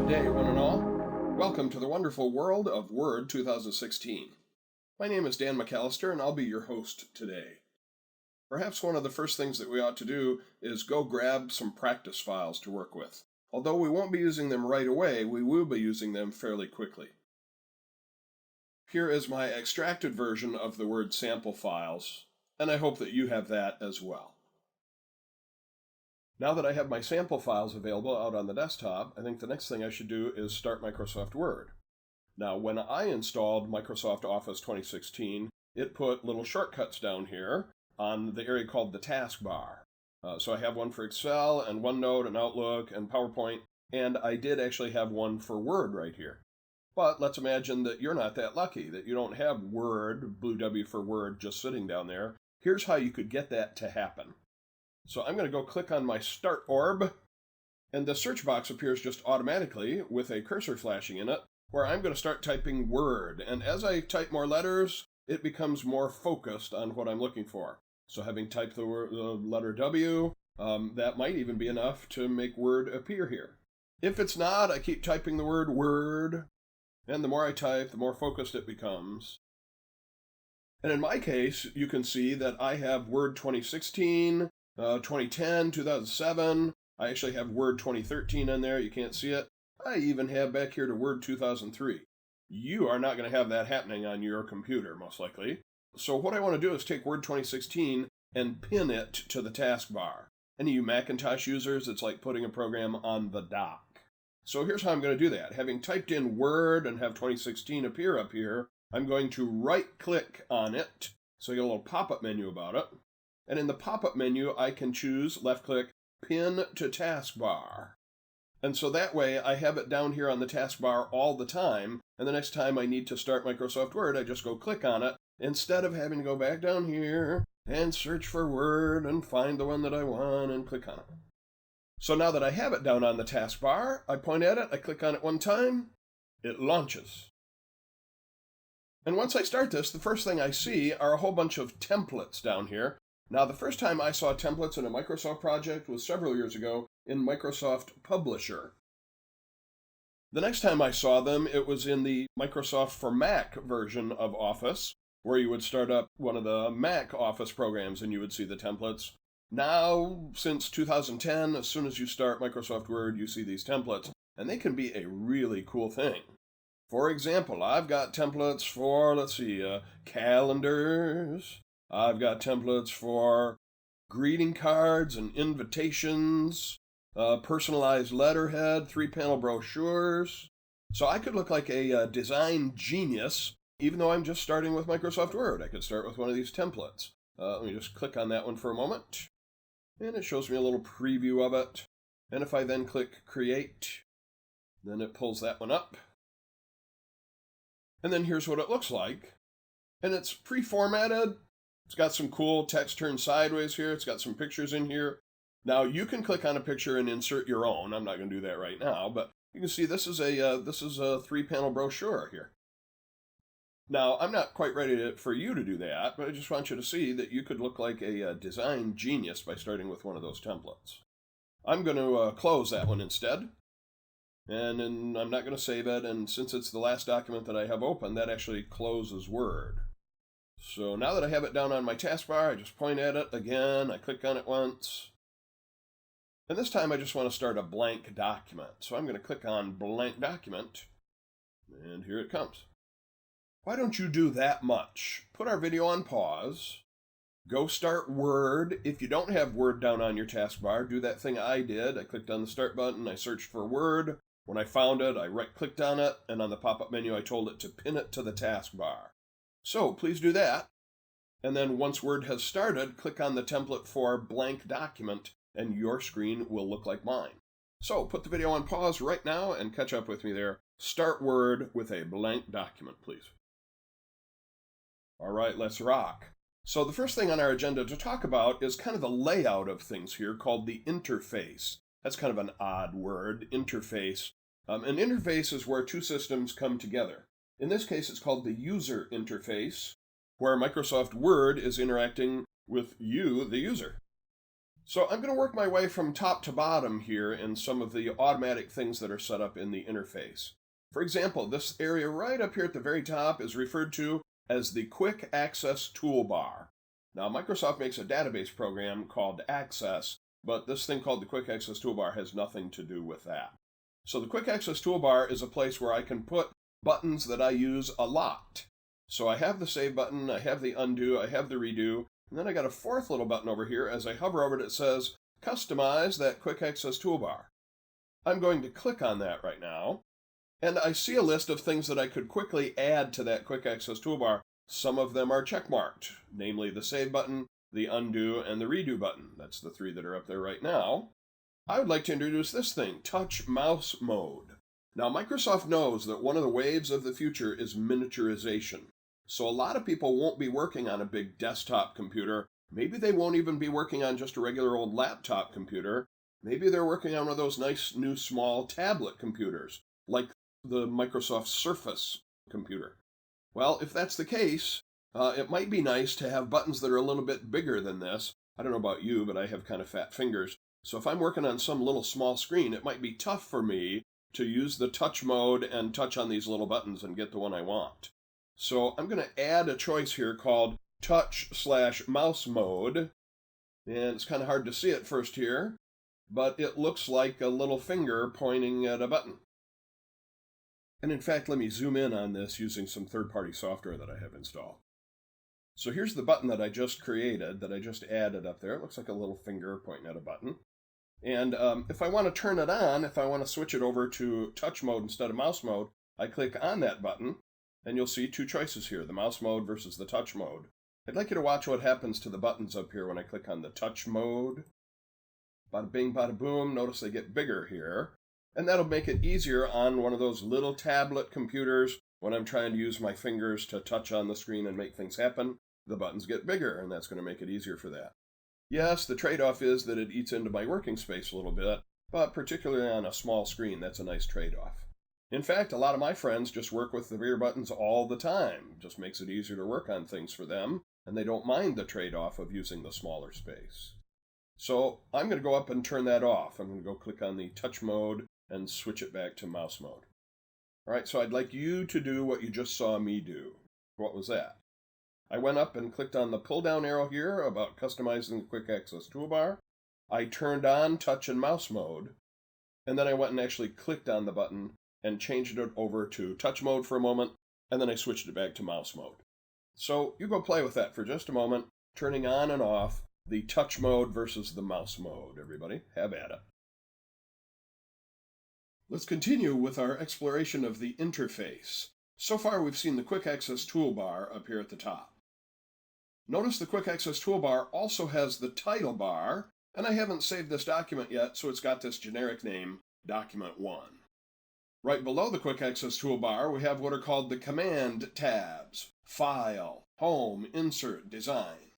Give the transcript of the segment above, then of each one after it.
Good day, one and all. Welcome to the wonderful world of Word 2016. My name is Dan McAllister, and I'll be your host today. Perhaps one of the first things that we ought to do is go grab some practice files to work with. Although we won't be using them right away, we will be using them fairly quickly. Here is my extracted version of the Word sample files, and I hope that you have that as well. Now that I have my sample files available out on the desktop, I think the next thing I should do is start Microsoft Word. Now, when I installed Microsoft Office 2016, it put little shortcuts down here on the area called the taskbar. So I have one for Excel and OneNote and Outlook and PowerPoint, and I did actually have one for Word right here. But let's imagine that you're not that lucky, that you don't have Word, Blue W for Word, just sitting down there. Here's how you could get that to happen. So I'm going to go click on my Start Orb, and the search box appears just automatically with a cursor flashing in it, where I'm going to start typing Word. And as I type more letters, it becomes more focused on what I'm looking for. So having typed the letter W, that might even be enough to make Word appear here. If it's not, I keep typing the word Word, and the more I type, the more focused it becomes. And in my case, you can see that I have Word 2016, 2010, 2007. I actually have Word 2013 in there. You can't see it. I even have back here to Word 2003. You are not going to have that happening on your computer, most likely. So what I want to do is take Word 2016 and pin it to the taskbar. Any of you Macintosh users, it's like putting a program on the dock. So here's how I'm going to do that. Having typed in Word and have 2016 appear up here, I'm going to right-click on it, so you get a little pop-up menu about it. And in the pop-up menu, I can choose, left-click, Pin to Taskbar. And so that way, I have it down here on the taskbar all the time, and the next time I need to start Microsoft Word, I just go click on it, instead of having to go back down here and search for Word and find the one that I want and click on it. So now that I have it down on the taskbar, I point at it, I click on it one time, it launches. And once I start this, the first thing I see are a whole bunch of templates down here. Now, the first time I saw templates in a Microsoft project was several years ago in Microsoft Publisher. The next time I saw them, it was in the Microsoft for Mac version of Office, where you would start up one of the Mac Office programs and you would see the templates. Now, since 2010, as soon as you start Microsoft Word, you see these templates, and they can be a really cool thing. For example, I've got templates for, calendars. I've got templates for greeting cards and invitations, personalized letterhead, 3-panel brochures. So I could look like a design genius, even though I'm just starting with Microsoft Word. I could start with one of these templates. Let me just click on that one for a moment. And it shows me a little preview of it. And if I then click Create, then it pulls that one up. And then here's what it looks like. And it's pre-formatted. It's got some cool text turned sideways here. It's got some pictures in here. Now, you can click on a picture and insert your own. I'm not going to do that right now, but you can see this is a 3-panel brochure here. Now, I'm not quite ready for you to do that, but I just want you to see that you could look like a design genius by starting with one of those templates. I'm going to close that one instead, and then I'm not going to save it, and since it's the last document that I have open, that actually closes Word. So now that I have it down on my taskbar, I just point at it again, I click on it once, and this time I just want to start a blank document. So I'm going to click on Blank Document, and here it comes. Why don't you do that much? Put our video on pause, go start Word. If you don't have Word down on your taskbar, do that thing I did. I clicked on the Start button, I searched for Word. When I found it, I right-clicked on it, and on the pop-up menu, I told it to pin it to the taskbar. So please do that, and then once Word has started, click on the template for Blank Document, and your screen will look like mine. So put the video on pause right now and catch up with me there. Start Word with a blank document, please. All right, let's rock. So the first thing on our agenda to talk about is kind of the layout of things here called the interface. That's kind of an odd word, interface. An interface is where two systems come together. In this case, it's called the user interface, where Microsoft Word is interacting with you, the user. So I'm going to work my way from top to bottom here in some of the automatic things that are set up in the interface. For example, this area right up here at the very top is referred to as the Quick Access Toolbar. Now, Microsoft makes a database program called Access, but this thing called the Quick Access Toolbar has nothing to do with that. So the Quick Access Toolbar is a place where I can put buttons that I use a lot. So I have the Save button, I have the Undo, I have the Redo, and then I got a fourth little button over here. As I hover over it, it says, Customize that Quick Access Toolbar. I'm going to click on that right now, and I see a list of things that I could quickly add to that Quick Access Toolbar. Some of them are checkmarked, namely the Save button, the Undo, and the Redo button. That's the three that are up there right now. I would like to introduce this thing, Touch Mouse Mode. Now, Microsoft knows that one of the waves of the future is miniaturization. So a lot of people won't be working on a big desktop computer. Maybe they won't even be working on just a regular old laptop computer. Maybe they're working on one of those nice new small tablet computers, like the Microsoft Surface computer. Well, if that's the case, it might be nice to have buttons that are a little bit bigger than this. I don't know about you, but I have kind of fat fingers. So if I'm working on some little small screen, it might be tough for me to use the touch mode and touch on these little buttons and get the one I want. So I'm going to add a choice here called touch/mouse mode. And it's kind of hard to see at first here, but it looks like a little finger pointing at a button. And in fact, let me zoom in on this using some third-party software that I have installed. So here's the button that I just created, that I just added up there. It looks like a little finger pointing at a button. And if I want to turn it on, if I want to switch it over to touch mode instead of mouse mode, I click on that button, and you'll see two choices here, the mouse mode versus the touch mode. I'd like you to watch what happens to the buttons up here when I click on the touch mode. Bada bing, bada boom. Notice they get bigger here. And that'll make it easier on one of those little tablet computers when I'm trying to use my fingers to touch on the screen and make things happen. The buttons get bigger, and that's going to make it easier for that. Yes, the trade-off is that it eats into my working space a little bit, but particularly on a small screen, that's a nice trade-off. In fact, a lot of my friends just work with the bigger buttons all the time. It just makes it easier to work on things for them, and they don't mind the trade-off of using the smaller space. So I'm going to go up and turn that off. I'm going to go click on the touch mode and switch it back to mouse mode. All right, so I'd like you to do what you just saw me do. What was that? I went up and clicked on the pull-down arrow here about customizing the Quick Access Toolbar. I turned on touch and mouse mode, and then I went and actually clicked on the button and changed it over to touch mode for a moment, and then I switched it back to mouse mode. So you go play with that for just a moment, turning on and off the touch mode versus the mouse mode, everybody. Have at it. Let's continue with our exploration of the interface. So far we've seen the Quick Access Toolbar up here at the top. Notice the Quick Access Toolbar also has the title bar, and I haven't saved this document yet, so it's got this generic name, Document 1. Right below the Quick Access Toolbar, we have what are called the Command tabs, File, Home, Insert, Design.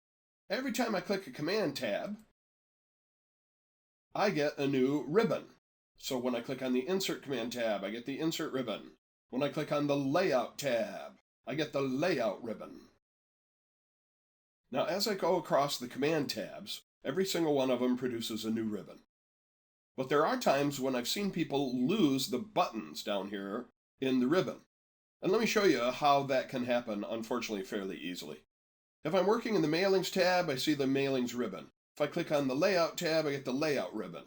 Every time I click a Command tab, I get a new ribbon. So when I click on the Insert Command tab, I get the Insert ribbon. When I click on the Layout tab, I get the Layout ribbon. Now, as I go across the Command tabs, every single one of them produces a new ribbon. But there are times when I've seen people lose the buttons down here in the ribbon. And let me show you how that can happen, unfortunately, fairly easily. If I'm working in the Mailings tab, I see the Mailings ribbon. If I click on the Layout tab, I get the Layout ribbon.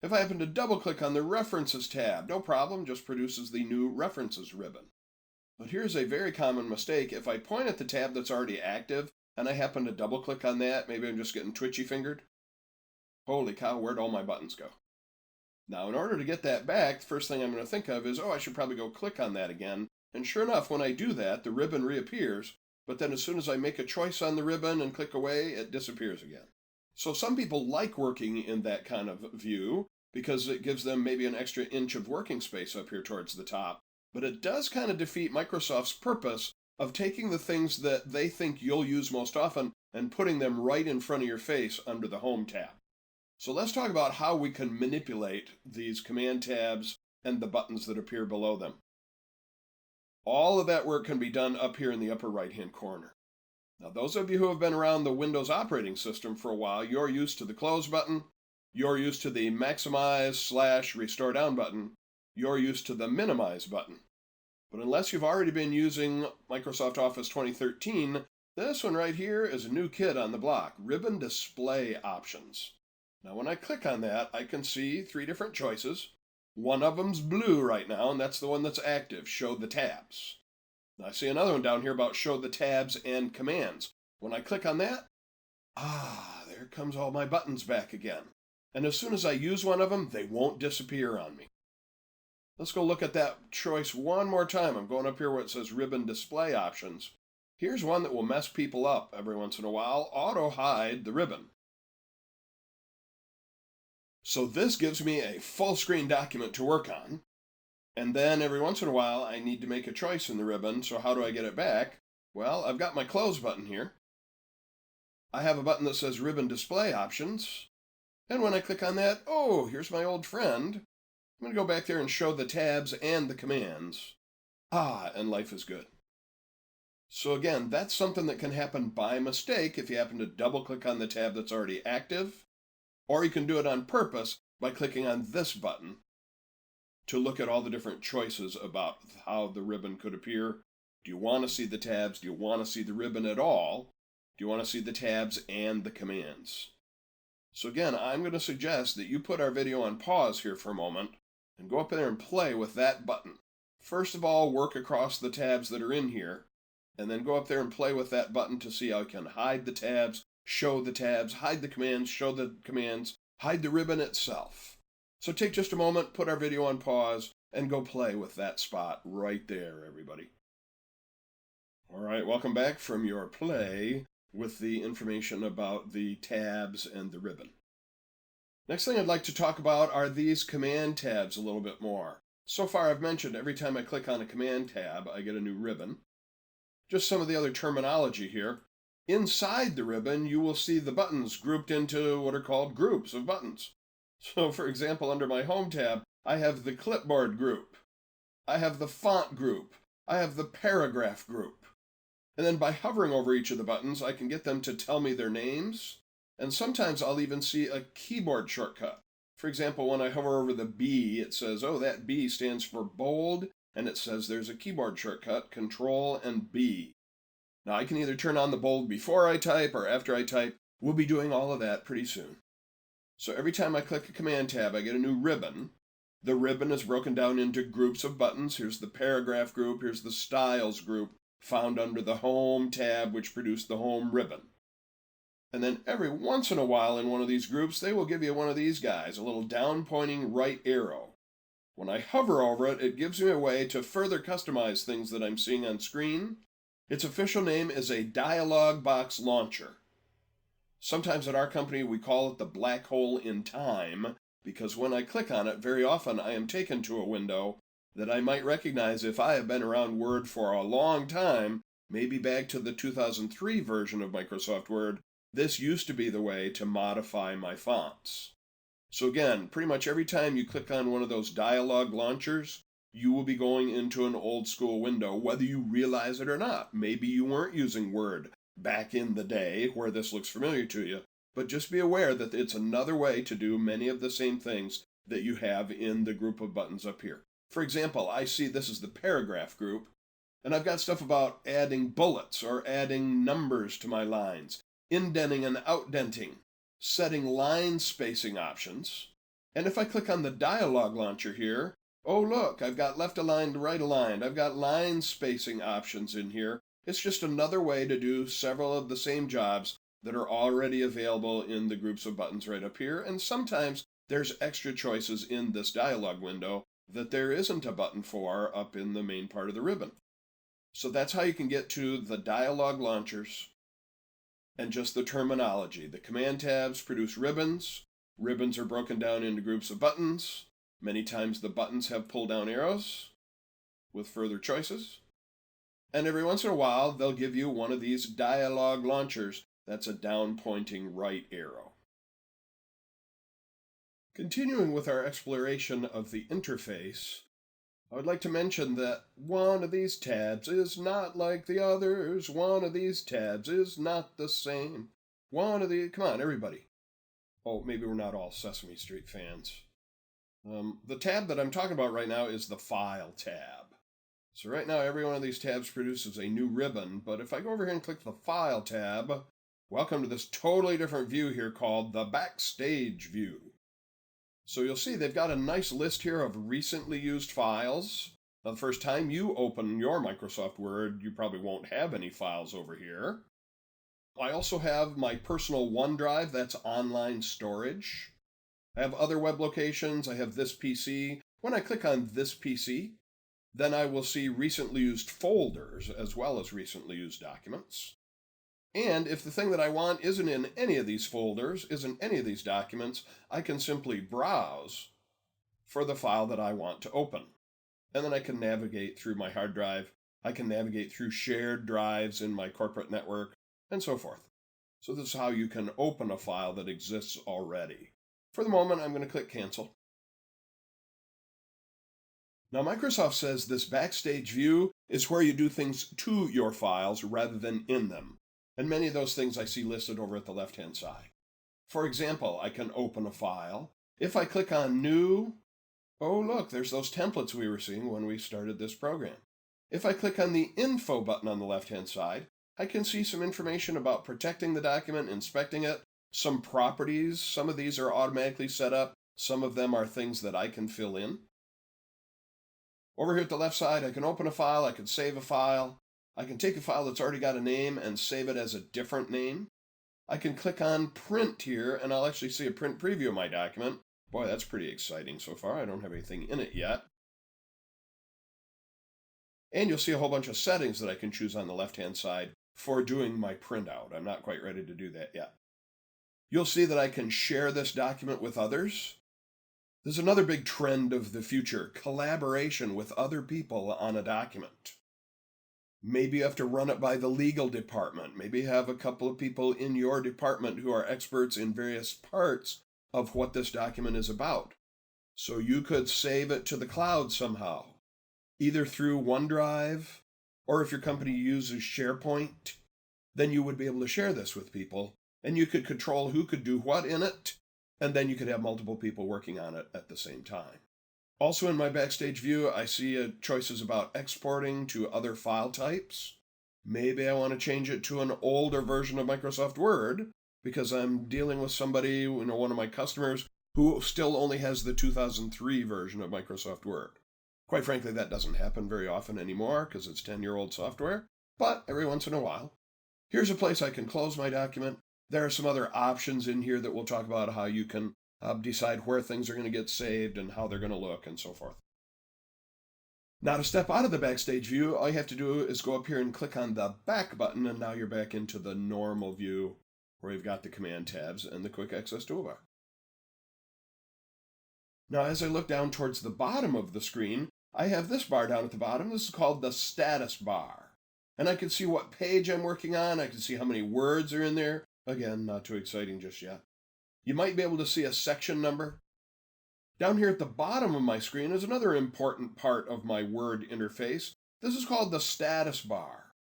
If I happen to double-click on the References tab, no problem, just produces the new References ribbon. But here's a very common mistake. If I point at the tab that's already active, and I happen to double-click on that, maybe I'm just getting twitchy-fingered. Holy cow, where'd all my buttons go? Now, in order to get that back, the first thing I'm going to think of is, I should probably go click on that again. And sure enough, when I do that, the ribbon reappears, but then as soon as I make a choice on the ribbon and click away, it disappears again. So some people like working in that kind of view because it gives them maybe an extra inch of working space up here towards the top, but it does kind of defeat Microsoft's purpose of taking the things that they think you'll use most often and putting them right in front of your face under the Home tab. So let's talk about how we can manipulate these Command tabs and the buttons that appear below them. All of that work can be done up here in the upper right-hand corner. Now, those of you who have been around the Windows operating system for a while, you're used to the close button, you're used to the maximize/restore down button, you're used to the minimize button. But unless you've already been using Microsoft Office 2013, this one right here is a new kid on the block, Ribbon Display Options. Now when I click on that, I can see 3 different choices. One of them's blue right now, and that's the one that's active, Show the Tabs. Now I see another one down here about Show the Tabs and Commands. When I click on that, there comes all my buttons back again. And as soon as I use one of them, they won't disappear on me. Let's go look at that choice one more time. I'm going up here where it says Ribbon Display Options. Here's one that will mess people up every once in a while, Auto Hide the Ribbon. So this gives me a full screen document to work on. And then every once in a while, I need to make a choice in the ribbon. So how do I get it back? Well, I've got my close button here. I have a button that says Ribbon Display Options. And when I click on that, here's my old friend. I'm going to go back there and show the tabs and the commands. And life is good. So again, that's something that can happen by mistake if you happen to double click on the tab that's already active, or you can do it on purpose by clicking on this button to look at all the different choices about how the ribbon could appear. Do you want to see the tabs? Do you want to see the ribbon at all? Do you want to see the tabs and the commands? So again, I'm going to suggest that you put our video on pause here for a moment and go up there and play with that button. First of all, work across the tabs that are in here, and then go up there and play with that button to see how you can hide the tabs, show the tabs, hide the commands, show the commands, hide the ribbon itself. So take just a moment, put our video on pause, and go play with that spot right there, everybody. All right, welcome back from your play with the information about the tabs and the ribbon. Next thing I'd like to talk about are these command tabs a little bit more. So far I've mentioned every time I click on a command tab, I get a new ribbon. Just some of the other terminology here. Inside the ribbon, you will see the buttons grouped into what are called groups of buttons. So for example, under my Home tab, I have the clipboard group. I have the font group. I have the paragraph group. And then by hovering over each of the buttons, I can get them to tell me their names. And sometimes I'll even see a keyboard shortcut. For example, when I hover over the B, it says, that B stands for bold, and it says there's a keyboard shortcut, Control and B. Now I can either turn on the bold before I type or after I type. We'll be doing all of that pretty soon. So every time I click a command tab, I get a new ribbon. The ribbon is broken down into groups of buttons. Here's the paragraph group, here's the styles group, found under the Home tab, which produced the Home ribbon. And then every once in a while in one of these groups, they will give you one of these guys, a little down-pointing right arrow. When I hover over it, it gives me a way to further customize things that I'm seeing on screen. Its official name is a dialog box launcher. Sometimes at our company, we call it the black hole in time, because when I click on it, very often I am taken to a window that I might recognize if I have been around Word for a long time, maybe back to the 2003 version of Microsoft Word. This used to be the way to modify my fonts. So again, pretty much every time you click on one of those dialog launchers, you will be going into an old school window, whether you realize it or not. Maybe you weren't using Word back in the day where this looks familiar to you, but just be aware that it's another way to do many of the same things that you have in the group of buttons up here. For example, I see this is the paragraph group, and I've got stuff about adding bullets or adding numbers to my lines, indenting and outdenting, setting line spacing options. And if I click on the dialog launcher here, look, I've got left aligned, right aligned. I've got line spacing options in here. It's just another way to do several of the same jobs that are already available in the groups of buttons right up here. And sometimes there's extra choices in this dialog window that there isn't a button for up in the main part of the ribbon. So that's how you can get to the dialog launchers and just the terminology. The command tabs produce ribbons. Ribbons are broken down into groups of buttons. Many times the buttons have pull-down arrows with further choices. And every once in a while, they'll give you one of these dialog launchers that's a down-pointing right arrow. Continuing with our exploration of the interface, I would like to mention that one of these tabs is not like the others. One of these tabs is not the same. Come on, everybody. Oh, maybe we're not all Sesame Street fans. The tab that I'm talking about right now is the File tab. So right now, every one of these tabs produces a new ribbon, but if I go over here and click the File tab, welcome to this totally different view here called the Backstage view. So you'll see they've got a nice list here of recently used files. Now, the first time you open your Microsoft Word, you probably won't have any files over here. I also have my personal OneDrive, that's online storage. I have other web locations, I have this PC. When I click on this PC, then I will see recently used folders as well as recently used documents. And if the thing that I want isn't in any of these folders, isn't any of these documents, I can simply browse for the file that I want to open. And then I can navigate through my hard drive. I can navigate through shared drives in my corporate network, and so forth. So this is how you can open a file that exists already. For the moment, I'm going to click Cancel. Now, Microsoft says this Backstage view is where you do things to your files rather than in them. And many of those things I see listed over at the left-hand side. For example, I can open a file. If I click on New, oh look, there's those templates we were seeing when we started this program. If I click on the Info button on the left-hand side, I can see some information about protecting the document, inspecting it, some properties. Some of these are automatically set up. Some of them are things that I can fill in. Over here at the left side, I can open a file, I can save a file. I can take a file that's already got a name and save it as a different name. I can click on Print here, and I'll actually see a print preview of my document. Boy, that's pretty exciting so far. I don't have anything in it yet. And you'll see a whole bunch of settings that I can choose on the left-hand side for doing my printout. I'm not quite ready to do that yet. You'll see that I can share this document with others. There's another big trend of the future, collaboration with other people on a document. Maybe you have to run it by the legal department. Maybe you have a couple of people in your department who are experts in various parts of what this document is about. So you could save it to the cloud somehow, either through OneDrive, or if your company uses SharePoint, then you would be able to share this with people, and you could control who could do what in it, and then you could have multiple people working on it at the same time. Also in my Backstage view, I see choices about exporting to other file types. Maybe I want to change it to an older version of Microsoft Word because I'm dealing with somebody, one of my customers, who still only has the 2003 version of Microsoft Word. Quite frankly, that doesn't happen very often anymore because it's 10-year-old software, but every once in a while. Here's a place I can close my document. There are some other options in here that we'll talk about how you can decide where things are going to get saved and how they're going to look and so forth. Now, to step out of the Backstage view, all you have to do is go up here and click on the Back button, and now you're back into the normal view where you've got the Command tabs and the Quick Access toolbar. Now, as I look down towards the bottom of the screen, I have this bar down at the bottom. This is called the Status bar. And I can see what page I'm working on. I can see how many words are in there. Again, not too exciting just yet. You might be able to see a section number. Down here at the bottom of my screen is another important part of my Word interface. This is called the status bar.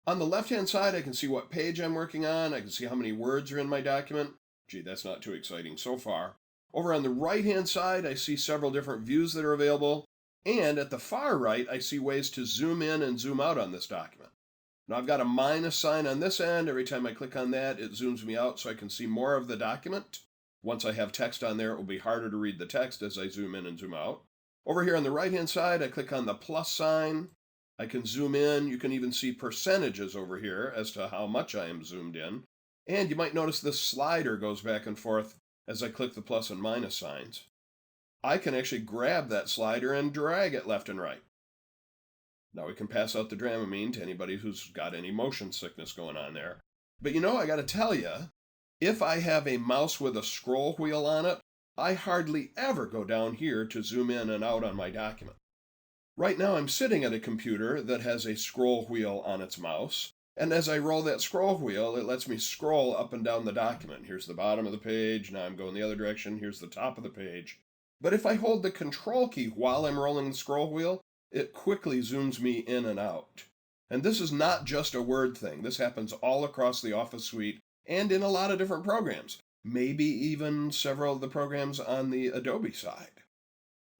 On the left-hand side, I can see what page I'm working on. I can see how many words are in my document. Gee, that's not too exciting so far. Over on the right-hand side, I see several different views that are available. And at the far right, I see ways to zoom in and zoom out on this document. Now, I've got a minus sign on this end. Every time I click on that, it zooms me out so I can see more of the document. Once I have text on there, it will be harder to read the text as I zoom in and zoom out. Over here on the right-hand side, I click on the plus sign. I can zoom in. You can even see percentages over here as to how much I am zoomed in. And you might notice this slider goes back and forth as I click the plus and minus signs. I can actually grab that slider and drag it left and right. Now we can pass out the Dramamine to anybody who's got any motion sickness going on there. But I got to tell you, if I have a mouse with a scroll wheel on it, I hardly ever go down here to zoom in and out on my document. Right now I'm sitting at a computer that has a scroll wheel on its mouse, and as I roll that scroll wheel, it lets me scroll up and down the document. Here's the bottom of the page, now I'm going the other direction, here's the top of the page. But if I hold the Control key while I'm rolling the scroll wheel, it quickly zooms me in and out. And this is not just a Word thing. This happens all across the Office suite and in a lot of different programs, maybe even several of the programs on the Adobe side.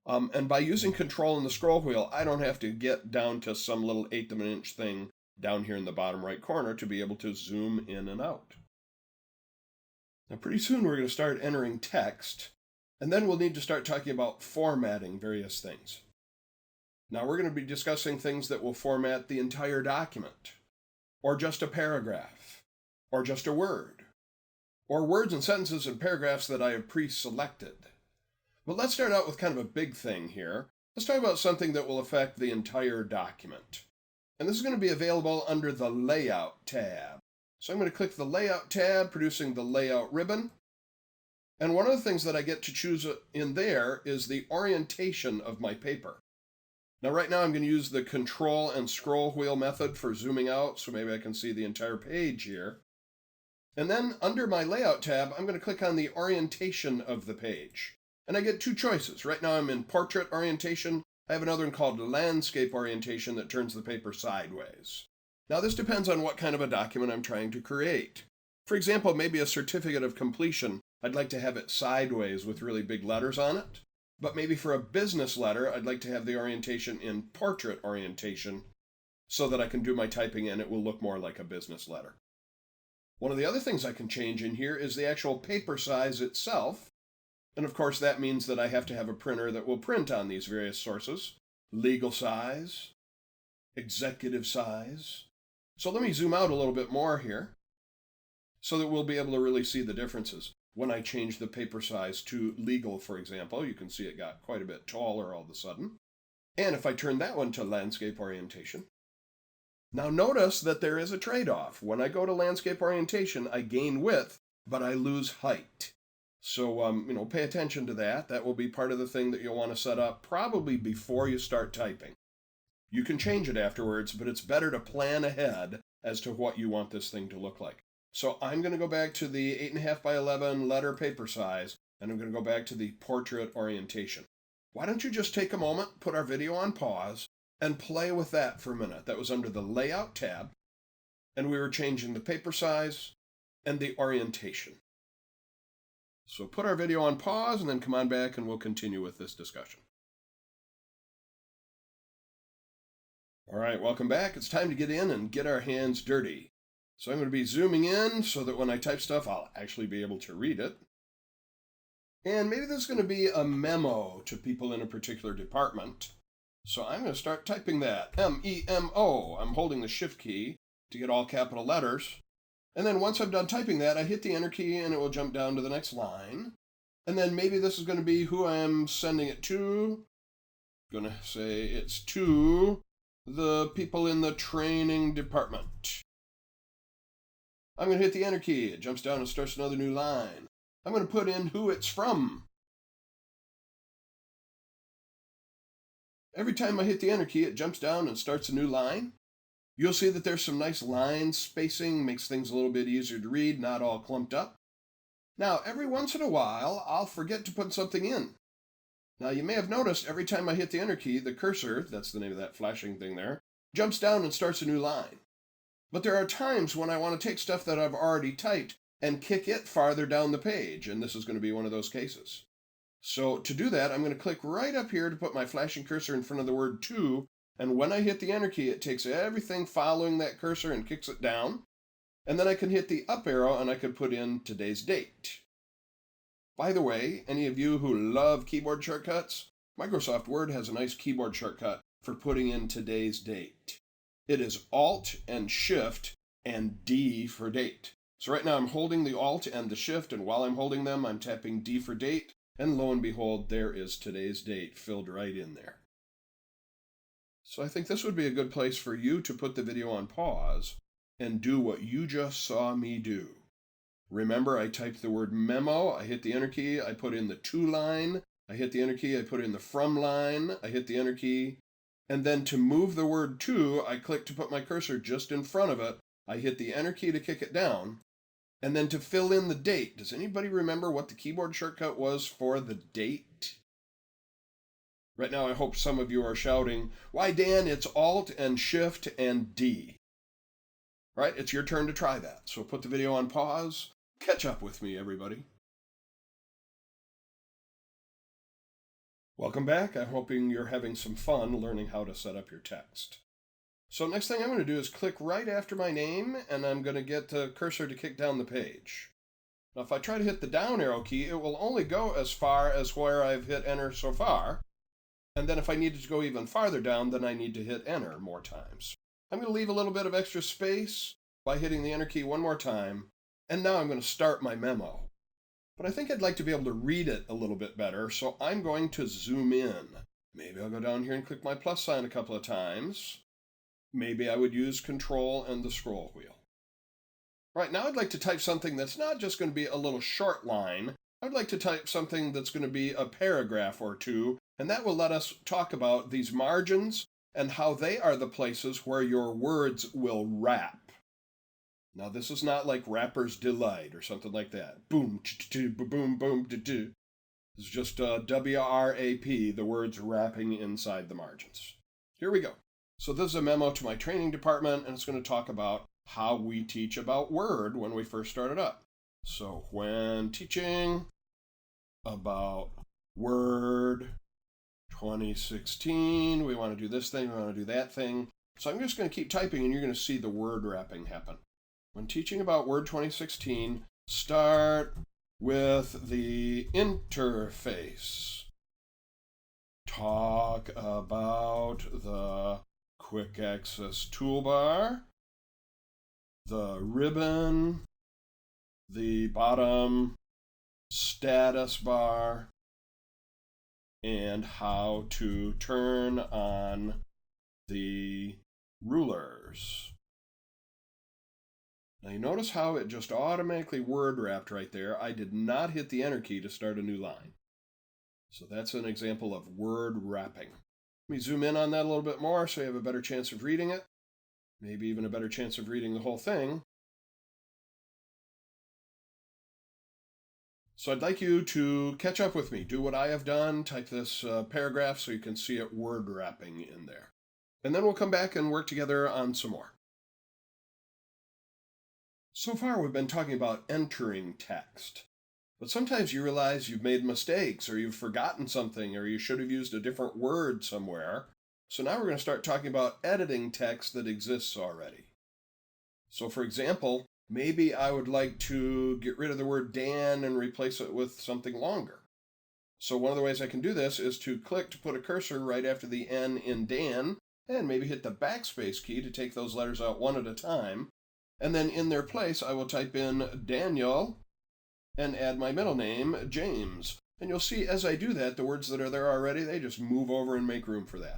And by using Control and the scroll wheel, I don't have to get down to some little 1/8 of an inch thing down here in the bottom right corner to be able to zoom in and out. Now, pretty soon we're going to start entering text, and then we'll need to start talking about formatting various things. Now, we're going to be discussing things that will format the entire document, or just a paragraph, or just a word, or words and sentences and paragraphs that I have pre-selected. But let's start out with kind of a big thing here. Let's talk about something that will affect the entire document. And this is going to be available under the Layout tab. So I'm going to click the Layout tab, producing the Layout ribbon. And one of the things that I get to choose in there is the orientation of my paper. Now, right now I'm going to use the Control and scroll wheel method for zooming out, so maybe I can see the entire page here. And then under my Layout tab, I'm going to click on the orientation of the page. And I get two choices. Right now I'm in portrait orientation. I have another one called landscape orientation that turns the paper sideways. Now, this depends on what kind of a document I'm trying to create. For example, maybe a certificate of completion, I'd like to have it sideways with really big letters on it. But maybe for a business letter, I'd like to have the orientation in portrait orientation so that I can do my typing and it will look more like a business letter. One of the other things I can change in here is the actual paper size itself. And of course, that means that I have to have a printer that will print on these various sources. Legal size, executive size. So let me zoom out a little bit more here so that we'll be able to really see the differences. When I change the paper size to legal, for example, you can see it got quite a bit taller all of a sudden. And if I turn that one to landscape orientation, now notice that there is a trade-off. When I go to landscape orientation, I gain width, but I lose height. So, pay attention to that. That will be part of the thing that you'll want to set up probably before you start typing. You can change it afterwards, but it's better to plan ahead as to what you want this thing to look like. So I'm going to go back to the 8.5 by 11 letter paper size, and I'm going to go back to the portrait orientation. Why don't you just take a moment, put our video on pause, and play with that for a minute. That was under the Layout tab, and we were changing the paper size and the orientation. So put our video on pause and then come on back and we'll continue with this discussion. All right, welcome back. It's time to get in and get our hands dirty. So I'm going to be zooming in so that when I type stuff, I'll actually be able to read it. And maybe this is going to be a memo to people in a particular department. So I'm going to start typing that. M-E-M-O. I'm holding the Shift key to get all capital letters. And then once I'm done typing that, I hit the Enter key and it will jump down to the next line. And then maybe this is going to be who I'm sending it to. I'm going to say it's to the people in the training department. I'm going to hit the Enter key. It jumps down and starts another new line. I'm going to put in who it's from. Every time I hit the Enter key, it jumps down and starts a new line. You'll see that there's some nice line spacing, makes things a little bit easier to read, not all clumped up. Now, every once in a while, I'll forget to put something in. Now, you may have noticed every time I hit the Enter key, the cursor, that's the name of that flashing thing there, jumps down and starts a new line. But there are times when I want to take stuff that I've already typed and kick it farther down the page, and this is going to be one of those cases. So to do that, I'm going to click right up here to put my flashing cursor in front of the word to, and when I hit the Enter key, it takes everything following that cursor and kicks it down. And then I can hit the up arrow and I could put in today's date. By the way, any of you who love keyboard shortcuts, Microsoft Word has a nice keyboard shortcut for putting in today's date. It is Alt and Shift and D for date. So right now I'm holding the Alt and the Shift, and while I'm holding them, I'm tapping D for date, and lo and behold, there is today's date filled right in there. So I think this would be a good place for you to put the video on pause and do what you just saw me do. Remember, I typed the word memo, I hit the Enter key, I put in the to line, I hit the Enter key, I put in the from line, I hit the Enter key, and then to move the word to, I click to put my cursor just in front of it, I hit the Enter key to kick it down, and then to fill in the date. Does anybody remember what the keyboard shortcut was for the date? Right now, I hope some of you are shouting, "Why, Dan, it's Alt and Shift and D." Right? It's your turn to try that. So put the video on pause. Catch up with me, everybody. Welcome back. I'm hoping you're having some fun learning how to set up your text. So next thing I'm going to do is click right after my name, and I'm going to get the cursor to kick down the page. Now, if I try to hit the down arrow key, it will only go as far as where I've hit enter so far. And then if I needed to go even farther down, then I need to hit enter more times. I'm going to leave a little bit of extra space by hitting the enter key one more time. And now I'm going to start my memo. But I think I'd like to be able to read it a little bit better, so I'm going to zoom in. Maybe I'll go down here and click my plus sign a couple of times. Maybe I would use Control and the scroll wheel. Right, now I'd like to type something that's not just going to be a little short line. I'd like to type something that's going to be a paragraph or two, and that will let us talk about these margins and how they are the places where your words will wrap. Now, this is not like Rapper's Delight or something like that. Boom, boom, boom, do. It's just W-R-A-P, the words wrapping inside the margins. Here we go. So this is a memo to my training department, and it's going to talk about how we teach about Word when we first started up. So when teaching about Word 2016, we want to do this thing, we want to do that thing. So I'm just going to keep typing, and you're going to see the word wrapping happen. When teaching about Word 2016, start with the interface. Talk about the quick access toolbar, the ribbon, the bottom status bar, and how to turn on the rulers. Now you notice how it just automatically word wrapped right there. I did not hit the enter key to start a new line. So that's an example of word wrapping. Let me zoom in on that a little bit more so you have a better chance of reading it. Maybe even a better chance of reading the whole thing. So I'd like you to catch up with me. Do what I have done. Type this paragraph so you can see it word wrapping in there. And then we'll come back and work together on some more. So far we've been talking about entering text. But sometimes you realize you've made mistakes, or you've forgotten something, or you should have used a different word somewhere. So now we're going to start talking about editing text that exists already. So for example, maybe I would like to get rid of the word Dan and replace it with something longer. So one of the ways I can do this is to click to put a cursor right after the N in Dan, and maybe hit the backspace key to take those letters out one at a time. And then in their place, I will type in Daniel and add my middle name, James. And you'll see as I do that, the words that are there already, they just move over and make room for that.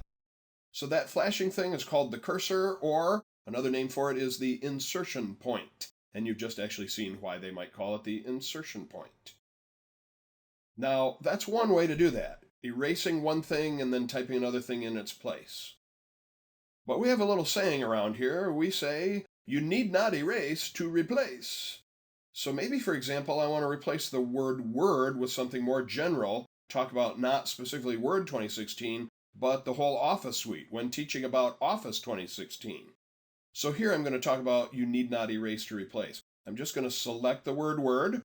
So that flashing thing is called the cursor, or another name for it is the insertion point. And you've just actually seen why they might call it the insertion point. Now, that's one way to do that, erasing one thing and then typing another thing in its place. But we have a little saying around here. We say, you need not erase to replace. So maybe, for example, I want to replace the word word with something more general, talk about not specifically Word 2016, but the whole Office suite when teaching about Office 2016. So here I'm going to talk about you need not erase to replace. I'm just going to select the word word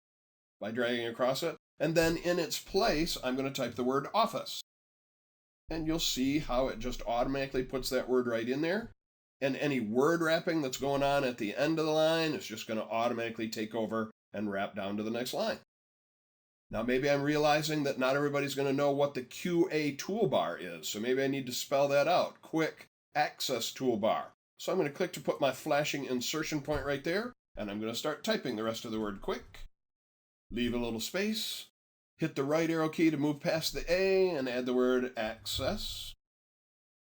by dragging across it, and then in its place, I'm going to type the word Office. And you'll see how it just automatically puts that word right in there. And any word wrapping that's going on at the end of the line is just going to automatically take over and wrap down to the next line. Now maybe I'm realizing that not everybody's going to know what the QA toolbar is, so maybe I need to spell that out. Quick Access Toolbar. So I'm going to click to put my flashing insertion point right there, and I'm going to start typing the rest of the word quick. Leave a little space. Hit the right arrow key to move past the A and add the word access.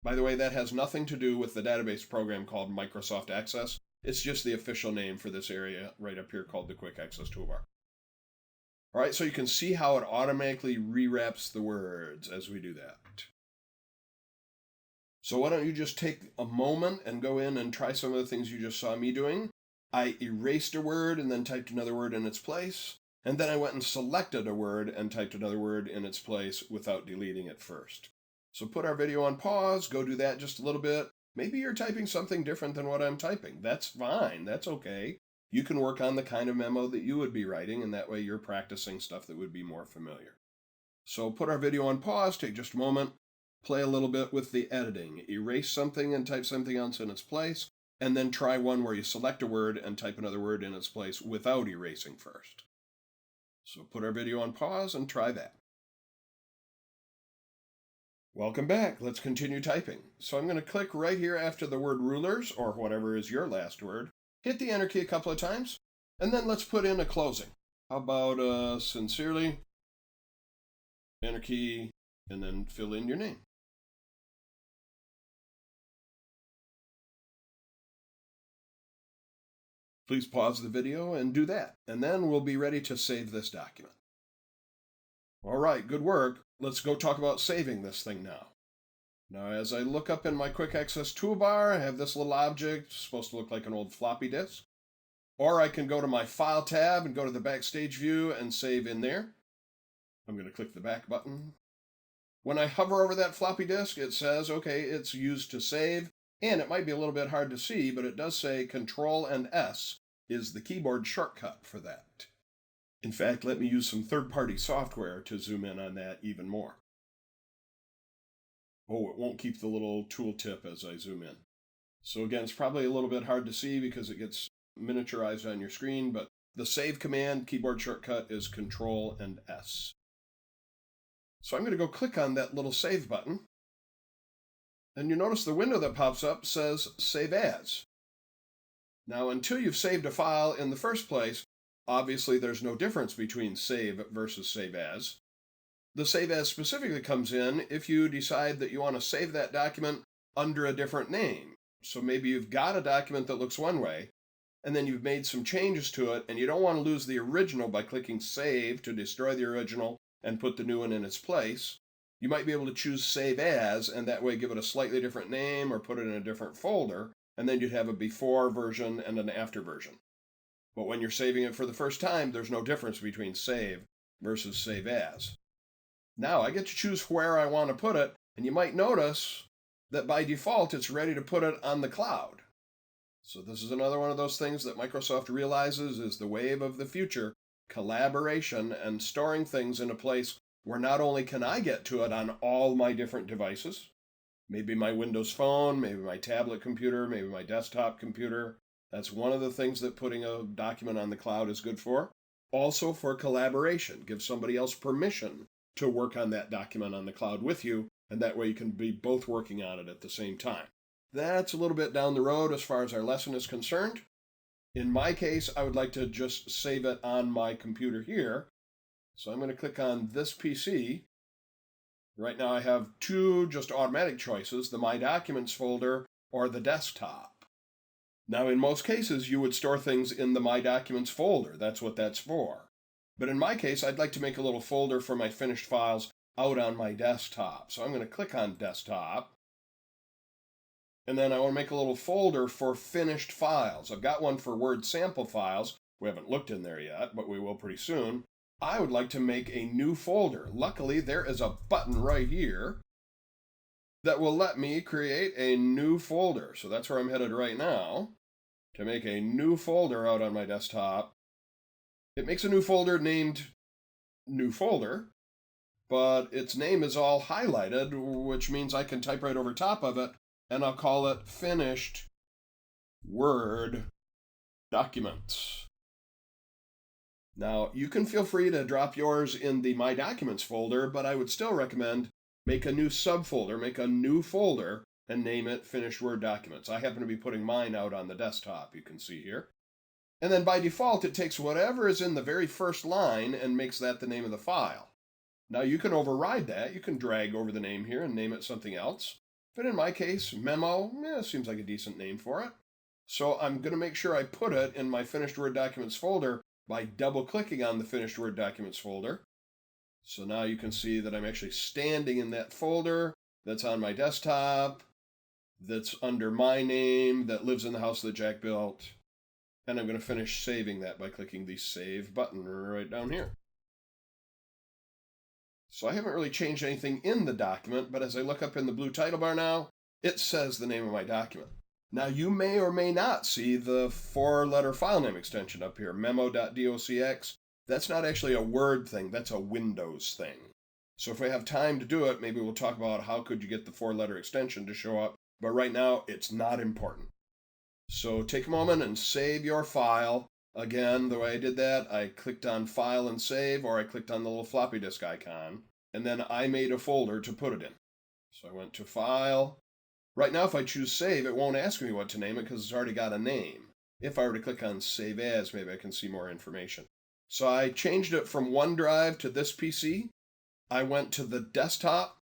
By the way, that has nothing to do with the database program called Microsoft Access. It's just the official name for this area right up here called the Quick Access Toolbar. All right, so you can see how it automatically rewraps the words as we do that. So why don't you just take a moment and go in and try some of the things you just saw me doing. I erased a word and then typed another word in its place. And then I went and selected a word and typed another word in its place without deleting it first. So put our video on pause, go do that just a little bit. Maybe you're typing something different than what I'm typing. That's fine, that's okay. You can work on the kind of memo that you would be writing, and that way you're practicing stuff that would be more familiar. So put our video on pause, take just a moment, play a little bit with the editing. Erase something and type something else in its place, and then try one where you select a word and type another word in its place without erasing first. So put our video on pause and try that. Welcome back. Let's continue typing. So I'm going to click right here after the word rulers, or whatever is your last word. Hit the enter key a couple of times, and then let's put in a closing. How about sincerely, enter key, and then fill in your name. Please pause the video and do that, and then we'll be ready to save this document. All right, good work. Let's go talk about saving this thing now. Now, as I look up in my quick access toolbar, I have this little object, supposed to look like an old floppy disk. Or I can go to my File tab and go to the Backstage view and save in there. I'm going to click the back button. When I hover over that floppy disk, it says, okay, it's used to save. And it might be a little bit hard to see, but it does say Control and S is the keyboard shortcut for that. In fact, let me use some third-party software to zoom in on that even more. Oh, it won't keep the little tooltip as I zoom in. So again, it's probably a little bit hard to see because it gets miniaturized on your screen, but the save command keyboard shortcut is Control and S. So I'm going to go click on that little save button. And you notice the window that pops up says Save As. Now, until you've saved a file in the first place, obviously there's no difference between save versus save as. The save as specifically comes in if you decide that you want to save that document under a different name. So maybe you've got a document that looks one way, and then you've made some changes to it, and you don't want to lose the original by clicking Save to destroy the original and put the new one in its place. You might be able to choose Save As, and that way give it a slightly different name or put it in a different folder, and then you'd have a before version and an after version. But when you're saving it for the first time, there's no difference between save versus save as. Now I get to choose where I want to put it, and you might notice that by default it's ready to put it on the cloud. So this is another one of those things that Microsoft realizes is the wave of the future, collaboration and storing things in a place where not only can I get to it on all my different devices, maybe my Windows Phone, maybe my tablet computer, maybe my desktop computer. That's one of the things that putting a document on the cloud is good for. Also for collaboration, give somebody else permission to work on that document on the cloud with you, and that way you can be both working on it at the same time. That's a little bit down the road as far as our lesson is concerned. In my case, I would like to just save it on my computer here. So I'm going to click on this PC. Right now I have two just automatic choices, the My Documents folder or the desktop. Now in most cases you would store things in the My Documents folder, that's what that's for. But in my case I'd like to make a little folder for my finished files out on my desktop. So I'm going to click on Desktop. And then I want to make a little folder for finished files. I've got one for Word sample files. We haven't looked in there yet, but we will pretty soon. I would like to make a new folder. Luckily, there is a button right here that will let me create a new folder. So that's where I'm headed right now, to make a new folder out on my desktop. It makes a new folder named New Folder, but its name is all highlighted, which means I can type right over top of it, and I'll call it Finished Word Documents. Now, you can feel free to drop yours in the My Documents folder, but I would still recommend make a new subfolder, make a new folder, and name it Finished Word Documents. I happen to be putting mine out on the desktop, you can see here. And then by default, it takes whatever is in the very first line and makes that the name of the file. Now, you can override that. You can drag over the name here and name it something else. But in my case, Memo, seems like a decent name for it. So I'm going to make sure I put it in my Finished Word Documents folder by double-clicking on the Finished Word Documents folder. So now you can see that I'm actually standing in that folder that's on my desktop, that's under my name, that lives in the house that Jack built. And I'm going to finish saving that by clicking the Save button right down here. So I haven't really changed anything in the document, but as I look up in the blue title bar now, it says the name of my document. Now you may or may not see the 4-letter file name extension up here, memo.docx. That's not actually a Word thing, that's a Windows thing. So if we have time to do it, maybe we'll talk about how could you get the 4-letter extension to show up, but right now it's not important. So take a moment and save your file. Again, the way I did that, I clicked on File and Save, or I clicked on the little floppy disk icon, and then I made a folder to put it in. So I went to File. Right now, if I choose Save, it won't ask me what to name it because it's already got a name. If I were to click on Save As, maybe I can see more information. So I changed it from OneDrive to this PC. I went to the desktop.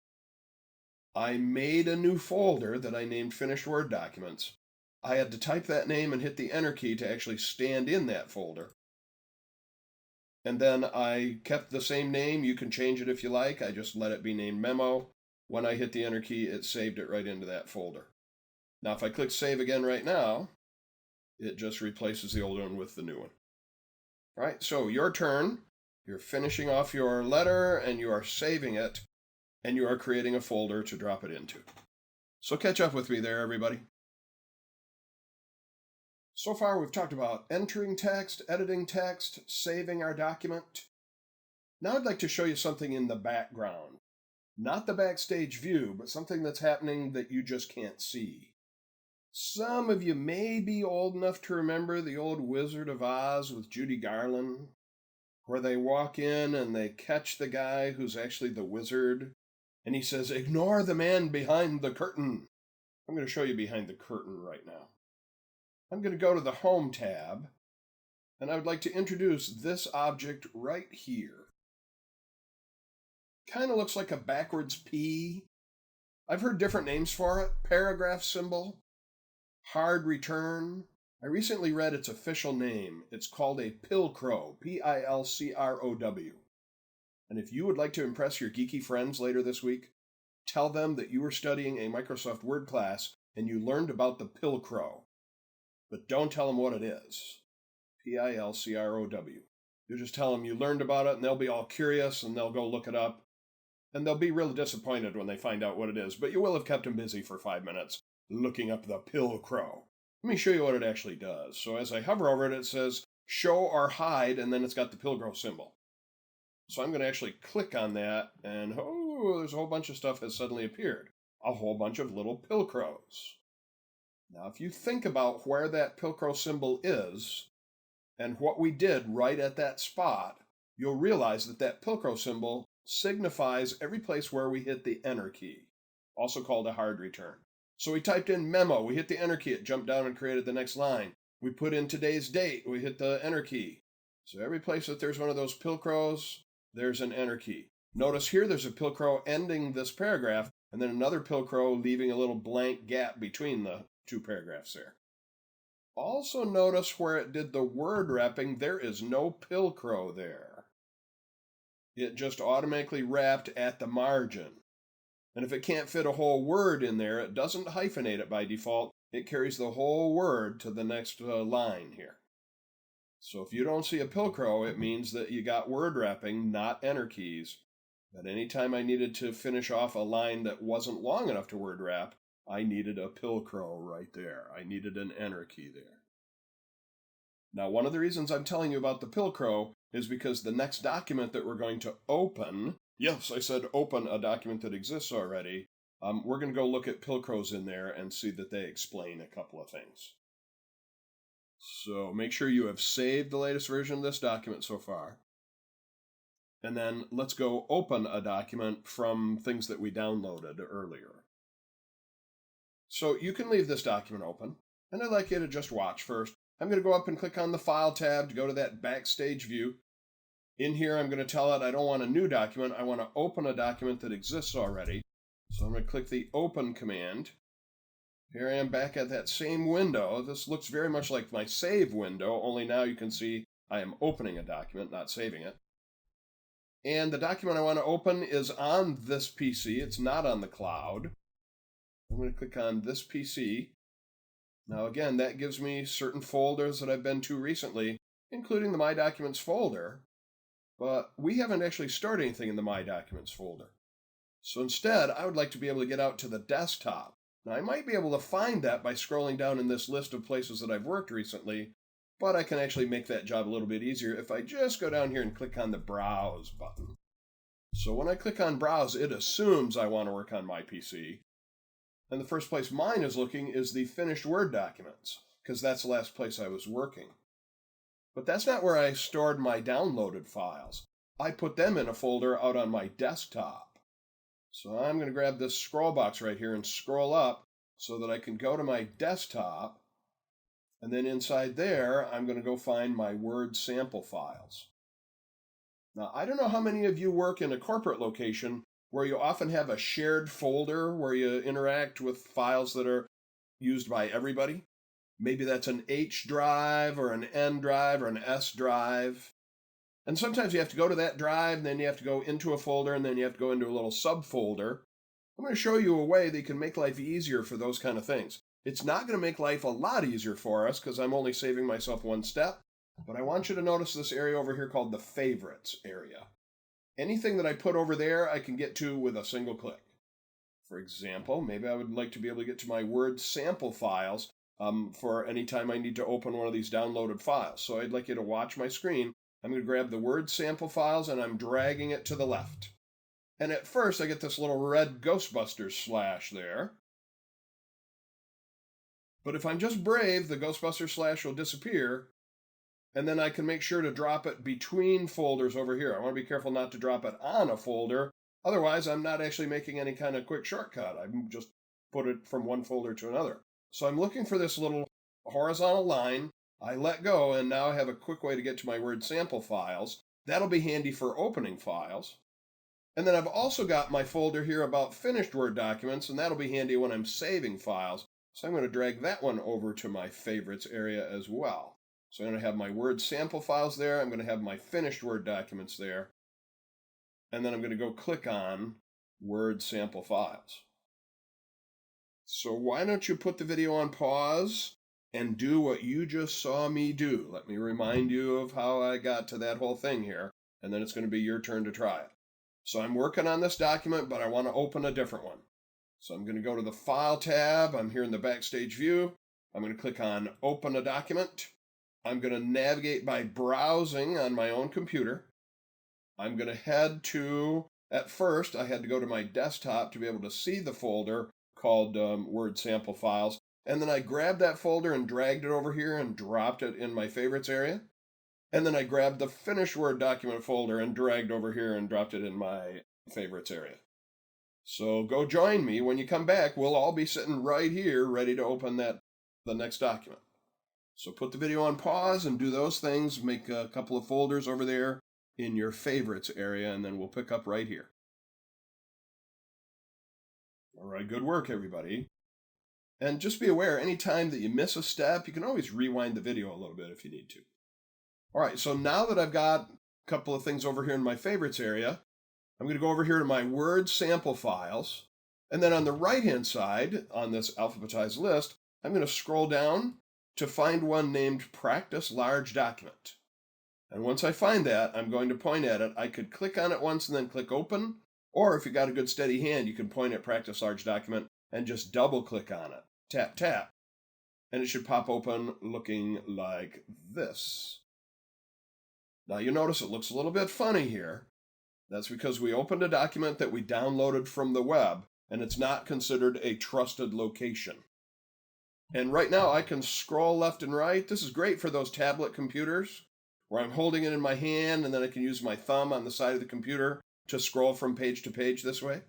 I made a new folder that I named Finished Word Documents. I had to type that name and hit the Enter key to actually stand in that folder. And then I kept the same name. You can change it if you like. I just let it be named Memo. When I hit the Enter key, it saved it right into that folder. Now, if I click Save again right now, it just replaces the old one with the new one. All right, so your turn. You're finishing off your letter, and you are saving it, and you are creating a folder to drop it into. So catch up with me there, everybody. So far, we've talked about entering text, editing text, saving our document. Now I'd like to show you something in the background. Not the backstage view, but something that's happening that you just can't see. Some of you may be old enough to remember the old Wizard of Oz with Judy Garland, where they walk in and they catch the guy who's actually the wizard, and he says, "Ignore the man behind the curtain." I'm going to show you behind the curtain right now. I'm going to go to the Home tab, and I would like to introduce this object right here. Kind of looks like a backwards P. I've heard different names for it. Paragraph symbol, hard return. I recently read its official name. It's called a Pilcrow, Pilcrow. And if you would like to impress your geeky friends later this week, tell them that you were studying a Microsoft Word class and you learned about the Pilcrow. But don't tell them what it is. Pilcrow. You just tell them you learned about it, and they'll be all curious, and they'll go look it up. And they'll be really disappointed when they find out what it is, but you will have kept them busy for 5 minutes looking up the Pilcrow. Let me show you what it actually does. So as I hover over it, it says show or hide, and then it's got the Pilcrow symbol. So I'm going to actually click on that, and oh, there's a whole bunch of stuff has suddenly appeared. A whole bunch of little Pilcrows. Now, if you think about where that Pilcrow symbol is, and what we did right at that spot, you'll realize that that Pilcrow symbol signifies every place where we hit the Enter key, also called a hard return. So we typed in memo, we hit the Enter key, it jumped down and created the next line. We put in today's date, we hit the Enter key. So every place that there's one of those Pilcrows, there's an Enter key. Notice here there's a Pilcrow ending this paragraph, and then another Pilcrow leaving a little blank gap between the two paragraphs there. Also notice where it did the word wrapping, there is no Pilcrow there. It just automatically wrapped at the margin. And if it can't fit a whole word in there, it doesn't hyphenate it by default. It carries the whole word to the next line here. So if you don't see a Pilcrow, it means that you got word wrapping, not Enter keys. But anytime I needed to finish off a line that wasn't long enough to word wrap, I needed a Pilcrow right there. I needed an Enter key there. Now, one of the reasons I'm telling you about the Pilcrow is because the next document that we're going to open, yes, I said open a document that exists already, we're going to go look at Pilcrows in there and see that they explain a couple of things. So make sure you have saved the latest version of this document so far. And then let's go open a document from things that we downloaded earlier. So you can leave this document open, and I'd like you to just watch first. I'm going to go up and click on the File tab to go to that backstage view. In here, I'm going to tell it I don't want a new document. I want to open a document that exists already. So I'm going to click the Open command. Here I am back at that same window. This looks very much like my Save window, only now you can see I am opening a document, not saving it. And the document I want to open is on this PC. It's not on the cloud. I'm going to click on this PC. Now again, that gives me certain folders that I've been to recently, including the My Documents folder. but we haven't actually stored anything in the My Documents folder. So instead, I would like to be able to get out to the desktop. Now, I might be able to find that by scrolling down in this list of places that I've worked recently, but I can actually make that job a little bit easier if I just go down here and click on the Browse button. So when I click on Browse, it assumes I want to work on my PC. And the first place mine is looking is the finished Word documents, because that's the last place I was working. But that's not where I stored my downloaded files. I put them in a folder out on my desktop. So I'm going to grab this scroll box right here and scroll up so that I can go to my desktop. And then inside there, I'm going to go find my Word sample files. Now, I don't know how many of you work in a corporate location where you often have a shared folder where you interact with files that are used by everybody. Maybe that's an H drive or an N drive or an S drive. And sometimes you have to go to that drive, and then you have to go into a folder, and then you have to go into a little subfolder. I'm going to show you a way that you can make life easier for those kind of things. It's not going to make life a lot easier for us because I'm only saving myself one step, but I want you to notice this area over here called the Favorites area. Anything that I put over there, I can get to with a single click. For example, maybe I would like to be able to get to my Word sample files for any time I need to open one of these downloaded files. So I'd like you to watch my screen. I'm going to grab the Word sample files and I'm dragging it to the left. And at first I get this little red Ghostbusters slash there. But if I'm just brave, the Ghostbusters slash will disappear. And then I can make sure to drop it between folders over here. I want to be careful not to drop it on a folder. Otherwise, I'm not actually making any kind of quick shortcut. I'm just put it from one folder to another. So I'm looking for this little horizontal line. I let go, and now I have a quick way to get to my Word sample files. That'll be handy for opening files. And then I've also got my folder here about finished Word documents, and that'll be handy when I'm saving files. So I'm going to drag that one over to my favorites area as well. So I'm going to have my Word sample files there. I'm going to have my finished Word documents there. And then I'm going to go click on Word sample files. So why don't you put the video on pause and do what you just saw me do? Let me remind you of how I got to that whole thing here, and then it's going to be your turn to try it. So I'm working on this document, but I want to open a different one. So I'm going to go to the File tab. I'm here in the Backstage view. I'm going to click on Open a Document. I'm going to navigate by browsing on my own computer. I'm going to head to, at first, I had to go to my desktop to be able to see the folder called Word Sample Files. And then I grabbed that folder and dragged it over here and dropped it in my favorites area. And then I grabbed the finished Word document folder and dragged over here and dropped it in my favorites area. So go join me. When you come back, we'll all be sitting right here ready to open the next document. So put the video on pause and do those things. Make a couple of folders over there in your favorites area, and then we'll pick up right here. All right, good work, everybody. And just be aware, anytime that you miss a step, you can always rewind the video a little bit if you need to. All right, so now that I've got a couple of things over here in my favorites area, I'm going to go over here to my Word sample files. And then on the right-hand side, on this alphabetized list, I'm going to scroll down to find one named Practice Large Document. And once I find that, I'm going to point at it. I could click on it once and then click Open. Or if you got a good steady hand, you can point at Practice Large Document and just double-click on it. Tap, tap. And it should pop open looking like this. Now you notice it looks a little bit funny here. That's because we opened a document that we downloaded from the web, and it's not considered a trusted location. And right now I can scroll left and right. This is great for those tablet computers where I'm holding it in my hand and then I can use my thumb on the side of the computer to scroll from page to page this way.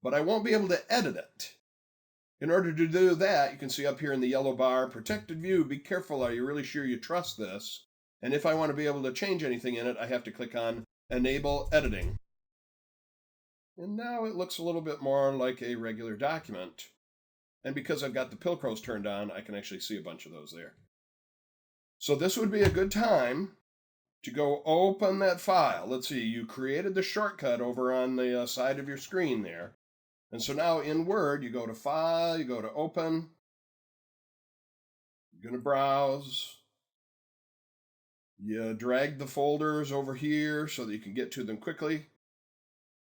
But I won't be able to edit it. In order to do that, you can see up here in the yellow bar, Protected View, be careful, are you really sure you trust this? And if I want to be able to change anything in it, I have to click on Enable Editing. And now it looks a little bit more like a regular document. And because I've got the Pilcrows turned on, I can actually see a bunch of those there. So this would be a good time to go open that file. Let's see, you created the shortcut over on the side of your screen there. And so now in Word, you go to File, you go to Open, you're going to browse, You drag the folders over here so that you can get to them quickly.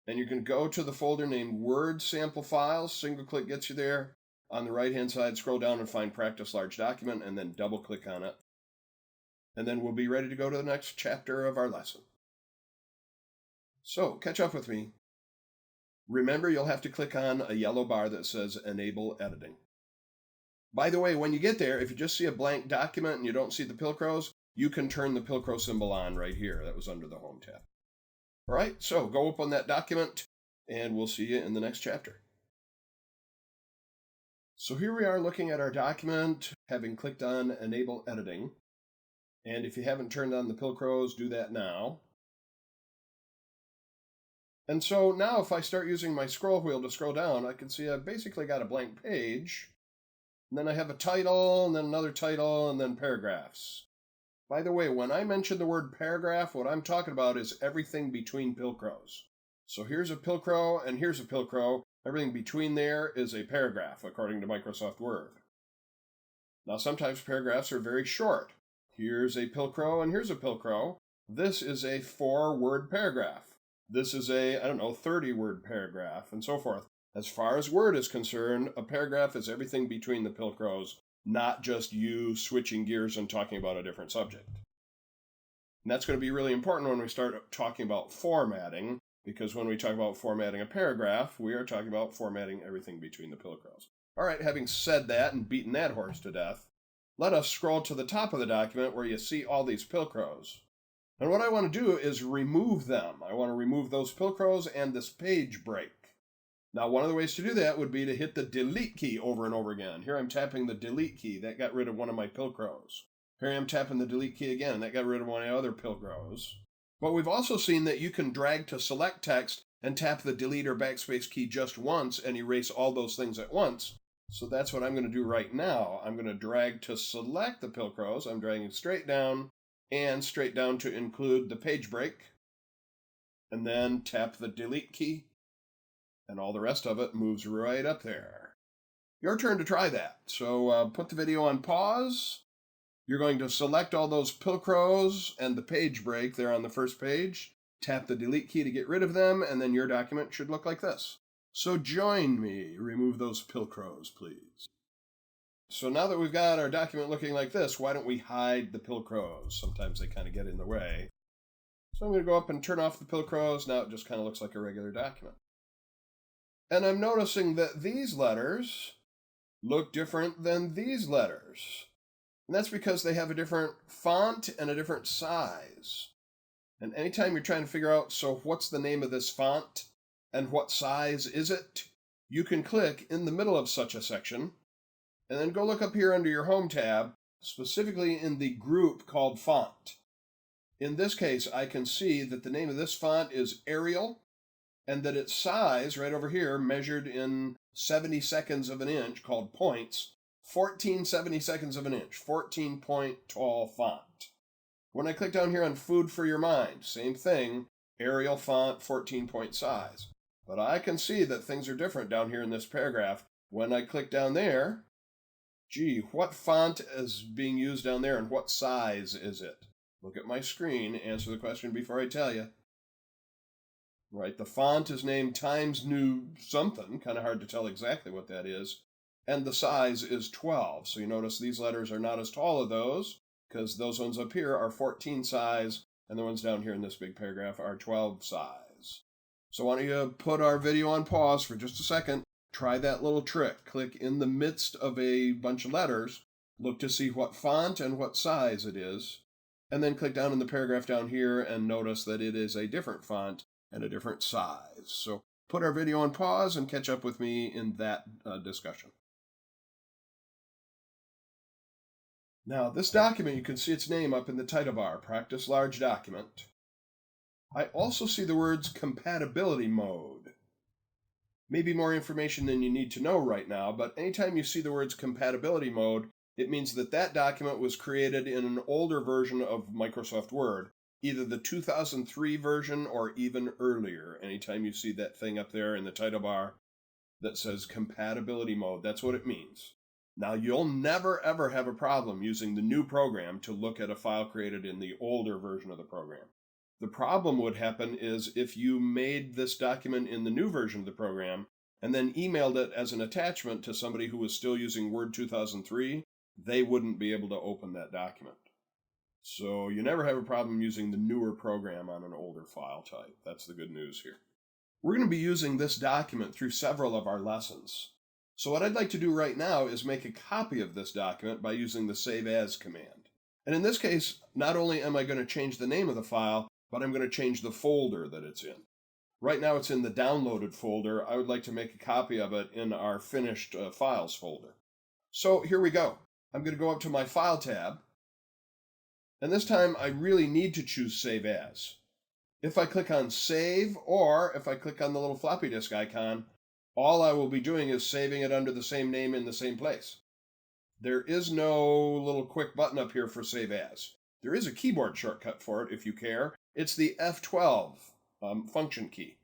And you can go to the folder named Word Sample Files. Single click gets you there. On the right-hand side, scroll down and find Practice Large Document, and then double click on it. And then we'll be ready to go to the next chapter of our lesson. So, catch up with me. Remember, you'll have to click on a yellow bar that says Enable Editing. By the way, when you get there, if you just see a blank document and you don't see the Pilcrows, you can turn the Pilcrow symbol on right here. That was under the Home tab. All right, so go open that document, and we'll see you in the next chapter. So here we are looking at our document, having clicked on Enable Editing. And if you haven't turned on the Pilcrows, do that now. And so now if I start using my scroll wheel to scroll down, I can see I've basically got a blank page. And then I have a title, and then another title, and then paragraphs. By the way, when I mention the word paragraph, what I'm talking about is everything between Pilcrows. So here's a Pilcrow, and here's a Pilcrow. Everything between there is a paragraph, according to Microsoft Word. Now, sometimes paragraphs are very short. Here's a Pilcrow, and here's a Pilcrow. This is a 4-word paragraph. This is a, 30-word paragraph, and so forth. As far as Word is concerned, a paragraph is everything between the Pilcrows, not just you switching gears and talking about a different subject. And that's going to be really important when we start talking about formatting, because when we talk about formatting a paragraph, we are talking about formatting everything between the Pilcrows. All right, having said that and beaten that horse to death, let us scroll to the top of the document where you see all these Pilcrows. And what I want to do is remove them. I want to remove those Pilcrows and this page break. Now, one of the ways to do that would be to hit the delete key over and over again. Here I'm tapping the delete key. That got rid of one of my Pilcrows. Here I'm tapping the delete key again, and that got rid of one of my other Pilcrows. But we've also seen that you can drag to select text and tap the delete or backspace key just once and erase all those things at once. So that's what I'm going to do right now. I'm going to drag to select the Pilcrows. I'm dragging straight down and straight down to include the page break. And then tap the delete key. And all the rest of it moves right up there. Your turn to try that. So put the video on pause. You're going to select all those Pilcrows and the page break there on the first page. Tap the delete key to get rid of them, and then your document should look like this. So join me. Remove those Pilcrows, please. So now that we've got our document looking like this, why don't we hide the Pilcrows? Sometimes they kind of get in the way. So I'm going to go up and turn off the Pilcrows. Now it just kind of looks like a regular document. And I'm noticing that these letters look different than these letters. And that's because they have a different font and a different size. And anytime you're trying to figure out, so what's the name of this font and what size is it, you can click in the middle of such a section and then go look up here under your Home tab, specifically in the group called Font. In this case, I can see that the name of this font is Arial, and that its size, right over here, measured in 70/2 of an inch, called points, 14 70/2 of an inch, 14-point tall font. When I click down here on Food for Your Mind, same thing, Arial font, 14-point size. But I can see that things are different down here in this paragraph. When I click down there, gee, what font is being used down there and what size is it? Look at my screen, answer the question before I tell you. Right, the font is named Times New something, kind of hard to tell exactly what that is, and the size is 12. So you notice these letters are not as tall as those, because those ones up here are 14 size, and the ones down here in this big paragraph are 12 size. So why don't you put our video on pause for just a second, try that little trick, click in the midst of a bunch of letters, look to see what font and what size it is, and then click down in the paragraph down here and notice that it is a different font and a different size. So put our video on pause and catch up with me in that discussion. Now, this document, you can see its name up in the title bar, Practice Large Document. I also see the words Compatibility Mode. Maybe more information than you need to know right now, but anytime you see the words Compatibility Mode, it means that that document was created in an older version of Microsoft Word, either the 2003 version or even earlier. Anytime you see that thing up there in the title bar that says Compatibility Mode, that's what it means. Now, you'll never ever have a problem using the new program to look at a file created in the older version of the program. The problem would happen is if you made this document in the new version of the program and then emailed it as an attachment to somebody who was still using Word 2003, they wouldn't be able to open that document. So you never have a problem using the newer program on an older file type. That's the good news here. We're going to be using this document through several of our lessons. So what I'd like to do right now is make a copy of this document by using the Save As command. And in this case, not only am I going to change the name of the file, but I'm going to change the folder that it's in. Right now it's in the downloaded folder. I would like to make a copy of it in our finished files folder. So here we go. I'm going to go up to my File tab. And this time I really need to choose Save As. If I click on Save, or if I click on the little floppy disk icon, all I will be doing is saving it under the same name in the same place. There is no little quick button up here for Save As. There is a keyboard shortcut for it if you care. It's the F12 function key.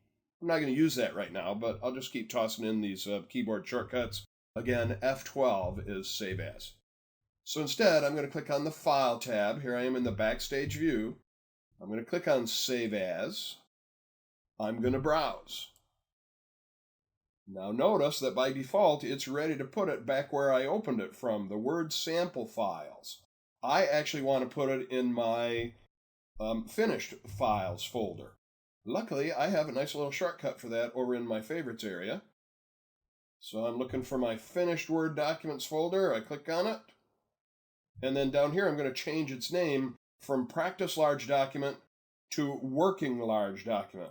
I'm not going to use that right now, but I'll just keep tossing in these keyboard shortcuts. Again, F12 is Save As. So instead, I'm going to click on the File tab. Here I am in the Backstage view. I'm going to click on Save As. I'm going to browse. Now notice that by default, it's ready to put it back where I opened it from, the Word sample files. I actually want to put it in my finished files folder. Luckily, I have a nice little shortcut for that over in my favorites area. So I'm looking for my finished Word documents folder. I click on it. And then down here, I'm going to change its name from Practice Large Document to Working Large Document.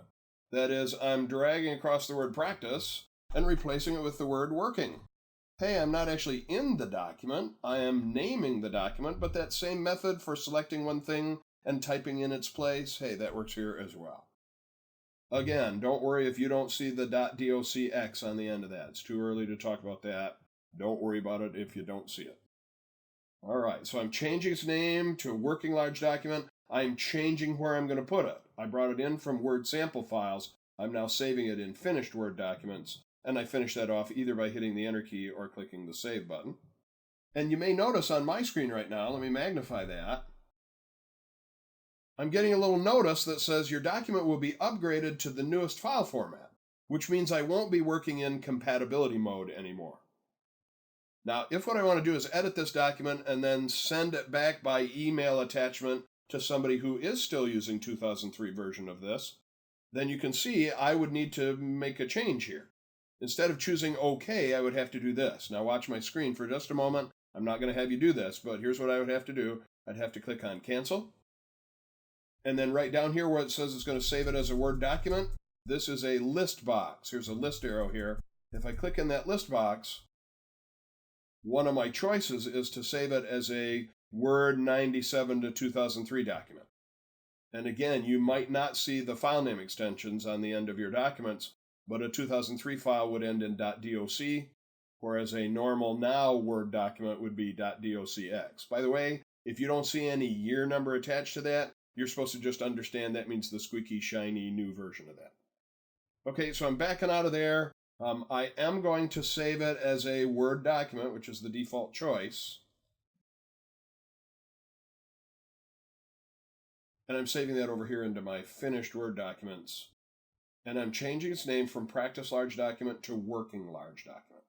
That is, I'm dragging across the word practice and replacing it with the word working. Hey, I'm not actually in the document. I am naming the document, but that same method for selecting one thing and typing in its place, hey, that works here as well. Again, don't worry if you don't see the .docx on the end of that. It's too early to talk about that. Don't worry about it if you don't see it. All right, so I'm changing its name to Working Large Document. I'm changing where I'm going to put it. I brought it in from Word sample files. I'm now saving it in finished Word documents, and I finish that off either by hitting the Enter key or clicking the Save button. And you may notice on my screen right now, let me magnify that, I'm getting a little notice that says your document will be upgraded to the newest file format, which means I won't be working in compatibility mode anymore. Now, if what I want to do is edit this document and then send it back by email attachment to somebody who is still using 2003 version of this, then you can see I would need to make a change here. Instead of choosing OK, I would have to do this. Now watch my screen for just a moment. I'm not going to have you do this, but here's what I would have to do. I'd have to click on Cancel. And then right down here where it says it's going to save it as a Word document, this is a list box. Here's a list arrow here. If I click in that list box, one of my choices is to save it as a Word 97 to 2003 document. And again, you might not see the file name extensions on the end of your documents, but a 2003 file would end in .doc, whereas a normal now Word document would be .docx. By the way, if you don't see any year number attached to that, you're supposed to just understand that means the squeaky, shiny new version of that. Okay, so I'm backing out of there. I am going to save it as a Word document, which is the default choice. And I'm saving that over here into my finished Word documents. And I'm changing its name from Practice Large Document to Working Large Document.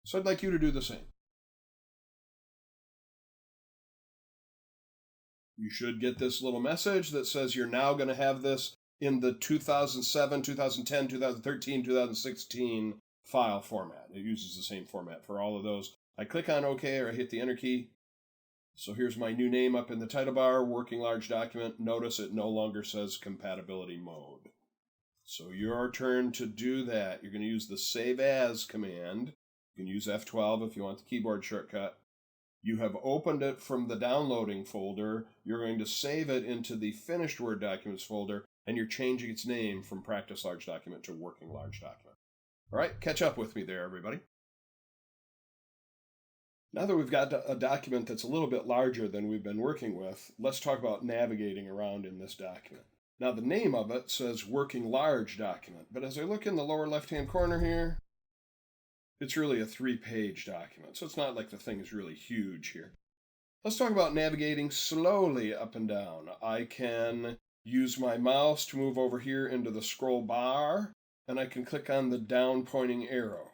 So I'd like you to do the same. You should get this little message that says you're now going to have this in the 2007, 2010, 2013, 2016 file format. It uses the same format for all of those. I click on OK or I hit the Enter key. So here's my new name up in the title bar, Working Large Document. Notice it no longer says Compatibility Mode. So your turn to do that. You're going to use the Save As command. You can use F12 if you want the keyboard shortcut. You have opened it from the downloading folder. You're going to save it into the finished Word documents folder, and you're changing its name from Practice Large Document to Working Large Document. All right, catch up with me there, everybody. Now that we've got a document that's a little bit larger than we've been working with, let's talk about navigating around in this document. Now the name of it says Working Large Document, but as I look in the lower left-hand corner here, It's really a 3-page document, so it's not like the thing is really huge here. Let's talk about navigating slowly up and down. I can use my mouse to move over here into the scroll bar, and I can click on the down pointing arrow.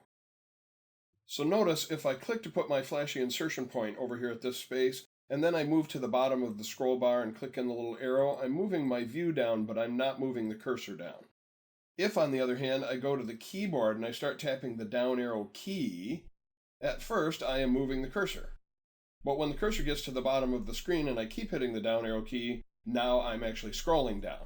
So notice if I click to put my flashing insertion point over here at this space, and then I move to the bottom of the scroll bar and click on the little arrow, I'm moving my view down, but I'm not moving the cursor down. If, on the other hand, I go to the keyboard and I start tapping the down arrow key, at first I am moving the cursor. But when the cursor gets to the bottom of the screen and I keep hitting the down arrow key, now I'm actually scrolling down.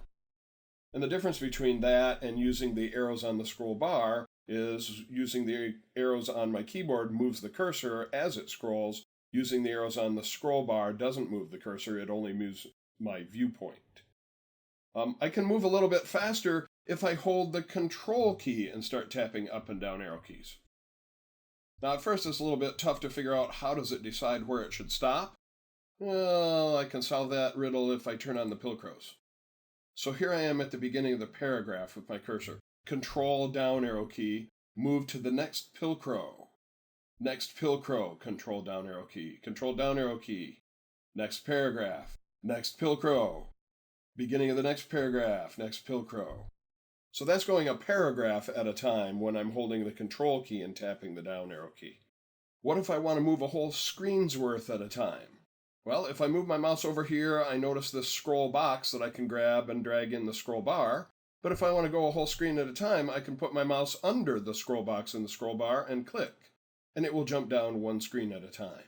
And the difference between that and using the arrows on the scroll bar is using the arrows on my keyboard moves the cursor as it scrolls. Using the arrows on the scroll bar doesn't move the cursor, it only moves my viewpoint. I can move a little bit faster if I hold the control key and start tapping up and down arrow keys. Now at first it's a little bit tough to figure out how does it decide where it should stop. Well, I can solve that riddle if I turn on the pilcrows. So here I am at the beginning of the paragraph with my cursor. Control down arrow key, move to the next pilcrow. Next pilcrow, control down arrow key. Control down arrow key. Next paragraph. Next pilcrow. Beginning of the next paragraph. Next pilcrow. So that's going a paragraph at a time when I'm holding the control key and tapping the down arrow key. What if I want to move a whole screen's worth at a time? Well, if I move my mouse over here, I notice this scroll box that I can grab and drag in the scroll bar. But if I want to go a whole screen at a time, I can put my mouse under the scroll box in the scroll bar and click, and it will jump down one screen at a time.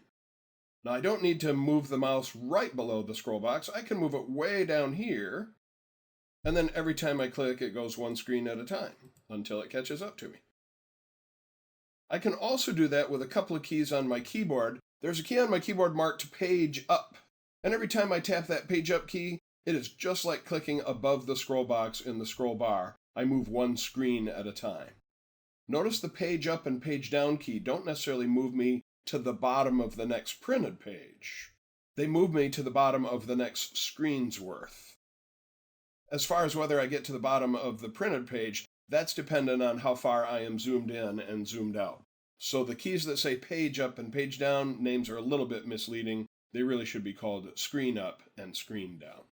Now, I don't need to move the mouse right below the scroll box. I can move it way down here, and then every time I click, it goes one screen at a time until it catches up to me. I can also do that with a couple of keys on my keyboard. There's a key on my keyboard marked Page Up, and every time I tap that Page Up key, it is just like clicking above the scroll box in the scroll bar. I move one screen at a time. Notice the Page Up and Page Down key don't necessarily move me to the bottom of the next printed page. They move me to the bottom of the next screen's worth. As far as whether I get to the bottom of the printed page, that's dependent on how far I am zoomed in and zoomed out. So the keys that say Page Up and Page Down, names are a little bit misleading. They really should be called Screen Up and Screen Down.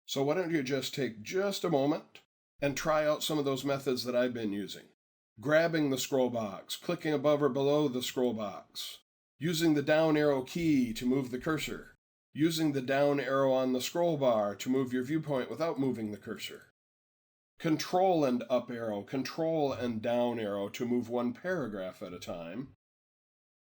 So why don't you just take just a moment and try out some of those methods that I've been using. Grabbing the scroll box, clicking above or below the scroll box, using the down arrow key to move the cursor, using the down arrow on the scroll bar to move your viewpoint without moving the cursor, control and up arrow, control and down arrow to move one paragraph at a time,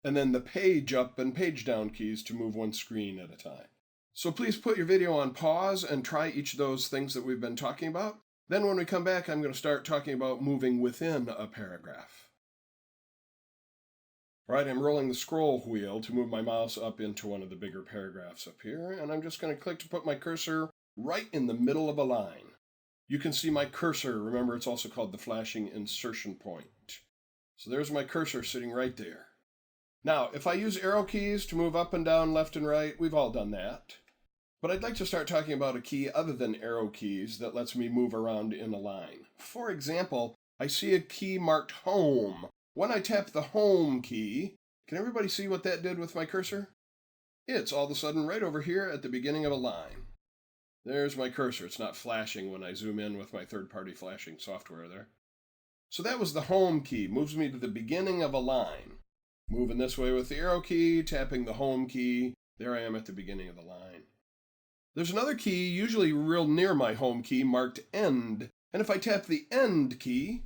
and then the page up and page down keys to move one screen at a time. So please put your video on pause and try each of those things that we've been talking about. Then when we come back, I'm going to start talking about moving within a paragraph. All right, I'm rolling the scroll wheel to move my mouse up into one of the bigger paragraphs up here, and I'm just going to click to put my cursor right in the middle of a line. You can see my cursor. Remember, it's also called the flashing insertion point. So there's my cursor sitting right there. Now, if I use arrow keys to move up and down, left and right, we've all done that. But I'd like to start talking about a key other than arrow keys that lets me move around in a line. For example, I see a key marked Home. When I tap the Home key, can everybody see what that did with my cursor? It's all of a sudden right over here at the beginning of a line. There's my cursor. It's not flashing when I zoom in with my third-party flashing software there. So that was the Home key. Moves me to the beginning of a line. Moving this way with the arrow key, tapping the Home key. There I am at the beginning of the line. There's another key, usually real near my Home key, marked End. And if I tap the End key,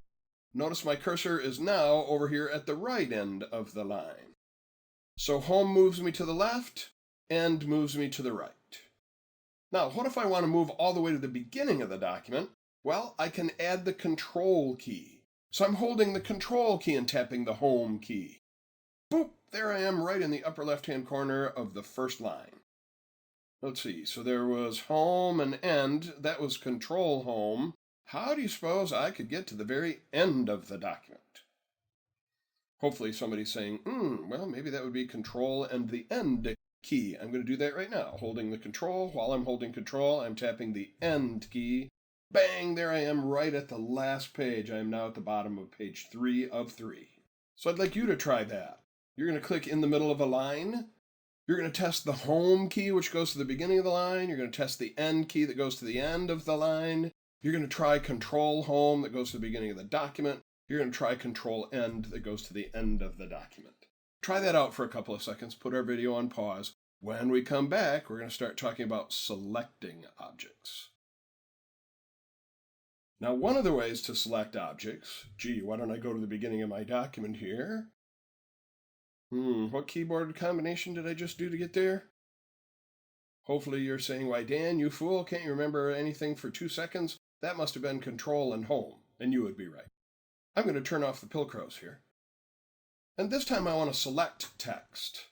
notice my cursor is now over here at the right end of the line. So Home moves me to the left, End moves me to the right. Now, what if I want to move all the way to the beginning of the document? Well, I can add the Control key. So I'm holding the Control key and tapping the Home key. Boop! There I am right in the upper left-hand corner of the first line. Let's see, so there was Home and End. That was Control Home. How do you suppose I could get to the very end of the document? Hopefully somebody's saying, well, maybe that would be Control and the End key. I'm going to do that right now. Holding the Control. While I'm holding Control, I'm tapping the End key. Bang! There I am right at the last page. I am now at the bottom of page 3 of 3. So I'd like you to try that. You're going to click in the middle of a line. You're going to test the home key, which goes to the beginning of the line. You're going to test the end key that goes to the end of the line. You're going to try control home that goes to the beginning of the document. You're going to try control end that goes to the end of the document. Try that out for a couple of seconds. Put our video on pause. When we come back, we're going to start talking about selecting objects. Now, one of the ways to select objects, why don't I go to the beginning of my document here? What keyboard combination did I just do to get there? Hopefully you're saying, why, Dan, you fool, can't you remember anything for 2 seconds? That must have been control and home, and you would be right. I'm going to turn off the Pilcrows here. And this time I want to select text.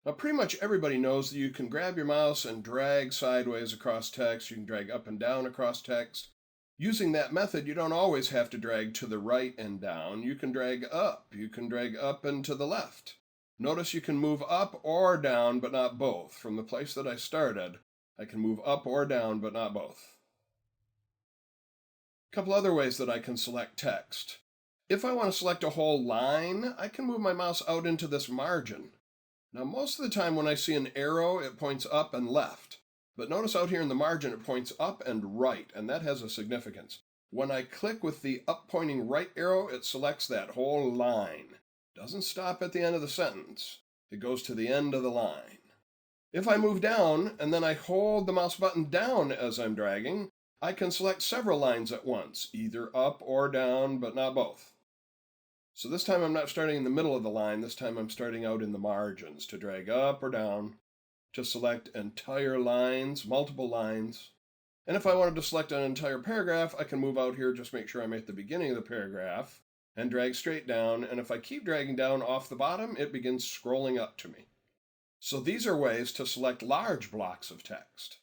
Now, pretty much everybody knows that you can grab your mouse and drag sideways across text. You can drag up and down across text. Using that method, you don't always have to drag to the right and down. You can drag up. You can drag up and to the left. Notice you can move up or down, but not both. From the place that I started, I can move up or down, but not both. A couple other ways that I can select text. If I want to select a whole line, I can move my mouse out into this margin. Now, most of the time when I see an arrow, it points up and left. But notice out here in the margin, it points up and right, and that has a significance. When I click with the up pointing right arrow, it selects that whole line. Doesn't stop at the end of the sentence. It goes to the end of the line. If I move down and then I hold the mouse button down as I'm dragging, I can select several lines at once, either up or down, but not both. So this time I'm not starting in the middle of the line, this time I'm starting out in the margins to drag up or down, to select entire lines, multiple lines. And if I wanted to select an entire paragraph, I can move out here, just make sure I'm at the beginning of the paragraph, and drag straight down, and if I keep dragging down off the bottom, it begins scrolling up to me. So these are ways to select large blocks of text.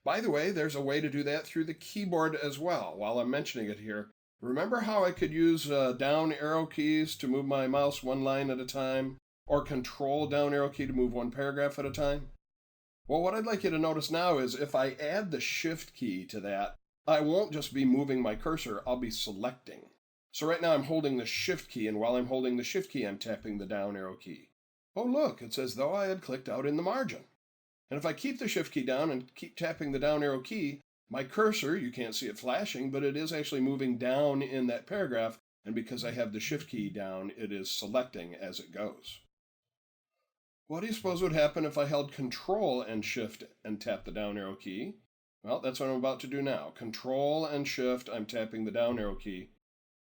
By the way, there's a way to do that through the keyboard as well. While I'm mentioning it here, remember how I could use down arrow keys to move my mouse one line at a time, or control down arrow key to move one paragraph at a time? Well, what I'd like you to notice now is if I add the shift key to that, I won't just be moving my cursor, I'll be selecting. So right now I'm holding the shift key, and while I'm holding the shift key, I'm tapping the down arrow key. Oh look, it's as though I had clicked out in the margin. And if I keep the shift key down and keep tapping the down arrow key, my cursor, you can't see it flashing, but it is actually moving down in that paragraph, and because I have the shift key down, it is selecting as it goes. What do you suppose would happen if I held Control and Shift and tapped the down arrow key? Well, that's what I'm about to do now. Control and Shift, I'm tapping the down arrow key.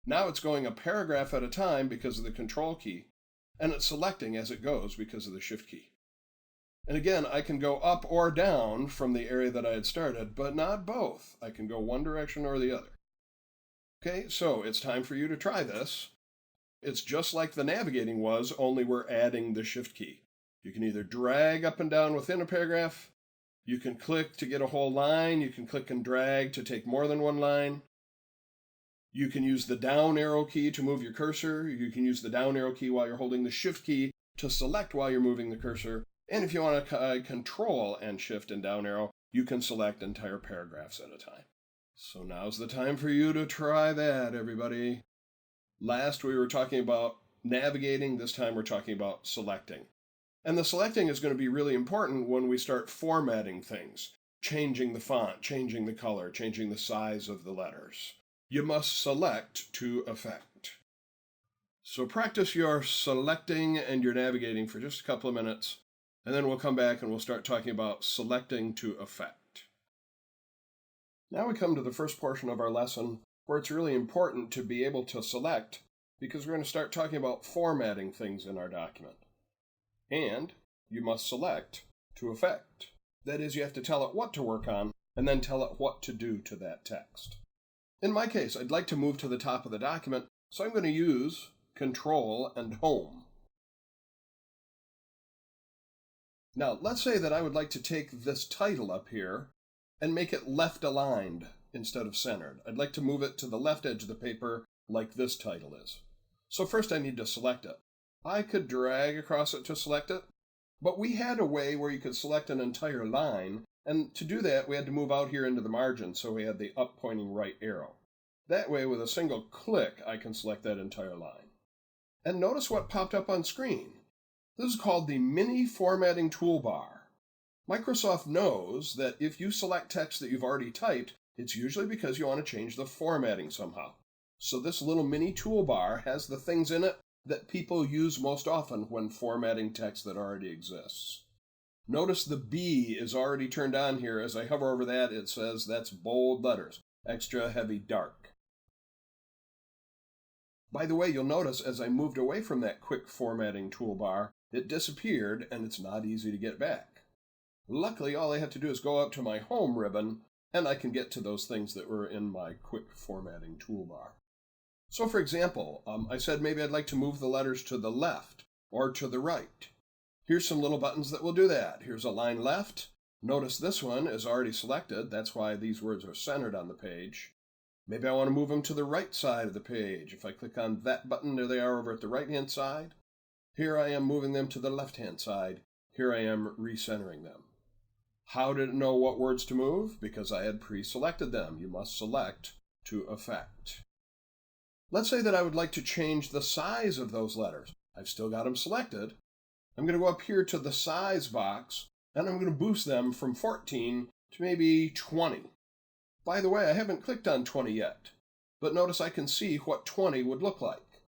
Now it's going a paragraph at a time because of the Control key, and it's selecting as it goes because of the Shift key. And again, I can go up or down from the area that I had started, but not both. I can go one direction or the other. Okay, so it's time for you to try this. It's just like the navigating was, only we're adding the Shift key. You can either drag up and down within a paragraph, you can click to get a whole line, you can click and drag to take more than one line. You can use the down arrow key to move your cursor, you can use the down arrow key while you're holding the Shift key to select while you're moving the cursor, and if you want to Control and Shift and down arrow, you can select entire paragraphs at a time. So now's the time for you to try that, everybody. Last we were talking about navigating, this time we're talking about selecting. And the selecting is going to be really important when we start formatting things, changing the font, changing the color, changing the size of the letters. You must select to effect. So practice your selecting and your navigating for just a couple of minutes, and then we'll come back and we'll start talking about selecting to effect. Now we come to the first portion of our lesson where it's really important to be able to select, because we're going to start talking about formatting things in our document. And you must select to effect. That is, you have to tell it what to work on, and then tell it what to do to that text. In my case, I'd like to move to the top of the document, so I'm going to use Control and Home. Now, let's say that I would like to take this title up here and make it left-aligned instead of centered. I'd like to move it to the left edge of the paper like this title is. So first I need to select it. I could drag across it to select it, but we had a way where you could select an entire line, and to do that we had to move out here into the margin, so we had the up pointing right arrow. That way, with a single click, I can select that entire line. And notice what popped up on screen. This is called the Mini Formatting Toolbar. Microsoft knows that if you select text that you've already typed, it's usually because you want to change the formatting somehow. So this little mini toolbar has the things in it that people use most often when formatting text that already exists. Notice the B is already turned on here. As I hover over that, it says that's bold letters, extra heavy dark. By the way, you'll notice as I moved away from that quick formatting toolbar, it disappeared and it's not easy to get back. Luckily, all I have to do is go up to my home ribbon and I can get to those things that were in my quick formatting toolbar. So for example, I said maybe I'd like to move the letters to the left or to the right. Here's some little buttons that will do that. Here's a line left. Notice this one is already selected. That's why these words are centered on the page. Maybe I want to move them to the right side of the page. If I click on that button, there they are over at the right-hand side. Here I am moving them to the left-hand side. Here I am recentering them. How did it know what words to move? Because I had pre-selected them. You must select to effect. Let's say that I would like to change the size of those letters. I've still got them selected. I'm going to go up here to the size box, and I'm going to boost them from 14 to maybe 20. By the way, I haven't clicked on 20 yet, but notice I can see what 20 would look like.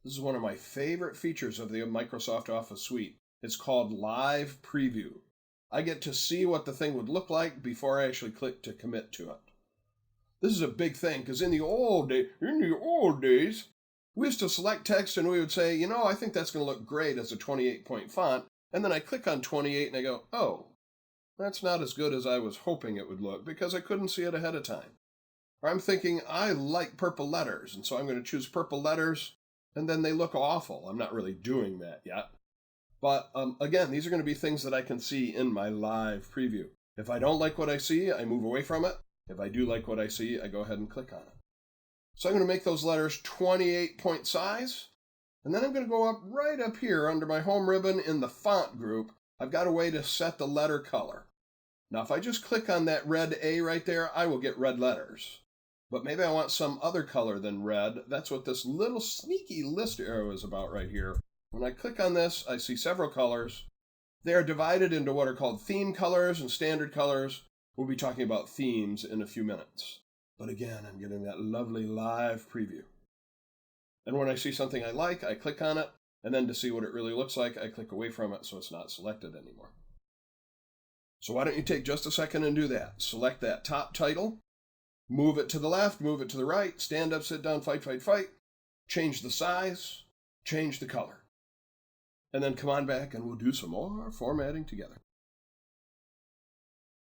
This is one of my favorite features of the Microsoft Office suite. It's called Live Preview. I get to see what the thing would look like before I actually click to commit to it. This is a big thing because in the old days, we used to select text and we would say, I think that's going to look great as a 28-point font. And then I click on 28 and I go, oh, that's not as good as I was hoping it would look because I couldn't see it ahead of time. Or I'm thinking, I like purple letters, and so I'm going to choose purple letters, and then they look awful. I'm not really doing that yet. But again, these are going to be things that I can see in my live preview. If I don't like what I see, I move away from it. If I do like what I see, I go ahead and click on it. So I'm going to make those letters 28-point size, and then I'm going to go up right up here under my home ribbon in the font group. I've got a way to set the letter color. Now, if I just click on that red A right there, I will get red letters. But maybe I want some other color than red. That's what this little sneaky list arrow is about right here. When I click on this, I see several colors. They are divided into what are called theme colors and standard colors. We'll be talking about themes in a few minutes. But again, I'm getting that lovely live preview. And when I see something I like, I click on it. And then to see what it really looks like, I click away from it so it's not selected anymore. So why don't you take just a second and do that? Select that top title, move it to the left, move it to the right, stand up, sit down, fight, fight, fight, change the size, change the color. And then come on back and we'll do some more formatting together.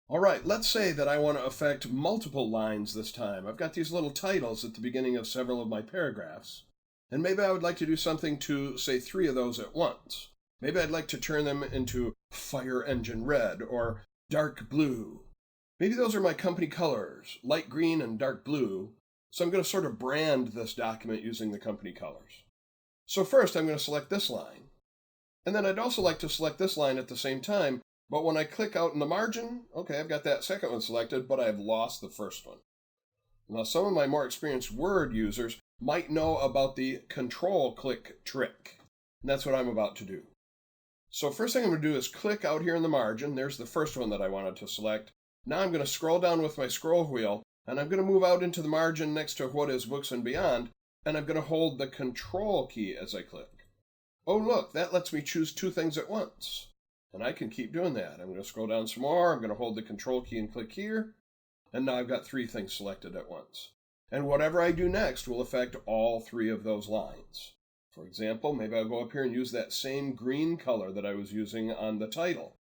All right, let's say that I want to affect multiple lines this time. I've got these little titles at the beginning of several of my paragraphs. And maybe I would like to do something to, say, 3 of those at once. Maybe I'd like to turn them into fire engine red or dark blue. Maybe those are my company colors, light green and dark blue. So I'm going to sort of brand this document using the company colors. So first I'm going to select this line. And then I'd also like to select this line at the same time. But when I click out in the margin, okay, I've got that second one selected, but I've lost the first one. Now, some of my more experienced Word users might know about the control-click trick. And that's what I'm about to do. So first thing I'm going to do is click out here in the margin. There's the first one that I wanted to select. Now I'm going to scroll down with my scroll wheel, and I'm going to move out into the margin next to what is Books and Beyond, and I'm going to hold the Control key as I click. Oh, look, that lets me choose 2 things at once. And I can keep doing that. I'm going to scroll down some more. I'm going to hold the Control key and click here. And now I've got 3 things selected at once. And whatever I do next will affect all 3 of those lines. For example, maybe I'll go up here and use that same green color that I was using on the title.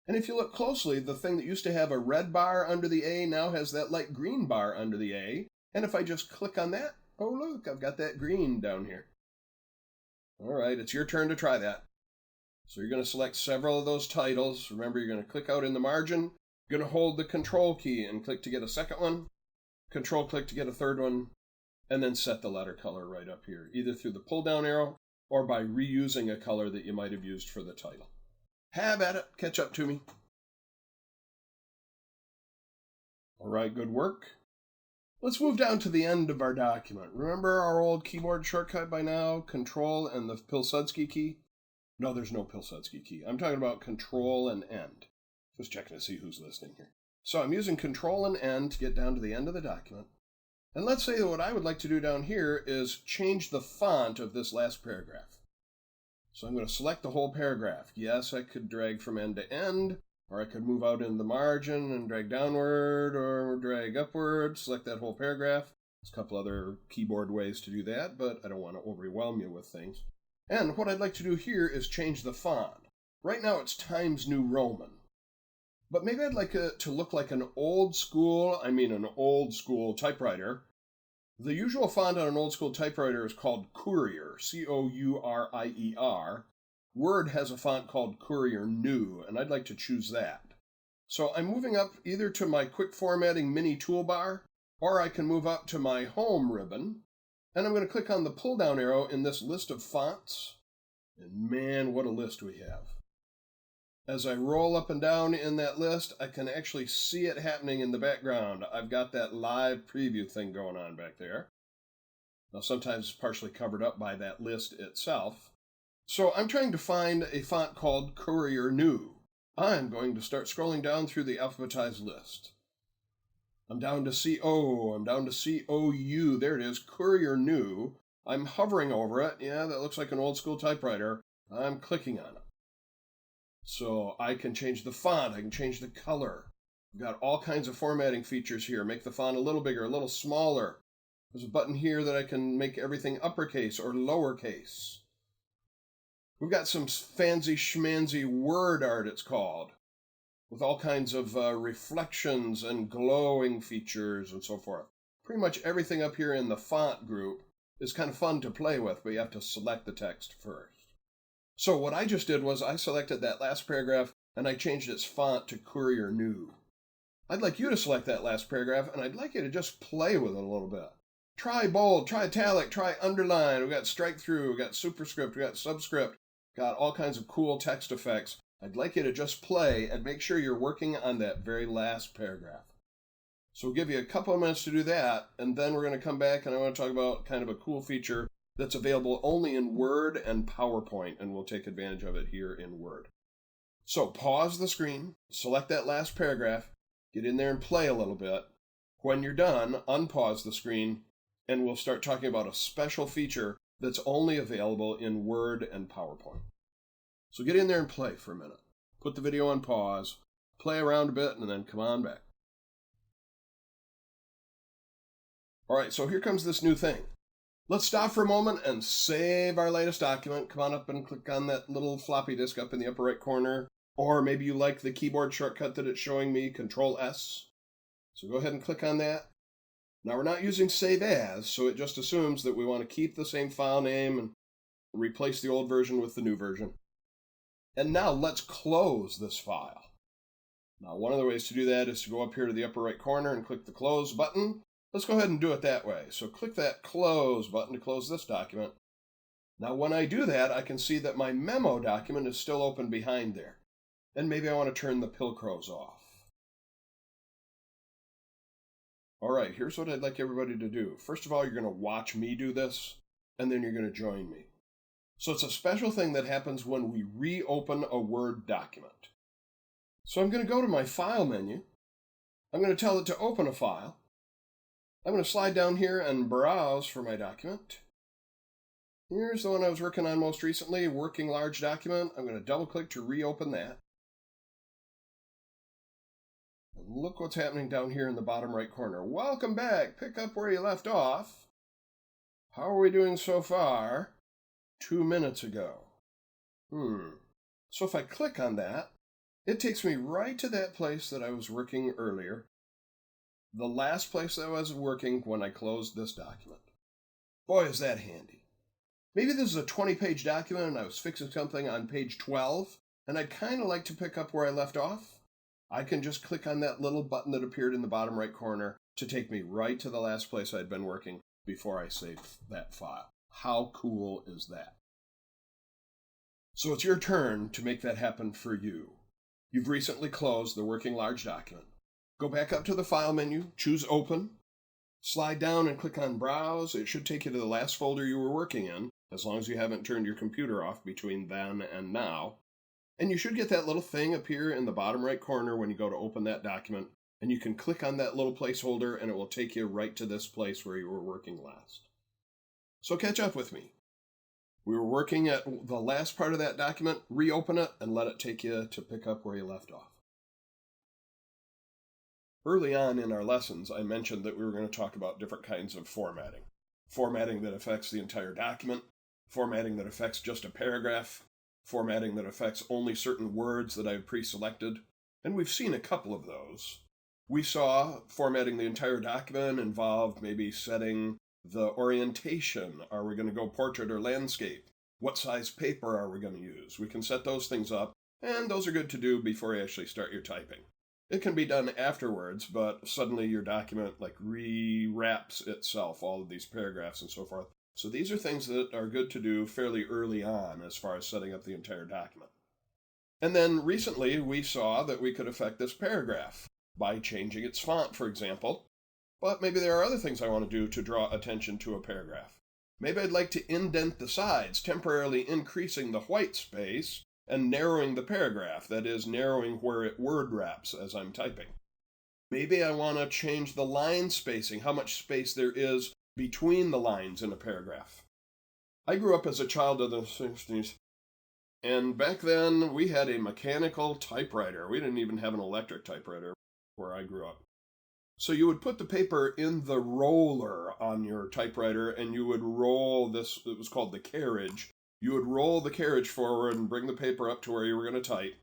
And if you look closely, the thing that used to have a red bar under the A now has that light green bar under the A. And if I just click on that, oh look, I've got that green down here. All right, it's your turn to try that. So you're going to select several of those titles. Remember, you're going to click out in the margin. You're going to hold the Control key and click to get a second one. Control click to get a third one. And then set the letter color right up here, either through the pull-down arrow or by reusing a color that you might have used for the title. Have at it. Catch up to me. All right, good work. Let's move down to the end of our document. Remember our old keyboard shortcut by now? Control and the Pilsudski key? No, there's no Pilsudski key. I'm talking about Control and End. Just checking to see who's listening here. So I'm using Control and End to get down to the end of the document. And let's say that what I would like to do down here is change the font of this last paragraph. So I'm going to select the whole paragraph. Yes, I could drag from end to end, or I could move out in the margin and drag downward or drag upward, select that whole paragraph. There's a couple other keyboard ways to do that, but I don't want to overwhelm you with things. And what I'd like to do here is change the font. Right now it's Times New Roman. But maybe I'd like it to look like an old school typewriter. The usual font on an old school typewriter is called Courier, Courier. Word has a font called Courier New, and I'd like to choose that. So I'm moving up either to my quick formatting mini toolbar, or I can move up to my home ribbon, and I'm going to click on the pull down arrow in this list of fonts. And man, what a list we have. As I roll up and down in that list, I can actually see it happening in the background. I've got that live preview thing going on back there. Now sometimes it's partially covered up by that list itself. So I'm trying to find a font called Courier New. I'm going to start scrolling down through the alphabetized list. I'm down to C-O, I'm down to C-O-U, there it is, Courier New. I'm hovering over it. Yeah, that looks like an old school typewriter. I'm clicking on it. So I can change the font, I can change the color. I've got all kinds of formatting features here. Make the font a little bigger, a little smaller. There's a button here that I can make everything uppercase or lowercase. We've got some fancy schmancy word art, it's called, with all kinds of reflections and glowing features and so forth. Pretty much everything up here in the font group is kind of fun to play with, but you have to select the text first. So what I just did was I selected that last paragraph and I changed its font to Courier New. I'd like you to select that last paragraph and I'd like you to just play with it a little bit. Try bold, try italic, try underline. We've got strike through, we've got superscript, we've got subscript, got all kinds of cool text effects. I'd like you to just play and make sure you're working on that very last paragraph. So we'll give you a couple of minutes to do that, and then we're going to come back and I want to talk about kind of a cool feature that's available only in Word and PowerPoint, and we'll take advantage of it here in Word. So pause the screen, select that last paragraph, get in there and play a little bit. When you're done, unpause the screen, and we'll start talking about a special feature that's only available in Word and PowerPoint. So get in there and play for a minute. Put the video on pause, play around a bit, and then come on back. All right, so here comes this new thing. Let's stop for a moment and save our latest document. Come on up and click on that little floppy disk up in the upper right corner. Or maybe you like the keyboard shortcut that it's showing me, Control-S. So go ahead and click on that. Now we're not using Save As, so it just assumes that we want to keep the same file name and replace the old version with the new version. And now let's close this file. Now one of the ways to do that is to go up here to the upper right corner and click the Close button. Let's go ahead and do it that way. So click that Close button to close this document. Now when I do that, I can see that my memo document is still open behind there. And maybe I want to turn the Pilcrows off. All right, here's what I'd like everybody to do. First of all, you're going to watch me do this, and then you're going to join me. So it's a special thing that happens when we reopen a Word document. So I'm going to go to my File menu. I'm going to tell it to open a file. I'm going to slide down here and browse for my document. Here's the one I was working on most recently, Working Large Document. I'm going to double-click to reopen that. And look what's happening down here in the bottom right corner. Welcome back. Pick up where you left off. How are we doing so far? 2 minutes ago. So if I click on that, it takes me right to that place that I was working earlier. The last place that I was working when I closed this document. Boy, is that handy. Maybe this is a 20-page document and I was fixing something on page 12, and I'd kind of like to pick up where I left off. I can just click on that little button that appeared in the bottom right corner to take me right to the last place I'd been working before I saved that file. How cool is that? So it's your turn to make that happen for you. You've recently closed the Working Large document. Go back up to the File menu, choose Open. Slide down and click on Browse. It should take you to the last folder you were working in, as long as you haven't turned your computer off between then and now. And you should get that little thing appear in the bottom right corner when you go to open that document, and you can click on that little placeholder and it will take you right to this place where you were working last. So catch up with me. We were working at the last part of that document. Reopen it and let it take you to pick up where you left off. Early on in our lessons, I mentioned that we were going to talk about different kinds of formatting. Formatting that affects the entire document, formatting that affects just a paragraph, formatting that affects only certain words that I've pre-selected, and we've seen a couple of those. We saw formatting the entire document involved maybe setting the orientation. Are we going to go portrait or landscape? What size paper are we going to use? We can set those things up, and those are good to do before you actually start your typing. It can be done afterwards, but suddenly your document rewraps itself, all of these paragraphs and so forth. So these are things that are good to do fairly early on as far as setting up the entire document. And then recently we saw that we could affect this paragraph by changing its font, for example. But maybe there are other things I want to do to draw attention to a paragraph. Maybe I'd like to indent the sides, temporarily increasing the white space and narrowing the paragraph, that is, narrowing where it word wraps as I'm typing. Maybe I want to change the line spacing, how much space there is between the lines in a paragraph. I grew up as a child of the 60s, and back then we had a mechanical typewriter. We didn't even have an electric typewriter where I grew up. So you would put the paper in the roller on your typewriter and you would roll this, it was called the carriage. You would roll the carriage forward and bring the paper up to where you were going to type.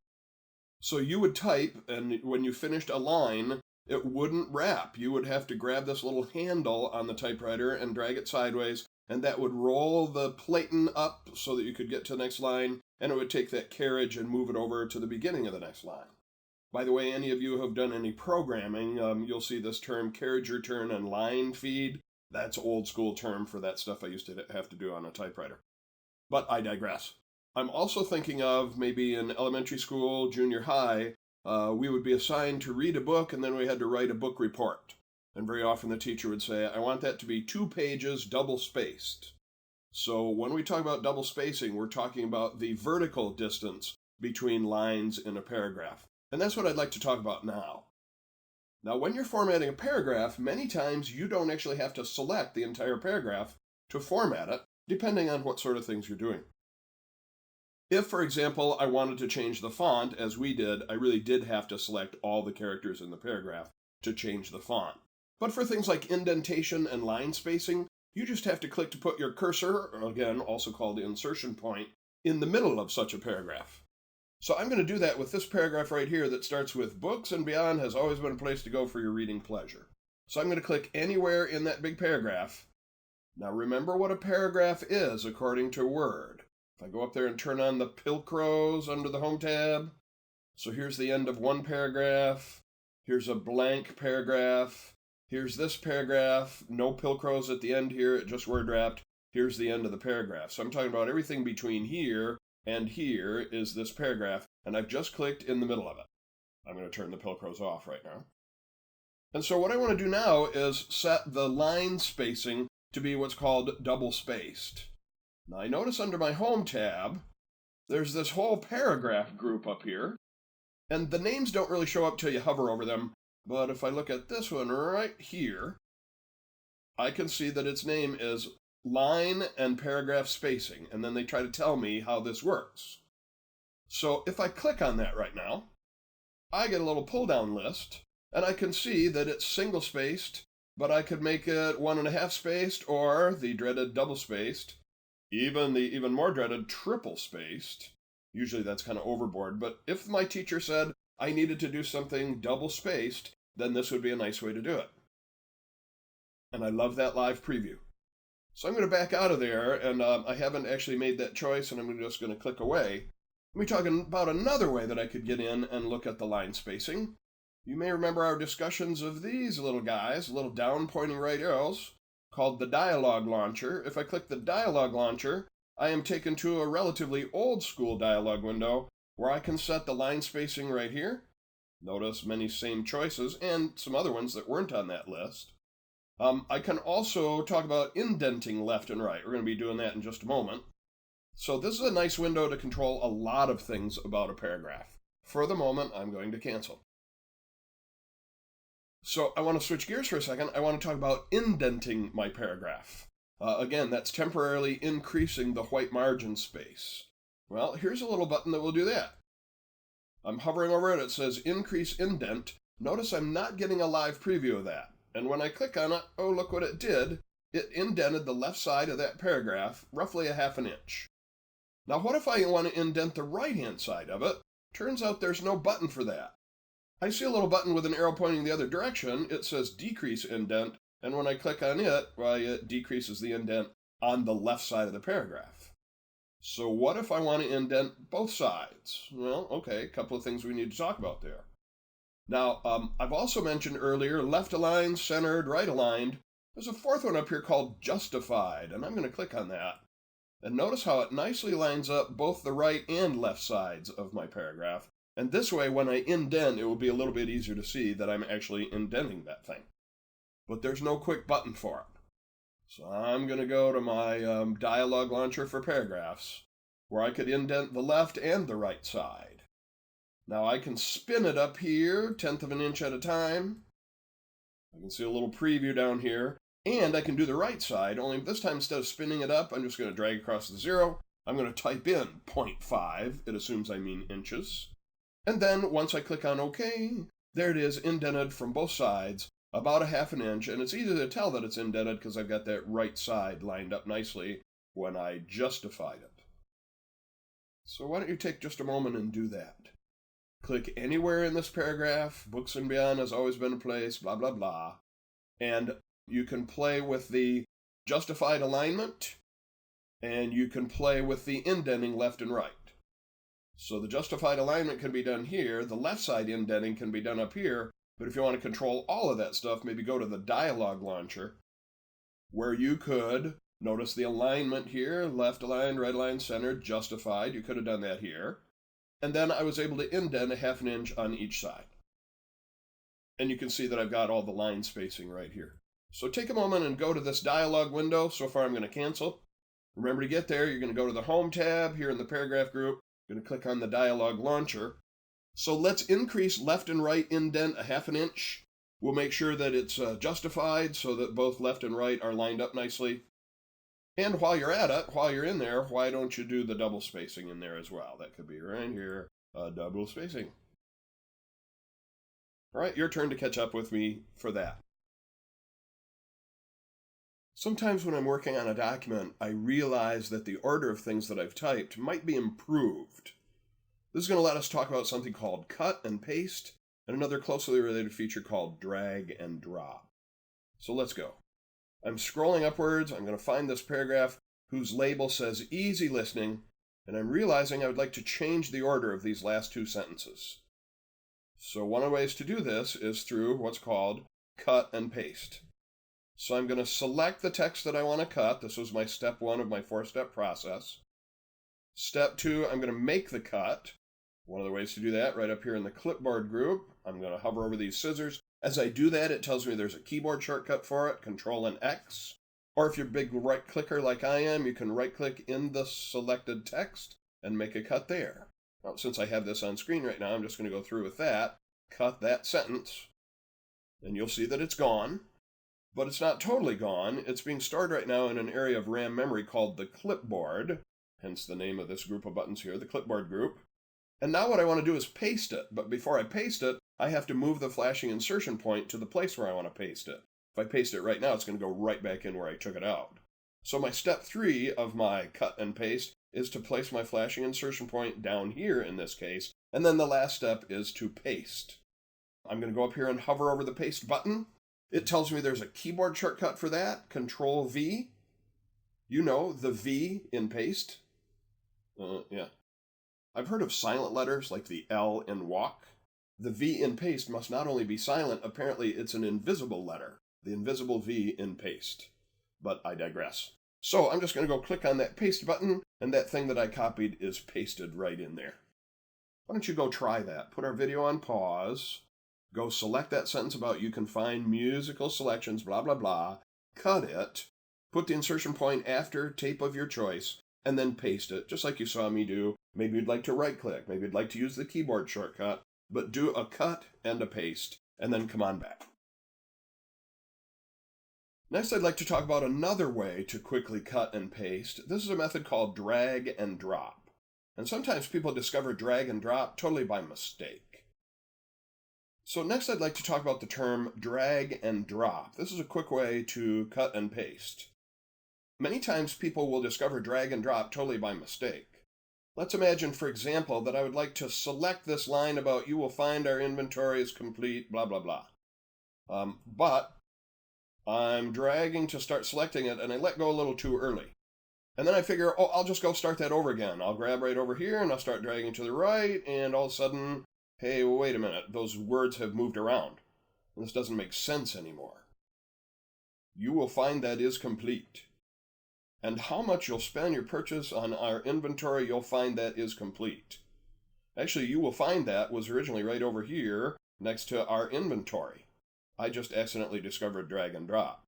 So you would type, and when you finished a line, it wouldn't wrap. You would have to grab this little handle on the typewriter and drag it sideways, and that would roll the platen up so that you could get to the next line, and it would take that carriage and move it over to the beginning of the next line. By the way, any of you who have done any programming, you'll see this term carriage return and line feed. That's old school term for that stuff I used to have to do on a typewriter. But I digress. I'm also thinking of maybe in elementary school, junior high, we would be assigned to read a book and then we had to write a book report. And very often the teacher would say, I want that to be 2 pages double spaced. So when we talk about double spacing, we're talking about the vertical distance between lines in a paragraph. And that's what I'd like to talk about now. Now, when you're formatting a paragraph, many times you don't actually have to select the entire paragraph to format it, depending on what sort of things you're doing. If, for example, I wanted to change the font, as we did, I really did have to select all the characters in the paragraph to change the font. But for things like indentation and line spacing, you just have to click to put your cursor, again, also called the insertion point, in the middle of such a paragraph. So I'm going to do that with this paragraph right here that starts with books and beyond has always been a place to go for your reading pleasure. So I'm going to click anywhere in that big paragraph. Now remember what a paragraph is according to Word. If I go up there and turn on the Pilcrows under the Home tab, so here's the end of one paragraph, here's a blank paragraph, here's this paragraph, no Pilcrows at the end here, it just word wrapped, here's the end of the paragraph. So I'm talking about everything between here and here is this paragraph, and I've just clicked in the middle of it. I'm going to turn the Pilcrows off right now. And so what I want to do now is set the line spacing to be what's called double spaced. Now I notice under my Home tab, there's this whole paragraph group up here, and the names don't really show up till you hover over them, but if I look at this one right here, I can see that its name is line and paragraph spacing, and then they try to tell me how this works. So if I click on that right now, I get a little pull-down list, and I can see that it's single-spaced, but I could make it 1.5 spaced, or the dreaded double-spaced, even the even more dreaded triple-spaced. Usually that's kind of overboard, but if my teacher said I needed to do something double-spaced, then this would be a nice way to do it. And I love that live preview. So I'm going to back out of there, and I haven't actually made that choice, and I'm just going to click away. We're talking about another way that I could get in and look at the line spacing. You may remember our discussions of these little guys, little down-pointing right arrows, called the dialog launcher. If I click the dialog launcher, I am taken to a relatively old-school dialog window where I can set the line spacing right here. Notice many same choices, and some other ones that weren't on that list. I can also talk about indenting left and right. We're going to be doing that in just a moment. So this is a nice window to control a lot of things about a paragraph. For the moment, I'm going to cancel. So I want to switch gears for a second. I want to talk about indenting my paragraph. Again, that's temporarily increasing the white margin space. Well, here's a little button that will do that. I'm hovering over it. It says Increase Indent. Notice I'm not getting a live preview of that. And when I click on it, oh, look what it did. It indented the left side of that paragraph roughly a half an inch. Now, what if I want to indent the right-hand side of it? Turns out there's no button for that. I see a little button with an arrow pointing the other direction. It says Decrease Indent. And when I click on it, well, it decreases the indent on the left side of the paragraph. So what if I want to indent both sides? Well, okay, a couple of things we need to talk about there. Now, I've also mentioned earlier left aligned, centered, right aligned. There's a fourth one up here called Justified, and I'm going to click on that. And notice how it nicely lines up both the right and left sides of my paragraph. And this way, when I indent, it will be a little bit easier to see that I'm actually indenting that thing. But there's no quick button for it. So I'm going to go to my dialog launcher for paragraphs, where I could indent the left and the right side. Now I can spin it up here, 1/10 of an inch at a time. I can see a little preview down here, and I can do the right side, only this time instead of spinning it up, I'm just going to drag across the 0. I'm going to type in 0.5. It assumes I mean inches. And then once I click on OK, there it is, indented from both sides, about a half an inch, and it's easy to tell that it's indented because I've got that right side lined up nicely when I justified it. So why don't you take just a moment and do that. Click anywhere in this paragraph, Books and Beyond has always been a place, blah, blah, blah, and you can play with the justified alignment, and you can play with the indenting left and right. So the justified alignment can be done here, the left side indenting can be done up here, but if you want to control all of that stuff, maybe go to the dialog launcher, where you could notice the alignment here, left aligned, right aligned, centered, justified. You could have done that here. And then I was able to indent a half an inch on each side. And you can see that I've got all the line spacing right here. So take a moment and go to this dialog window. So far I'm going to cancel. Remember to get there, you're going to go to the Home tab here in the paragraph group. You're going to click on the dialog launcher. So let's increase left and right indent a half an inch. We'll make sure that it's justified so that both left and right are lined up nicely. And while you're at it, while you're in there, why don't you do the double spacing in there as well? That could be right here, double spacing. All right, your turn to catch up with me for that. Sometimes when I'm working on a document, I realize that the order of things that I've typed might be improved. This is going to let us talk about something called cut and paste, and another closely related feature called drag and drop. So let's go. I'm scrolling upwards. I'm going to find this paragraph whose label says easy listening, and I'm realizing I would like to change the order of these last two sentences. So one of the ways to do this is through what's called cut and paste. So I'm going to select the text that I want to cut. This was my step 1 of my 4-step process. Step 2, I'm going to make the cut. One of the ways to do that, right up here in the clipboard group, I'm going to hover over these scissors. As I do that, it tells me there's a keyboard shortcut for it, Control and X. Or if you're a big right clicker like I am, you can right click in the selected text and make a cut there. Now, since I have this on screen right now, I'm just going to go through with that, cut that sentence, and you'll see that it's gone. But it's not totally gone. It's being stored right now in an area of RAM memory called the clipboard, hence the name of this group of buttons here, the clipboard group. And now what I want to do is paste it, but before I paste it, I have to move the flashing insertion point to the place where I want to paste it. If I paste it right now, it's going to go right back in where I took it out. So my step 3 of my cut and paste is to place my flashing insertion point down here in this case, and then the last step is to paste. I'm going to go up here and hover over the paste button. It tells me there's a keyboard shortcut for that, Control V. You know, the V in paste. Yeah. I've heard of silent letters like the L in walk. The V in paste must not only be silent, apparently it's an invisible letter, the invisible V in paste. But I digress. So I'm just going to go click on that paste button, and that thing that I copied is pasted right in there. Why don't you go try that? Put our video on pause. go select that sentence about you can find musical selections, blah, blah, blah, cut it, put the insertion point after tape of your choice, and then paste it, just like you saw me do. Maybe you'd like to right-click, maybe you'd like to use the keyboard shortcut, but do a cut and a paste, and then come on back. Next, I'd like to talk about another way to quickly cut and paste. This is a method called drag and drop. And sometimes people discover drag and drop totally by mistake. So next, I'd like to talk about the term drag and drop. This is a quick way to cut and paste. Many times people will discover drag and drop totally by mistake. Let's imagine, for example, that I would like to select this line about you will find our inventory is complete, blah, blah, blah. But I'm dragging to start selecting it, and I let go a little too early. And then I figure, oh, I'll just go start that over again. I'll grab right over here, and I'll start dragging to the right, and all of a sudden, hey, wait a minute, those words have moved around. This doesn't make sense anymore. You will find that is complete. And how much you'll spend your purchase on our inventory, you'll find that is complete. Actually, you will find that was originally right over here next to our inventory. I just accidentally discovered drag and drop.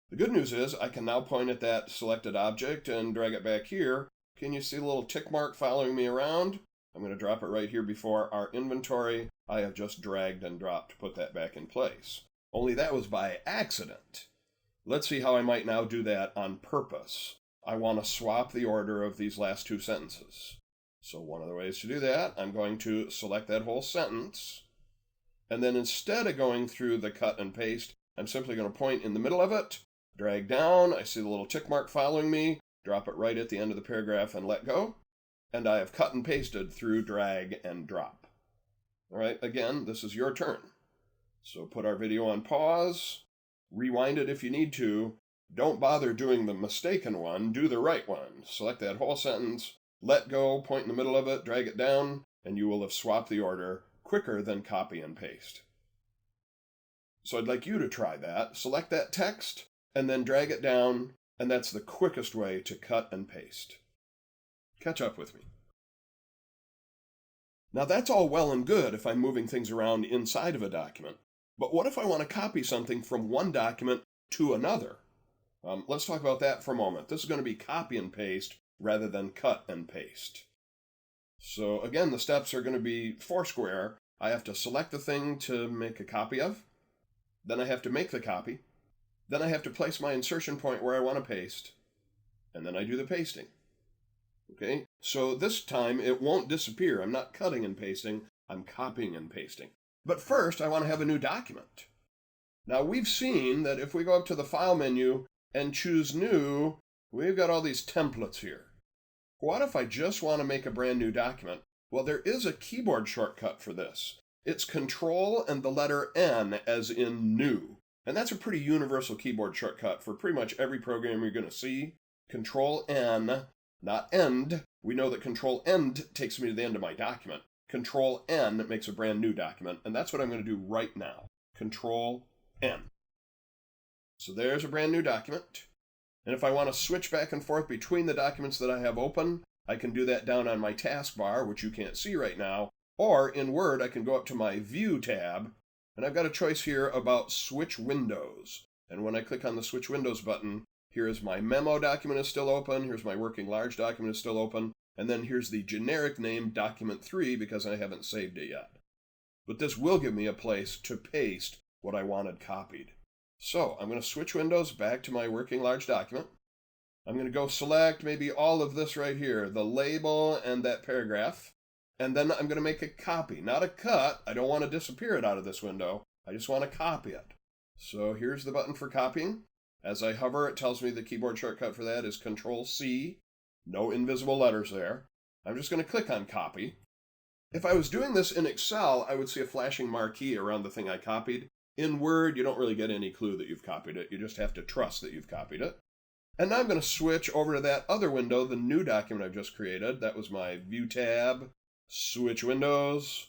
The good news is I can now point at that selected object and drag it back here. Can you see the little tick mark following me around? I'm going to drop it right here before our inventory. I have just dragged and dropped to put that back in place. Only that was by accident. Let's see how I might now do that on purpose. I want to swap the order of these last two sentences. So one of the ways to do that, I'm going to select that whole sentence. And then instead of going through the cut and paste, I'm simply going to point in the middle of it, drag down, I see the little tick mark following me, drop it right at the end of the paragraph and let go. And I have cut and pasted through drag and drop. All right, again, this is your turn. So put our video on pause, rewind it if you need to. Don't bother doing the mistaken one, do the right one. Select that whole sentence, let go, point in the middle of it, drag it down, and you will have swapped the order quicker than copy and paste. So I'd like you to try that. Select that text and then drag it down, and that's the quickest way to cut and paste. Catch up with me. Now that's all well and good if I'm moving things around inside of a document, but what if I want to copy something from one document to another? Let's talk about that for a moment. This is going to be copy and paste rather than cut and paste. So again, the steps are going to be foursquare. I have to select the thing to make a copy of. Then I have to make the copy. Then I have to place my insertion point where I want to paste. And then I do the pasting. Okay, so this time it won't disappear. I'm not cutting and pasting. I'm copying and pasting. But first, I want to have a new document. Now we've seen that if we go up to the File menu and choose New, we've got all these templates here. What if I just want to make a brand new document? Well, there is a keyboard shortcut for this. It's Control and the letter N as in new. And that's a pretty universal keyboard shortcut for pretty much every program you're going to see. Control N, not end. We know that Control End takes me to the end of my document. Control N makes a brand new document, and that's what I'm going to do right now. Control N. So there's a brand new document. And if I want to switch back and forth between the documents that I have open, I can do that down on my taskbar, which you can't see right now. Or in Word, I can go up to my View tab, and I've got a choice here about Switch Windows. And when I click on the Switch Windows button, here's my memo document is still open, here's my working large document is still open, and then here's the generic name document 3 because I haven't saved it yet. But this will give me a place to paste what I wanted copied. So I'm going to switch windows back to my working large document. I'm going to go select maybe all of this right here, the label and that paragraph. And then I'm going to make a copy, not a cut. I don't want to disappear it out of this window. I just want to copy it. So here's the button for copying. As I hover, it tells me the keyboard shortcut for that is Control-C. No invisible letters there. I'm just going to click on copy. If I was doing this in Excel, I would see a flashing marquee around the thing I copied. In Word, you don't really get any clue that you've copied it. You just have to trust that you've copied it. And now I'm going to switch over to that other window, the new document I've just created. That was my View tab. Switch windows.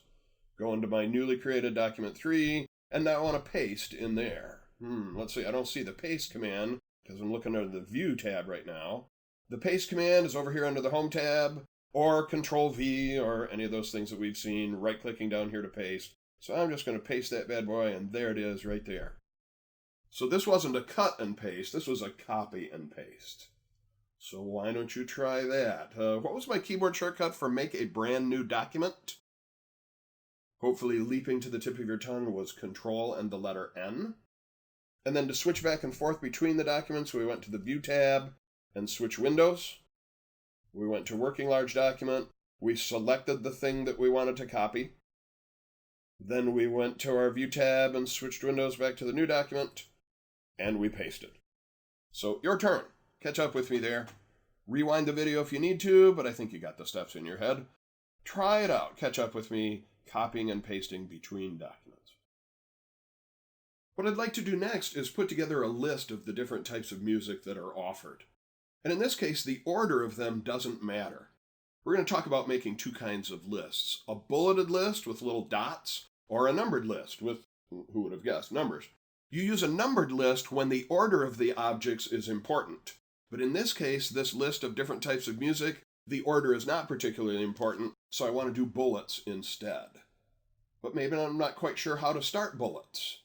Go into my newly created document 3. And now I want to paste in there. Let's see. I don't see the paste command because I'm looking under the View tab right now. The paste command is over here under the Home tab, or Control-V, or any of those things that we've seen, right-clicking down here to paste. So I'm just going to paste that bad boy, and there it is right there. So this wasn't a cut and paste, this was a copy and paste. So why don't you try that? What was my keyboard shortcut for make a brand new document? Hopefully leaping to the tip of your tongue was Control and the letter N. And then to switch back and forth between the documents, we went to the View tab and switch windows. We went to Working Large Document. We selected the thing that we wanted to copy. Then we went to our View tab and switched windows back to the new document, and we pasted. So your turn. Catch up with me there. Rewind the video if you need to, but I think you got the steps in your head. Try it out. Catch up with me, copying and pasting between documents. What I'd like to do next is put together a list of the different types of music that are offered. And in this case, the order of them doesn't matter. We're going to talk about making two kinds of lists. A bulleted list with little dots, or a numbered list with, who would have guessed, numbers. You use a numbered list when the order of the objects is important. But in this case, this list of different types of music, the order is not particularly important, so I want to do bullets instead. But maybe I'm not quite sure how to start bullets.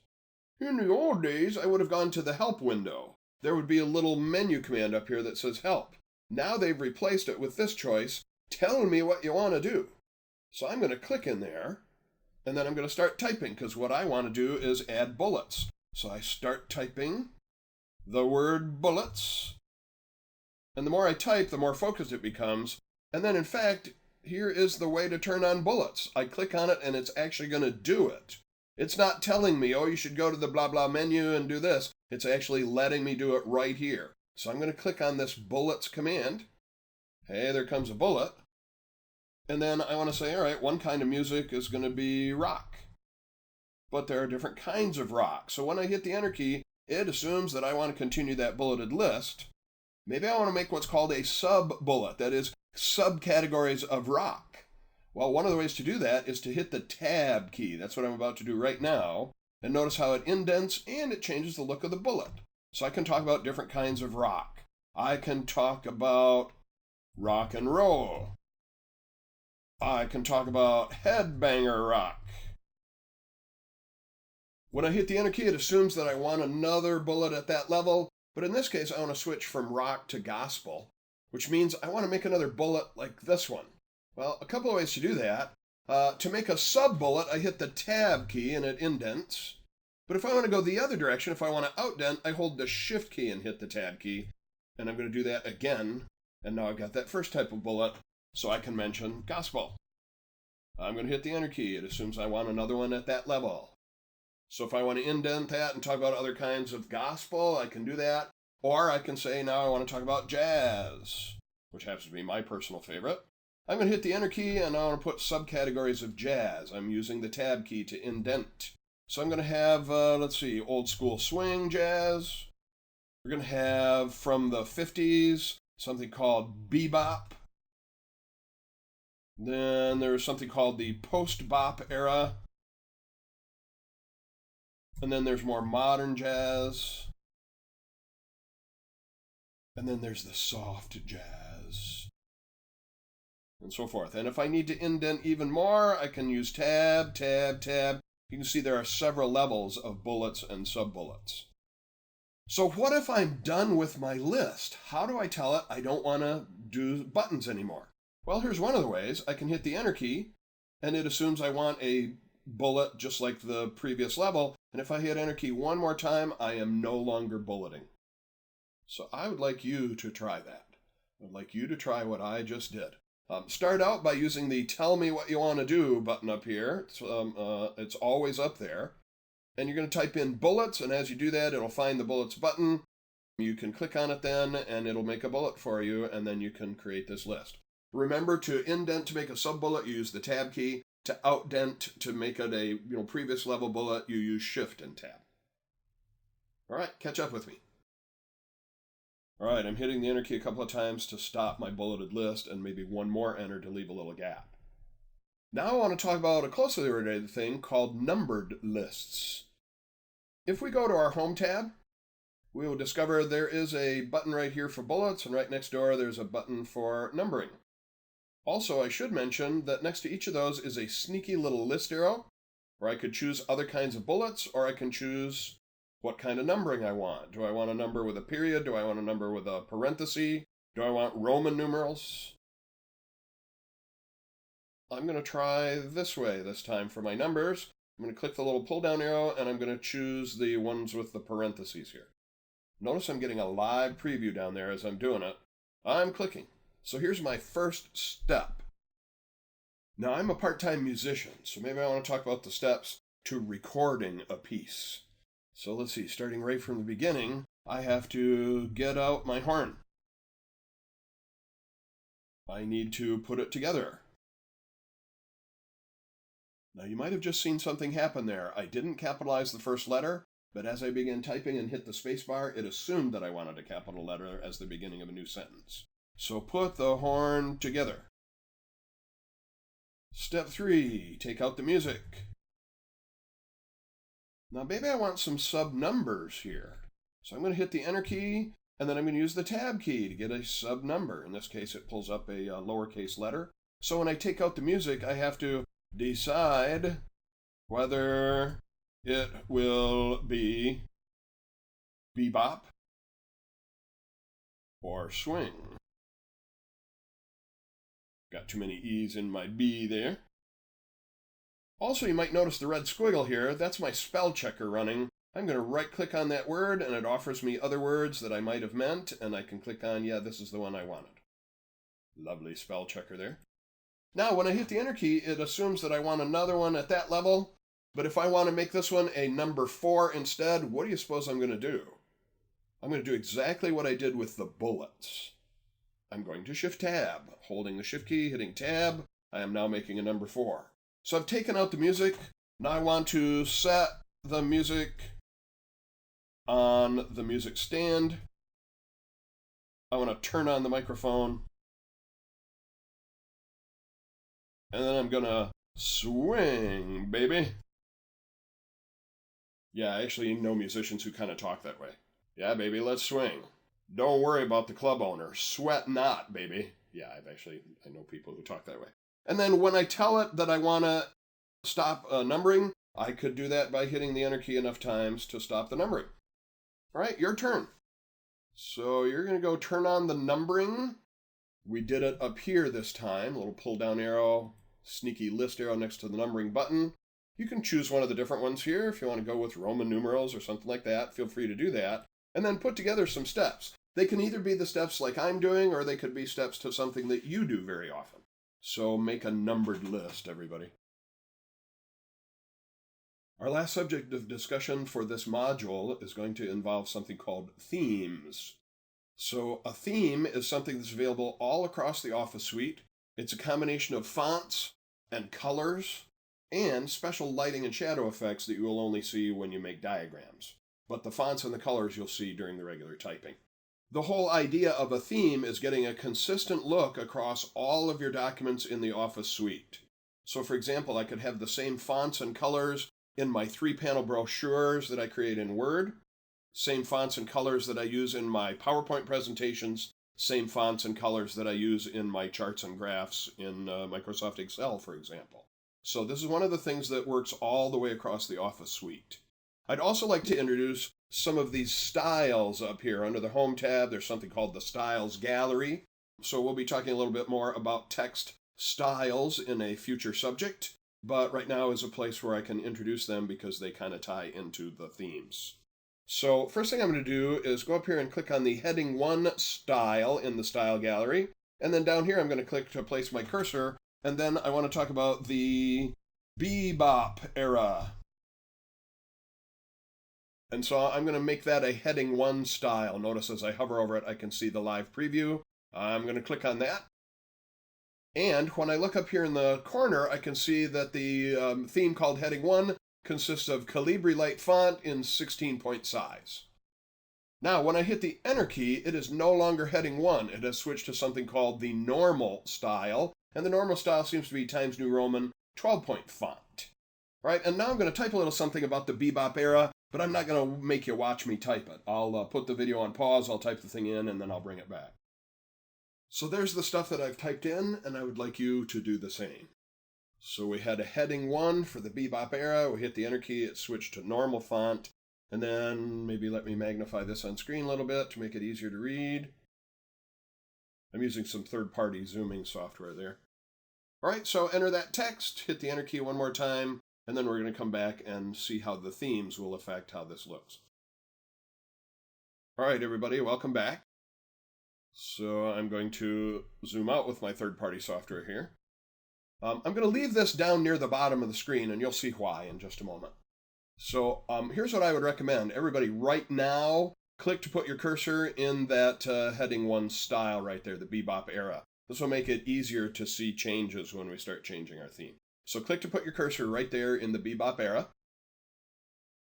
In the old days, I would have gone to the Help window. There would be a little menu command up here that says Help. Now they've replaced it with this choice, telling me what you want to do. So I'm going to click in there, and then I'm going to start typing, because what I want to do is add bullets. So I start typing the word bullets. And the more I type, the more focused it becomes. And then, in fact, here is the way to turn on bullets. I click on it, and it's actually going to do it. It's not telling me, oh, you should go to the blah, blah menu and do this. It's actually letting me do it right here. So I'm going to click on this bullets command. Hey, there comes a bullet. And then I want to say, all right, one kind of music is going to be rock. But there are different kinds of rock. So when I hit the Enter key, it assumes that I want to continue that bulleted list. Maybe I want to make what's called a sub-bullet, that is, subcategories of rock. Well, one of the ways to do that is to hit the Tab key. That's what I'm about to do right now. And notice how it indents and it changes the look of the bullet. So I can talk about different kinds of rock. I can talk about rock and roll. I can talk about headbanger rock. When I hit the Enter key, it assumes that I want another bullet at that level. But in this case, I want to switch from rock to gospel, which means I want to make another bullet like this one. Well, a couple of ways to do that. To make a sub-bullet, I hit the Tab key and it indents. But if I want to go the other direction, if I want to outdent, I hold the Shift key and hit the Tab key. And I'm going to do that again. And now I've got that first type of bullet, so I can mention gospel. I'm going to hit the Enter key. It assumes I want another one at that level. So if I want to indent that and talk about other kinds of gospel, I can do that. Or I can say now I want to talk about jazz, which happens to be my personal favorite. I'm going to hit the Enter key and I want to put subcategories of jazz. I'm using the Tab key to indent. So I'm going to have, old school swing jazz. We're going to have from the 50s something called bebop. Then there's something called the post-bop era. And then there's more modern jazz. And then there's the soft jazz. And so forth. And if I need to indent even more, I can use Tab, Tab, Tab. You can see there are several levels of bullets and sub-bullets. So what if I'm done with my list? How do I tell it I don't want to do buttons anymore? Well, here's one of the ways. I can hit the Enter key, and it assumes I want a bullet just like the previous level. And if I hit Enter key one more time, I am no longer bulleting. So I would like you to try that. I'd like you to try what I just did. Start out by using the Tell Me What You Want to Do button up here. It's always up there. And you're going to type in bullets, and as you do that, it'll find the bullets button. You can click on it then, and it'll make a bullet for you, and then you can create this list. Remember, to indent to make a sub-bullet, you use the Tab key. To outdent to make it a previous level bullet, you use Shift and Tab. All right, catch up with me. All right, I'm hitting the Enter key a couple of times to stop my bulleted list, and maybe one more Enter to leave a little gap. Now I want to talk about a closely related thing called numbered lists. If we go to our Home tab, we will discover there is a button right here for bullets, and right next door there's a button for numbering. Also, I should mention that next to each of those is a sneaky little list arrow. Or I could choose other kinds of bullets, or I can choose what kind of numbering I want. Do I want a number with a period? Do I want a number with a parenthesis? Do I want Roman numerals? I'm going to try this way this time for my numbers. I'm going to click the little pull down arrow and I'm going to choose the ones with the parentheses here. Notice I'm getting a live preview down there as I'm doing it. I'm clicking. So here's my first step. Now I'm a part-time musician, so maybe I want to talk about the steps to recording a piece. So let's see, starting right from the beginning, I have to get out my horn. I need to put it together. Now you might have just seen something happen there. I didn't capitalize the first letter, but as I began typing and hit the spacebar, it assumed that I wanted a capital letter as the beginning of a new sentence. So put the horn together. Step 3, take out the music. Now maybe I want some sub numbers here. So I'm going to hit the enter key, and then I'm going to use the tab key to get a sub number. In this case, it pulls up a lowercase letter. So when I take out the music, I have to decide whether it will be bebop or swing. Got too many E's in my B there. Also, you might notice the red squiggle here. That's my spell checker running. I'm going to right-click on that word, and it offers me other words that I might have meant, and I can click on, yeah, this is the one I wanted. Lovely spell checker there. Now, when I hit the enter key, it assumes that I want another one at that level, but if I want to make this one a number 4 instead, what do you suppose I'm going to do? I'm going to do exactly what I did with the bullets. I'm going to Shift-Tab. Holding the Shift key, hitting Tab, I am now making a number 4. So I've taken out the music. Now I want to set the music on the music stand. I want to turn on the microphone. And then I'm going to swing, baby. Yeah, I actually know musicians who kind of talk that way. Yeah, baby, let's swing. Don't worry about the club owner. Sweat not, baby. Yeah, I know people who talk that way. And then when I tell it that I want to stop numbering, I could do that by hitting the enter key enough times to stop the numbering. All right, your turn. So you're going to go turn on the numbering. We did it up here this time. A little pull down arrow, sneaky list arrow next to the numbering button. You can choose one of the different ones here. If you want to go with Roman numerals or something like that, feel free to do that. And then put together some steps. They can either be the steps like I'm doing, or they could be steps to something that you do very often. So make a numbered list, everybody. Our last subject of discussion for this module is going to involve something called themes. So a theme is something that's available all across the Office suite. It's a combination of fonts and colors and special lighting and shadow effects that you will only see when you make diagrams. But the fonts and the colors you'll see during the regular typing. The whole idea of a theme is getting a consistent look across all of your documents in the Office suite. So for example, I could have the same fonts and colors in my 3-panel brochures that I create in Word, same fonts and colors that I use in my PowerPoint presentations, same fonts and colors that I use in my charts and graphs in Microsoft Excel, for example. So this is one of the things that works all the way across the Office suite. I'd also like to introduce some of these styles up here. Under the Home tab, there's something called the Styles Gallery. So we'll be talking a little bit more about text styles in a future subject, but right now is a place where I can introduce them because they kind of tie into the themes. So first thing I'm going to do is go up here and click on the Heading 1 style in the Style Gallery, and then down here I'm going to click to place my cursor, and then I want to talk about the Bebop era. And so I'm going to make that a Heading 1 style. Notice as I hover over it, I can see the live preview. I'm going to click on that. And when I look up here in the corner, I can see that the theme called Heading 1 consists of Calibri Light font in 16-point size. Now, when I hit the Enter key, it is no longer Heading 1. It has switched to something called the Normal style. And the Normal style seems to be Times New Roman 12-point font. All right, and now I'm going to type a little something about the Bebop era, but I'm not going to make you watch me type it. I'll put the video on pause, I'll type the thing in, and then I'll bring it back. So there's the stuff that I've typed in, and I would like you to do the same. So we had a heading 1 for the Bebop era. We hit the enter key, it switched to normal font. And then maybe let me magnify this on screen a little bit to make it easier to read. I'm using some third-party zooming software there. All right, so enter that text, hit the enter key one more time, and then we're going to come back and see how the themes will affect how this looks. All right, everybody, welcome back. So I'm going to zoom out with my third-party software here. I'm going to leave this down near the bottom of the screen, and you'll see why in just a moment. So here's what I would recommend. Everybody, right now, click to put your cursor in that heading 1 style right there, the Bebop era. This will make it easier to see changes when we start changing our theme. So click to put your cursor right there in the Bebop era.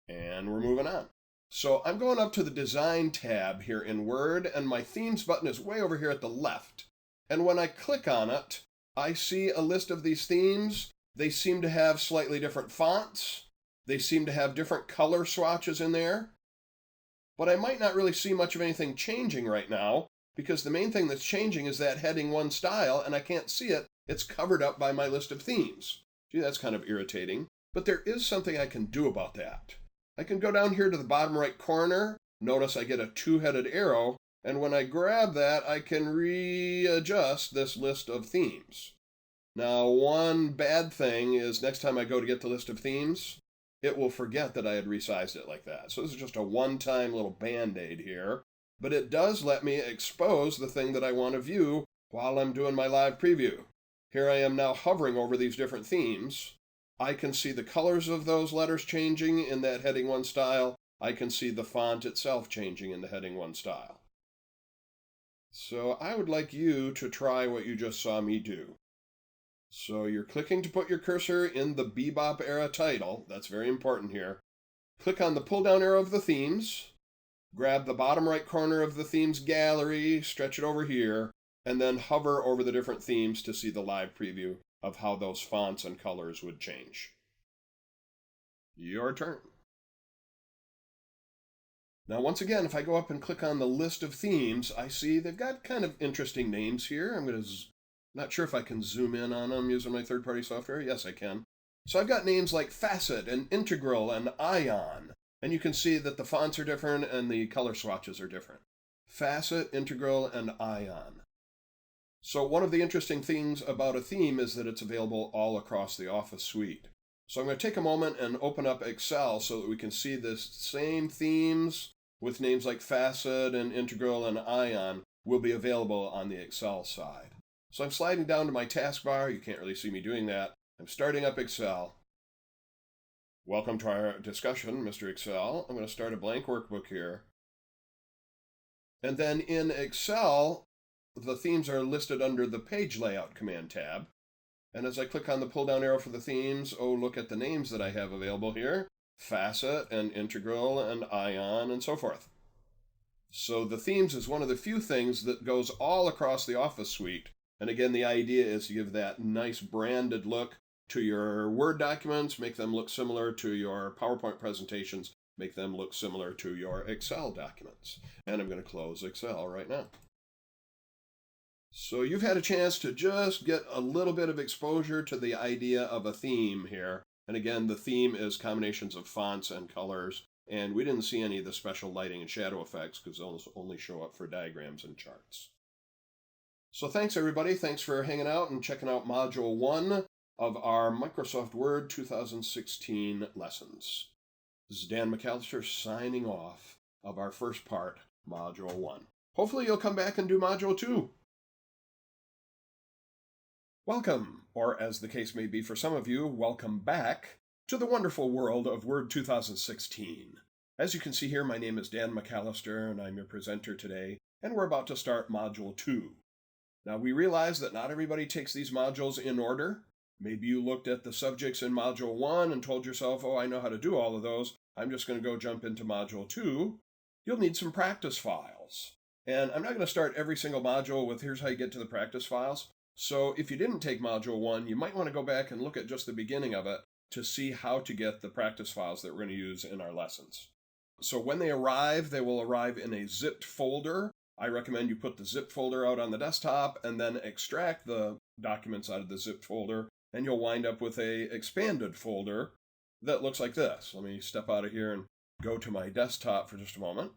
And we're moving on. So I'm going up to the Design tab here in Word, and my Themes button is way over here at the left. And when I click on it, I see a list of these themes. They seem to have slightly different fonts. They seem to have different color swatches in there. But I might not really see much of anything changing right now, because the main thing that's changing is that heading 1 style, and I can't see it. It's covered up by my list of themes. Gee, that's kind of irritating. But there is something I can do about that. I can go down here to the bottom right corner. Notice I get a 2-headed arrow, and when I grab that, I can readjust this list of themes. Now, one bad thing is next time I go to get the list of themes, it will forget that I had resized it like that. So this is just a one-time little band-aid here, but it does let me expose the thing that I want to view while I'm doing my live preview. Here I am now hovering over these different themes. I can see the colors of those letters changing in that heading 1 style. I can see the font itself changing in the heading 1 style. So I would like you to try what you just saw me do. So you're clicking to put your cursor in the Bebop era title. That's very important here. Click on the pull-down arrow of the themes. Grab the bottom right corner of the themes gallery, stretch it over here, and then hover over the different themes to see the live preview of how those fonts and colors would change. Your turn. Now, once again, if I go up and click on the list of themes, I see they've got kind of interesting names here. I'm not sure if I can zoom in on them using my third-party software. Yes, I can. So I've got names like Facet and Integral and Ion. And you can see that the fonts are different and the color swatches are different. Facet, Integral, and Ion. So one of the interesting things about a theme is that it's available all across the Office suite. So I'm going to take a moment and open up Excel so that we can see this same themes with names like Facet and Integral and Ion will be available on the Excel side. So I'm sliding down to my taskbar. You can't really see me doing that. I'm starting up Excel. Welcome to our discussion, Mr. Excel. I'm going to start a blank workbook here. And then in Excel, the themes are listed under the Page Layout command tab. And as I click on the pull-down arrow for the themes, oh, look at the names that I have available here. Facet and Integral and Ion and so forth. So the themes is one of the few things that goes all across the Office suite. And again, the idea is to give that nice branded look to your Word documents, make them look similar to your PowerPoint presentations, make them look similar to your Excel documents. And I'm going to close Excel right now. So you've had a chance to just get a little bit of exposure to the idea of a theme here. And again, the theme is combinations of fonts and colors. And we didn't see any of the special lighting and shadow effects because those only show up for diagrams and charts. So thanks, everybody. Thanks for hanging out and checking out Module 1 of our Microsoft Word 2016 lessons. This is Dan McAllister signing off of our first part, Module 1. Hopefully you'll come back and do Module 2. Welcome, or as the case may be for some of you, welcome back to the wonderful world of Word 2016. As you can see here, my name is Dan McAllister, and I'm your presenter today, and we're about to start Module 2. Now, we realize that not everybody takes these modules in order. Maybe you looked at the subjects in Module 1 and told yourself, oh, I know how to do all of those. I'm just going to go jump into Module 2. You'll need some practice files. And I'm not going to start every single module with here's how you get to the practice files. So if you didn't take Module 1, you might want to go back and look at just the beginning of it to see how to get the practice files that we're going to use in our lessons. So when they will arrive in a zipped folder. I recommend you put the zip folder out on the desktop and then extract the documents out of the zip folder and you'll wind up with a expanded folder that looks like this. Let me step out of here and go to my desktop for just a moment.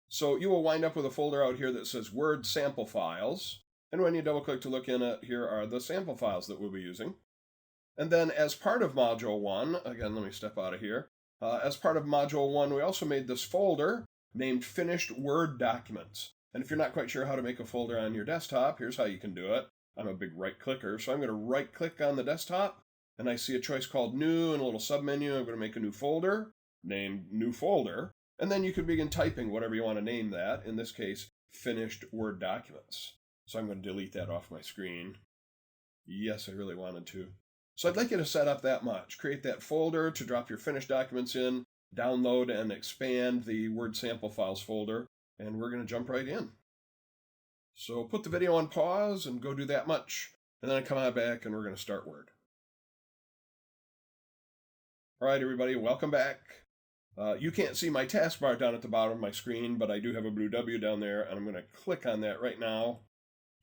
So you will wind up with a folder out here that says Word Sample Files, and when you double click to look in it, here are the sample files that we'll be using. And then as part of Module 1, again, let me step out of here. As part of Module 1, we also made this folder named Finished Word Documents. And if you're not quite sure how to make a folder on your desktop, here's how you can do it. I'm a big right clicker, so I'm going to right click on the desktop, and I see a choice called New and a little submenu. I'm going to make a new folder, named New Folder, and then you can begin typing whatever you want to name that, in this case, Finished Word Documents. So I'm going to delete that off my screen. Yes, I really wanted to. So I'd like you to set up that much. Create that folder to drop your finished documents in, download and expand the Word Sample Files folder, and we're going to jump right in. So put the video on pause and go do that much, and then come on back and we're going to start Word. All right, everybody, welcome back. You can't see my taskbar down at the bottom of my screen, but I do have a blue W down there, and I'm going to click on that right now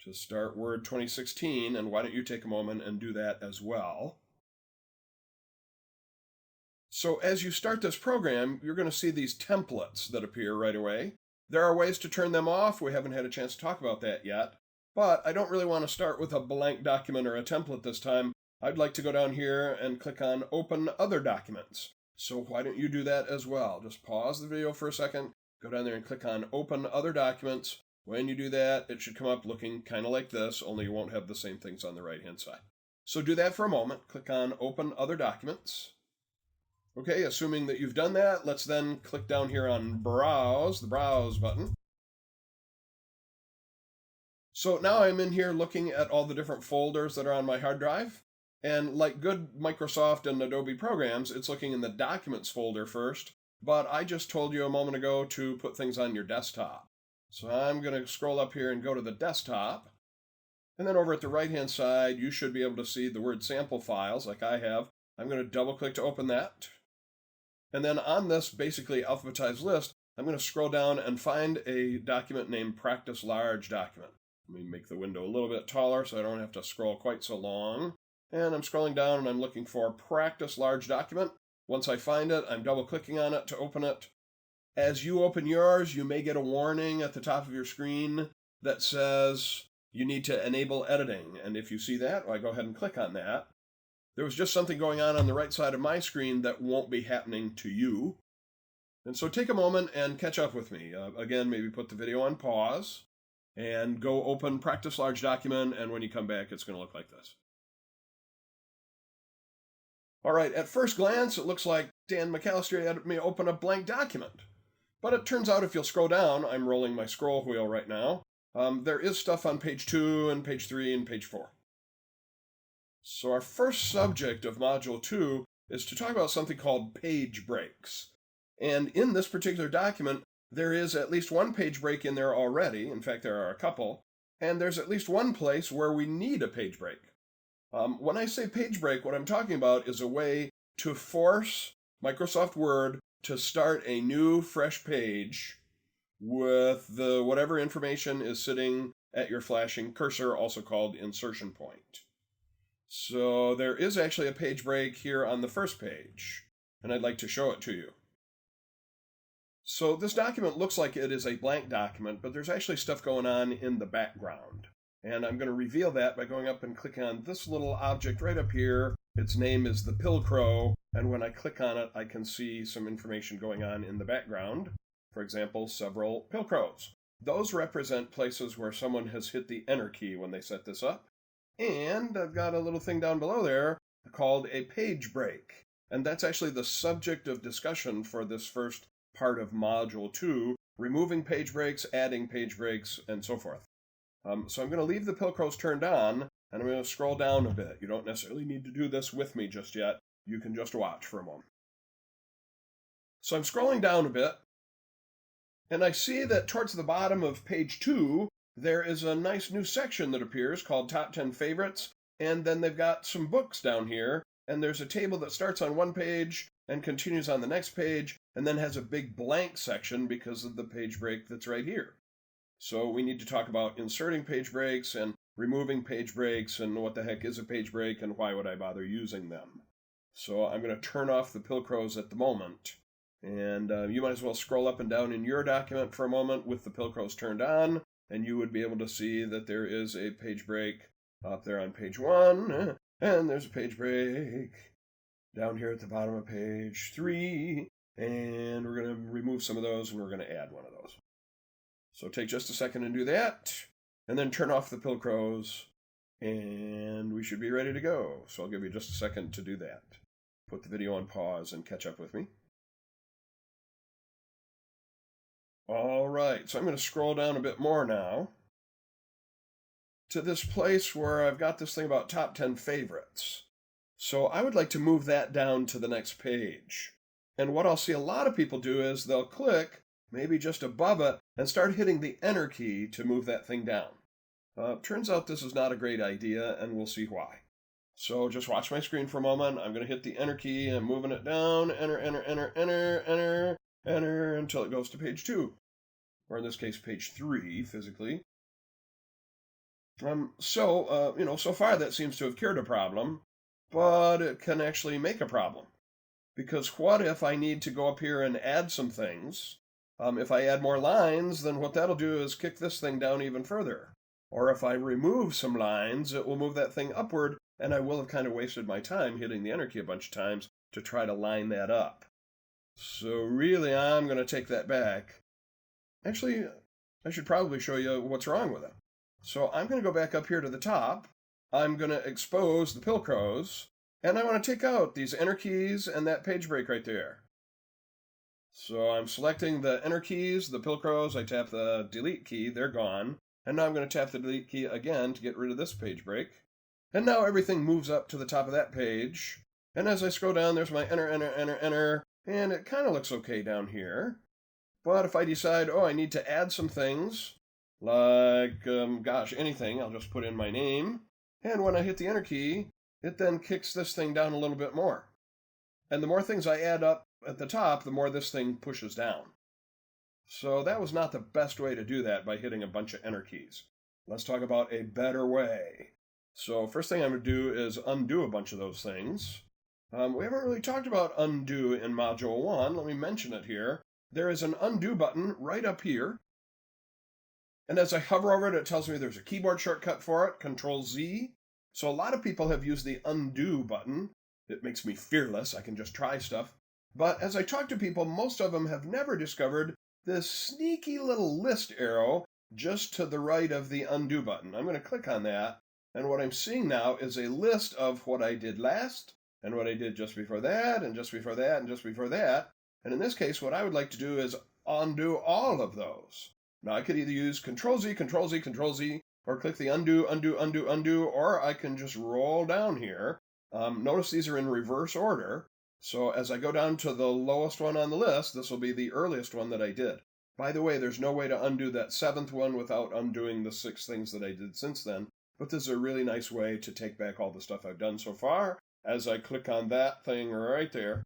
to start Word 2016, and why don't you take a moment and do that as well. So as you start this program, you're going to see these templates that appear right away. There are ways to turn them off. We haven't had a chance to talk about that yet, but I don't really want to start with a blank document or a template this time. I'd like to go down here and click on Open Other Documents. So why don't you do that as well? Just pause the video for a second, go down there and click on Open Other Documents. When you do that, it should come up looking kind of like this, only you won't have the same things on the right-hand side. So do that for a moment. Click on Open Other Documents. Okay, assuming that you've done that, let's then click down here on Browse, the Browse button. So now I'm in here looking at all the different folders that are on my hard drive. And like good Microsoft and Adobe programs, it's looking in the Documents folder first, but I just told you a moment ago to put things on your desktop. So I'm going to scroll up here and go to the desktop. And then over at the right-hand side, you should be able to see the Word Sample Files like I have. I'm going to double-click to open that. And then on this basically alphabetized list, I'm going to scroll down and find a document named Practice Large Document. Let me make the window a little bit taller so I don't have to scroll quite so long. And I'm scrolling down and I'm looking for Practice Large Document. Once I find it, I'm double-clicking on it to open it. As you open yours, you may get a warning at the top of your screen that says you need to enable editing. And if you see that, I go ahead and click on that. There was just something going on the right side of my screen that won't be happening to you. And so take a moment and catch up with me. Again, maybe put the video on pause and go open Practice Large Document. And when you come back, it's going to look like this. All right, at first glance, it looks like Dan McAllister had me open a blank document. But it turns out if you'll scroll down, I'm rolling my scroll wheel right now, there is stuff on page 2 and page 3 and page 4. So our first subject of Module 2 is to talk about something called page breaks. And in this particular document, there is at least one page break in there already. In fact, there are a couple. And there's at least one place where we need a page break. When I say page break, what I'm talking about is a way to force Microsoft Word to start a new, fresh page with whatever information is sitting at your flashing cursor, also called insertion point. So there is actually a page break here on the first page, and I'd like to show it to you. So this document looks like it is a blank document, but there's actually stuff going on in the background. And I'm going to reveal that by going up and clicking on this little object right up here. Its name is the Pilcrow, and when I click on it, I can see some information going on in the background. For example, several Pilcrows. Those represent places where someone has hit the Enter key when they set this up. And I've got a little thing down below there called a page break. And that's actually the subject of discussion for this first part of Module 2, removing page breaks, adding page breaks, and so forth. So I'm going to leave the Pilcrows turned on, and I'm going to scroll down a bit. You don't necessarily need to do this with me just yet. You can just watch for a moment. So I'm scrolling down a bit, and I see that towards the bottom of page 2, there is a nice new section that appears called Top 10 Favorites, and then they've got some books down here, and there's a table that starts on one page and continues on the next page, and then has a big blank section because of the page break that's right here. So we need to talk about inserting page breaks and removing page breaks and what the heck is a page break and why would I bother using them. So I'm going to turn off the Pilcrows at the moment. And you might as well scroll up and down in your document for a moment with the Pilcrows turned on, and you would be able to see that there is a page break up there on page 1, and there's a page break down here at the bottom of page 3, and we're going to remove some of those, and we're going to add one of those. So take just a second and do that, and then turn off the Pilcrows, and we should be ready to go. So I'll give you just a second to do that. Put the video on pause and catch up with me. All right, so I'm going to scroll down a bit more now to this place where I've got this thing about top 10 favorites. So I would like to move that down to the next page. And what I'll see a lot of people do is they'll click maybe just above it and start hitting the Enter key to move that thing down. Turns out this is not a great idea, and we'll see why. So just watch my screen for a moment. I'm going to hit the Enter key and moving it down, enter, enter, enter, enter, enter, enter, until it goes to page 2. Or in this case, page 3, physically. So far that seems to have cured a problem, but it can actually make a problem. Because what if I need to go up here and add some things? If I add more lines, then what that'll do is kick this thing down even further. Or if I remove some lines, it will move that thing upward, and I will have kind of wasted my time hitting the Enter key a bunch of times to try to line that up. So really, I'm going to take that back. Actually, I should probably show you what's wrong with it. So I'm going to go back up here to the top. I'm going to expose the Pilcrows, and I want to take out these Enter keys and that page break right there. So I'm selecting the Enter keys, the Pilcrows, I tap the Delete key, they're gone. And now I'm going to tap the Delete key again to get rid of this page break. And now everything moves up to the top of that page. And as I scroll down, there's my Enter, Enter, Enter, Enter. And it kind of looks okay down here. But if I decide, I need to add some things, like, anything, I'll just put in my name. And when I hit the Enter key, it then kicks this thing down a little bit more. And the more things I add up at the top, the more this thing pushes down. So that was not the best way to do that by hitting a bunch of Enter keys. Let's talk about a better way. So first thing I'm going to do is undo a bunch of those things. We haven't really talked about undo in Module 1. Let me mention it here. There is an undo button right up here. And as I hover over it, it tells me there's a keyboard shortcut for it, Control-Z. So a lot of people have used the undo button. It makes me fearless. I can just try stuff. But as I talk to people, most of them have never discovered this sneaky little list arrow just to the right of the undo button. I'm going to click on that, and what I'm seeing now is a list of what I did last, and what I did just before that, and just before that, and just before that. And in this case, what I would like to do is undo all of those. Now, I could either use Control-Z, Control-Z, Control-Z, or click the undo, undo, undo, undo, or I can just roll down here. Notice these are in reverse order. So as I go down to the lowest one on the list, this will be the earliest one that I did. By the way, there's no way to undo that 7th one without undoing the 6 things that I did since then. But this is a really nice way to take back all the stuff I've done so far as I click on that thing right there.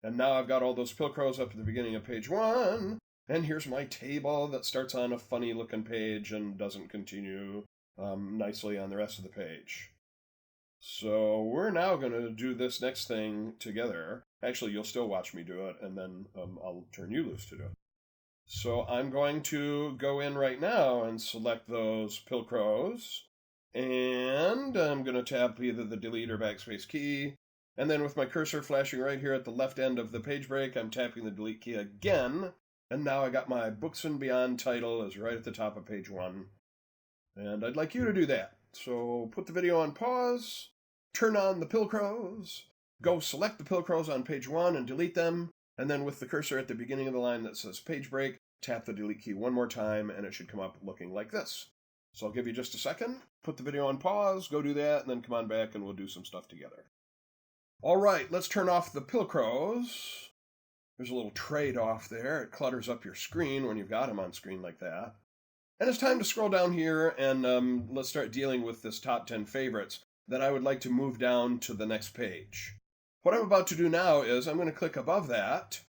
And now I've got all those Pilcrows up at the beginning of page 1. And here's my table that starts on a funny looking page and doesn't continue nicely on the rest of the page. So we're now going to do this next thing together. Actually, you'll still watch me do it, and then I'll turn you loose to do it. So I'm going to go in right now and select those Pilcrows, and I'm going to tap either the Delete or Backspace key, and then with my cursor flashing right here at the left end of the page break, I'm tapping the Delete key again, and now I got my Books and Beyond title is right at the top of page 1. And I'd like you to do that. So put the video on pause, turn on the Pilcrows, go select the Pilcrows on page 1 and delete them, and then with the cursor at the beginning of the line that says page break, tap the Delete key one more time and it should come up looking like this. So I'll give you just a second, put the video on pause, go do that, and then come on back and we'll do some stuff together. All right, let's turn off the Pilcrows. There's a little trade-off there. It clutters up your screen when you've got them on screen like that. And it's time to scroll down here and let's start dealing with this top 10 favorites that I would like to move down to the next page. What I'm about to do now is I'm going to click above that,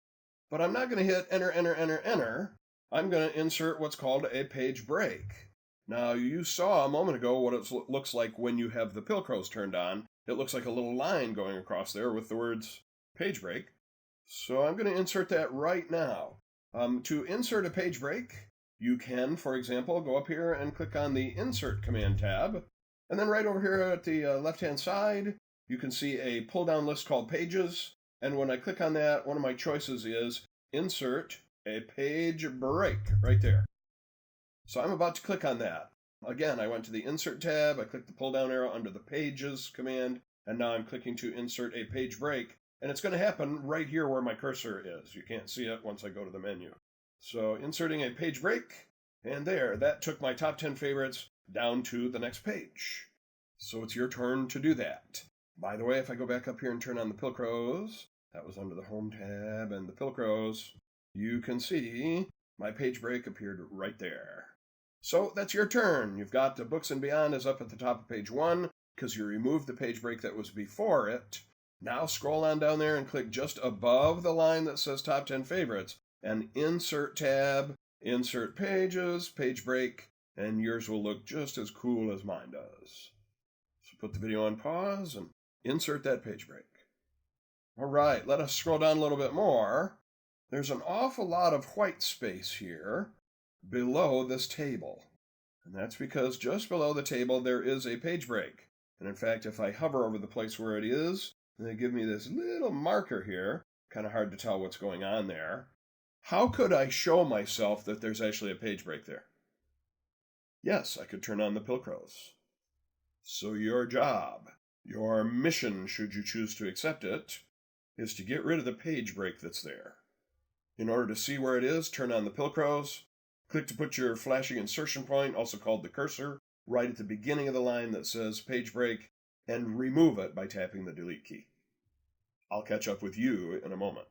but I'm not going to hit enter, enter, enter, enter. I'm going to insert what's called a page break. Now, you saw a moment ago what it looks like when you have the Pilcrows turned on. It looks like a little line going across there with the words page break. So I'm going to insert that right now. To insert a page break, you can, for example, go up here and click on the Insert Command tab. And then right over here at the left-hand side, you can see a pull-down list called Pages. And when I click on that, one of my choices is Insert a Page Break right there. So I'm about to click on that. Again, I went to the Insert tab, I clicked the pull-down arrow under the Pages command, and now I'm clicking to insert a page break. And it's going to happen right here where my cursor is. You can't see it once I go to the menu. So inserting a page break, and there, that took my top 10 favorites down to the next page. So it's your turn to do that. By the way, if I go back up here and turn on the Pilcrows, that was under the Home tab and the Pilcrows, you can see my page break appeared right there. So that's your turn. You've got the Books and Beyond is up at the top of page 1 because you removed the page break that was before it. Now scroll on down there and click just above the line that says Top 10 Favorites and Insert tab, Insert Pages, Page Break, and yours will look just as cool as mine does. So put the video on pause and insert that page break. All right, let us scroll down a little bit more. There's an awful lot of white space here below this table. And that's because just below the table there is a page break. And in fact, if I hover over the place where it is, they give me this little marker here. Kind of hard to tell what's going on there. How could I show myself that there's actually a page break there? Yes, I could turn on the Pilcrows. So your job, your mission, should you choose to accept it, is to get rid of the page break that's there. In order to see where it is, turn on the Pilcrows. Click to put your flashing insertion point, also called the cursor, right at the beginning of the line that says page break, and remove it by tapping the delete key. I'll catch up with you in a moment.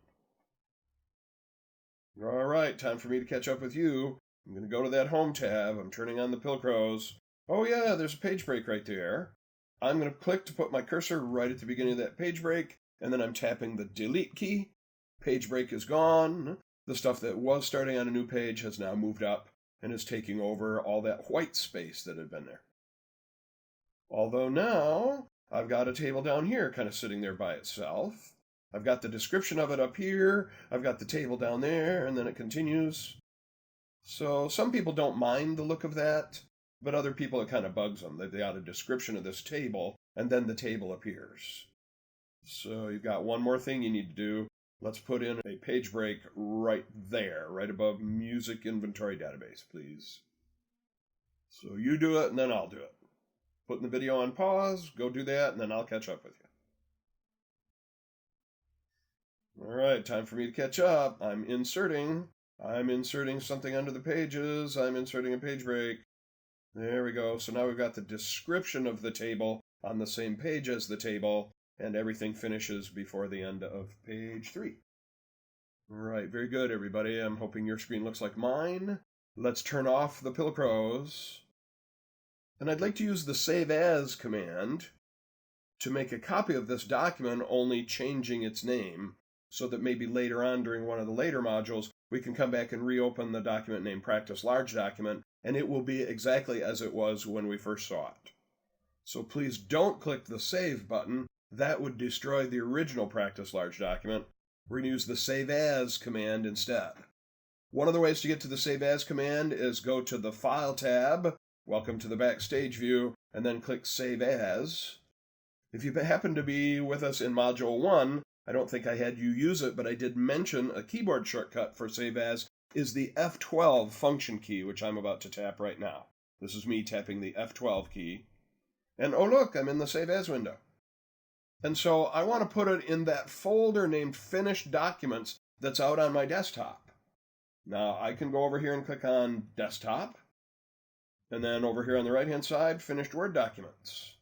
All right, time for me to catch up with you. I'm going to go to that Home tab. I'm turning on the Pilcrows. Oh yeah, there's a page break right there. I'm going to click to put my cursor right at the beginning of that page break, and then I'm tapping the delete key. Page break is gone. The stuff that was starting on a new page has now moved up and is taking over all that white space that had been there. Although now, I've got a table down here kind of sitting there by itself. I've got the description of it up here. I've got the table down there, and then it continues. So some people don't mind the look of that, but other people it kind of bugs them. They've got a description of this table, and then the table appears. So you've got one more thing you need to do. Let's put in a page break right there, right above Music Inventory Database, please. So you do it, and then I'll do it. Putting the video on pause, go do that, and then I'll catch up with you. All right, time for me to catch up. I'm inserting something under the pages. I'm inserting a page break. There we go. So now we've got the description of the table on the same page as the table, and everything finishes before the end of page 3. All right, very good, everybody. I'm hoping your screen looks like mine. Let's turn off the Pilcrows. And I'd like to use the Save As command to make a copy of this document, only changing its name, so that maybe later on during one of the later modules, we can come back and reopen the document named Practice Large Document, and it will be exactly as it was when we first saw it. So please don't click the Save button. That would destroy the original Practice Large Document. We're going to use the Save As command instead. One of the ways to get to the Save As command is go to the File tab, welcome to the Backstage view, and then click Save As. If you happen to be with us in Module 1, I don't think I had you use it, but I did mention a keyboard shortcut for Save As is the F12 function key, which I'm about to tap right now. This is me tapping the F12 key. And oh look, I'm in the Save As window. And so I want to put it in that folder named Finished Documents that's out on my desktop. Now I can go over here and click on Desktop, and then over here on the right-hand side, Finished Word Documents.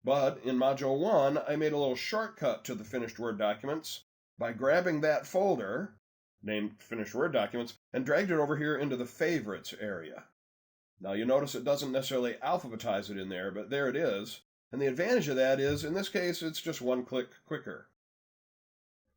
But in Module 1, I made a little shortcut to the Finished Word Documents by grabbing that folder, named Finished Word Documents, and dragged it over here into the Favorites area. Now you notice it doesn't necessarily alphabetize it in there, but there it is. And the advantage of that is, in this case, it's just one click quicker.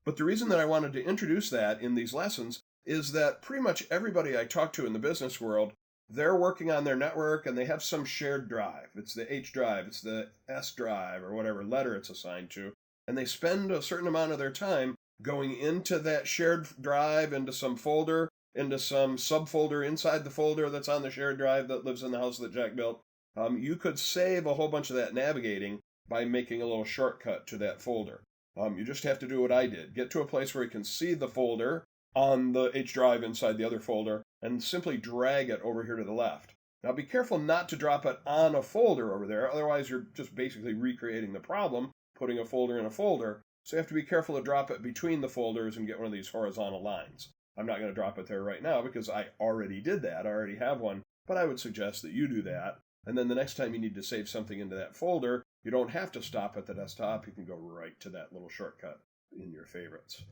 But the reason that I wanted to introduce that in these lessons is that pretty much everybody I talk to in the business world they're working on their network and they have some shared drive. It's the H drive, it's the S drive, or whatever letter it's assigned to. And they spend a certain amount of their time going into that shared drive, into some folder, into some subfolder inside the folder that's on the shared drive that lives in the house that Jack built. You could save a whole bunch of that navigating by making a little shortcut to that folder. You just have to do what I did. Get to a place where you can see the folder on the H drive inside the other folder and simply drag it over here to the left. Now be careful not to drop it on a folder over there, otherwise you're just basically recreating the problem, putting a folder in a folder. So you have to be careful to drop it between the folders and get one of these horizontal lines. I'm not going to drop it there right now because I already did that. I already have one, but I would suggest that you do that. And then the next time you need to save something into that folder, you don't have to stop at the desktop. You can go right to that little shortcut in your favorites.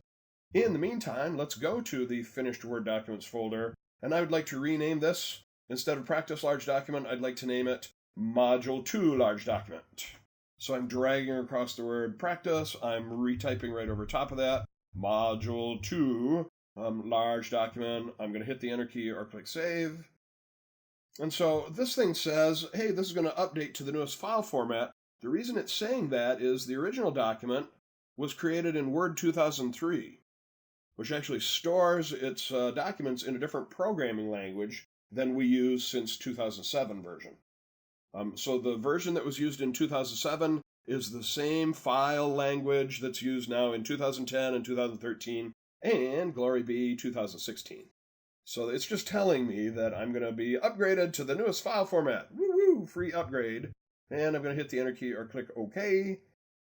In the meantime, let's go to the finished Word documents folder, and I would like to rename this. Instead of Practice Large Document, I'd like to name it Module 2 Large Document. So I'm dragging across the word Practice. I'm retyping right over top of that. Module 2 Large Document. I'm going to hit the Enter key or click Save. And so this thing says, hey, this is going to update to the newest file format. The reason it's saying that is the original document was created in Word 2003, which actually stores its documents in a different programming language than we use since 2007 version. So the version that was used in 2007 is the same file language that's used now in 2010 and 2013, and glory be 2016. So it's just telling me that I'm going to be upgraded to the newest file format. Woo-woo, free upgrade. And I'm going to hit the Enter key or click OK.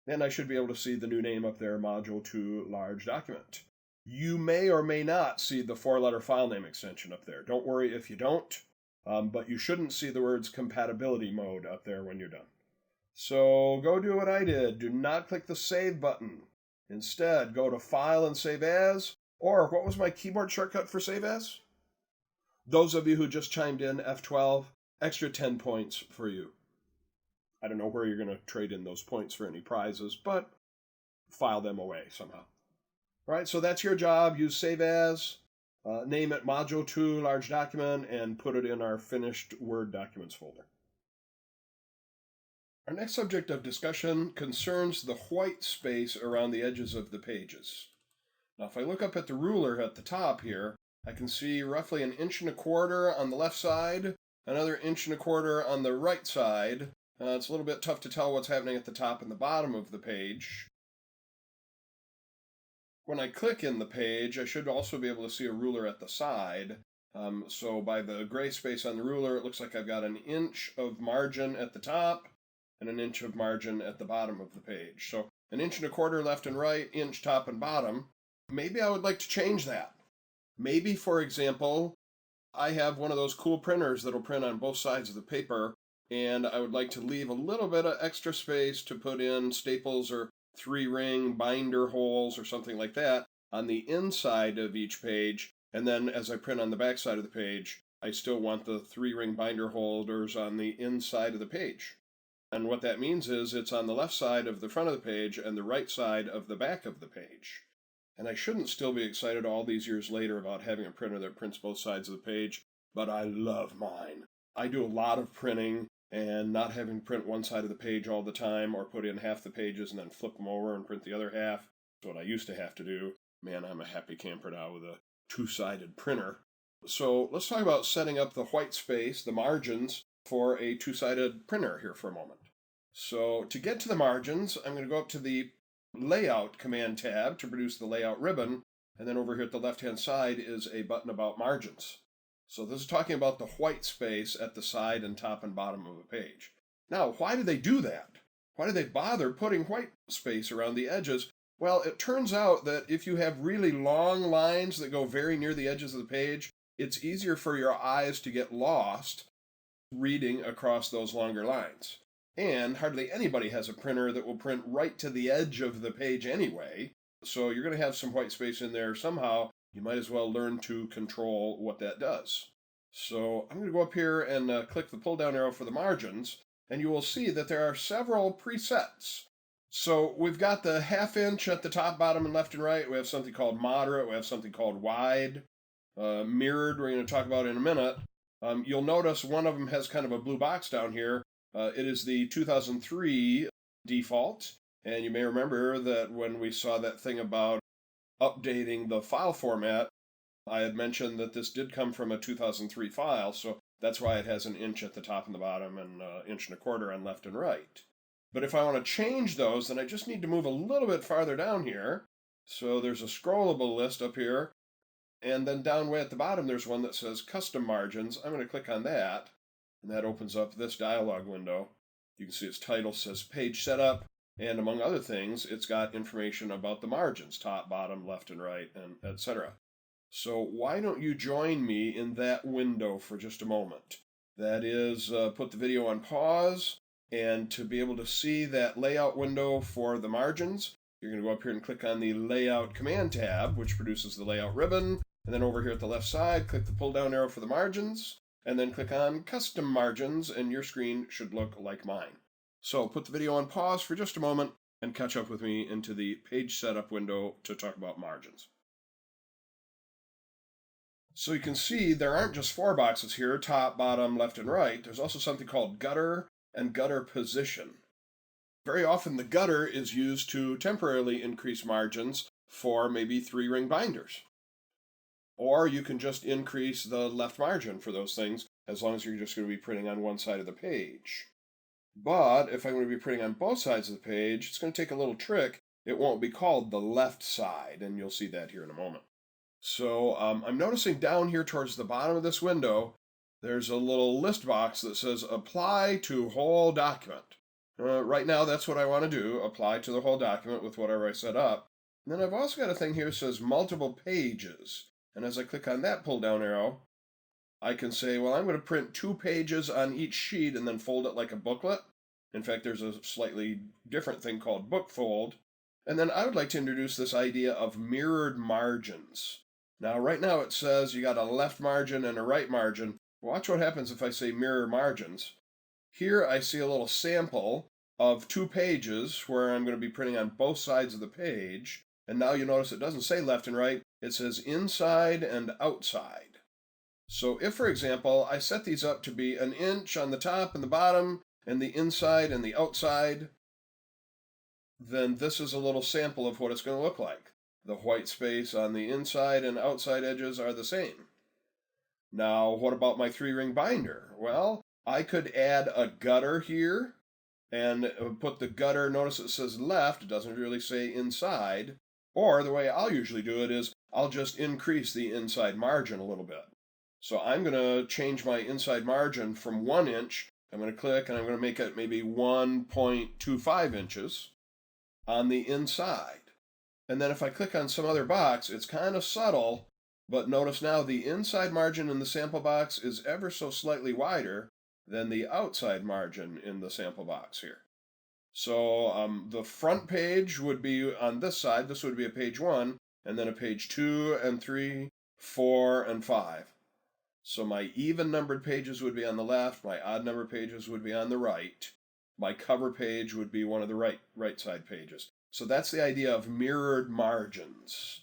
And I should be able to see the new name up there, Module 2 Large Document. You may or may not see the 4-letter file name extension up there. Don't worry if you don't, but you shouldn't see the words compatibility mode up there when you're done. So go do what I did. Do not click the Save button. Instead, go to File and Save As, or what was my keyboard shortcut for Save As? Those of you who just chimed in, F12, extra 10 points for you. I don't know where you're going to trade in those points for any prizes, but file them away somehow. All right, so that's your job. Use Save As, name it Module 2 Large Document, and put it in our finished Word documents folder. Our next subject of discussion concerns the white space around the edges of the pages. Now, if I look up at the ruler at the top here, I can see roughly 1.25 inches on the left side, another 1.25 inches on the right side. It's a little bit tough to tell what's happening at the top and the bottom of the page. When I click in the page, I should also be able to see a ruler at the side. So by the gray space on the ruler, it looks like I've got 1 inch of margin at the top and 1 inch of margin at the bottom of the page. So 1.25 inches left and right, inch top and bottom. Maybe I would like to change that. Maybe, for example, I have one of those cool printers that'll print on both sides of the paper, and I would like to leave a little bit of extra space to put in staples or 3-ring binder holes or something like that on the inside of each page, and then as I print on the back side of the page, I still want the 3-ring binder holders on the inside of the page. And what that means is it's on the left side of the front of the page and the right side of the back of the page. And I shouldn't still be excited all these years later about having a printer that prints both sides of the page, but I love mine. I do a lot of printing, and not having to print one side of the page all the time or put in half the pages and then flip them over and print the other half is what I used to have to do. Man, I'm a happy camper now with a 2-sided printer. So let's talk about setting up the white space, the margins, for a 2-sided printer here for a moment. So to get to the margins, I'm going to go up to the Layout command tab to produce the layout ribbon, and then over here at the left-hand side is a button about margins. So this is talking about the white space at the side and top and bottom of a page. Now, why do they do that? Why do they bother putting white space around the edges? Well, it turns out that if you have really long lines that go very near the edges of the page, it's easier for your eyes to get lost reading across those longer lines. And hardly anybody has a printer that will print right to the edge of the page anyway, so you're going to have some white space in there somehow. You might as well learn to control what that does. So I'm going to go up here and click the pull-down arrow for the margins, and you will see that there are several presets. So we've got the 1/2 inch at the top, bottom, and left and right. We have something called moderate. We have something called wide. Mirrored, we're going to talk about in a minute. You'll notice one of them has kind of a blue box down here. It is the 2003 default, and you may remember that when we saw that thing about updating the file format, I had mentioned that this did come from a 2003 file, so that's why it has an inch at the top and the bottom and an inch and a quarter on left and right. But if I want to change those, then I just need to move a little bit farther down here. So there's a scrollable list up here, and then down way at the bottom there's one that says Custom Margins. I'm going to click on that, and that opens up this dialog window. You can see its title says Page Setup, and among other things, it's got information about the margins, top, bottom, left and right, and etc. So why don't you join me in that window for just a moment? That is, put the video on pause, and to be able to see that layout window for the margins, you're going to go up here and click on the Layout Command tab, which produces the layout ribbon, and then over here at the left side, click the pull-down arrow for the margins, and then click on Custom Margins, and your screen should look like mine. So put the video on pause for just a moment, and catch up with me into the Page Setup window to talk about margins. So you can see there aren't just 4 boxes here, top, bottom, left, and right. There's also something called gutter and gutter position. Very often the gutter is used to temporarily increase margins for maybe 3-ring binders. Or you can just increase the left margin for those things as long as you're just going to be printing on one side of the page. But if I'm going to be printing on both sides of the page, it's going to take a little trick. It won't be called the left side, and you'll see that here in a moment. So I'm noticing down here towards the bottom of this window, there's a little list box that says Apply to Whole Document. Right now, that's what I want to do, apply to the whole document with whatever I set up. And then I've also got a thing here that says Multiple Pages. And as I click on that pull-down arrow, I can say, well, I'm going to print 2 pages on each sheet and then fold it like a booklet. In fact, there's a slightly different thing called book fold. And then I would like to introduce this idea of mirrored margins. Now, right now it says you got a left margin and a right margin. Watch what happens if I say mirror margins. Here I see a little sample of 2 pages where I'm going to be printing on both sides of the page. And now you notice it doesn't say left and right. It says inside and outside. So if, for example, I set these up to be an inch on the top and the bottom and the inside and the outside, then this is a little sample of what it's going to look like. The white space on the inside and outside edges are the same. Now, what about my 3-ring binder? Well, I could add a gutter here and put the gutter, notice it says left, it doesn't really say inside. Or the way I'll usually do it is I'll just increase the inside margin a little bit. So I'm going to change my inside margin from 1 inch. I'm going to click and I'm going to make it maybe 1.25 inches on the inside. And then if I click on some other box, it's kind of subtle, but notice now the inside margin in the sample box is ever so slightly wider than the outside margin in the sample box here. So the front page would be on this side. This would be a page 1, and then a page 2 and 3, 4, and 5. So my even numbered pages would be on the left, my odd numbered pages would be on the right. My cover page would be one of the right side pages. So that's the idea of mirrored margins.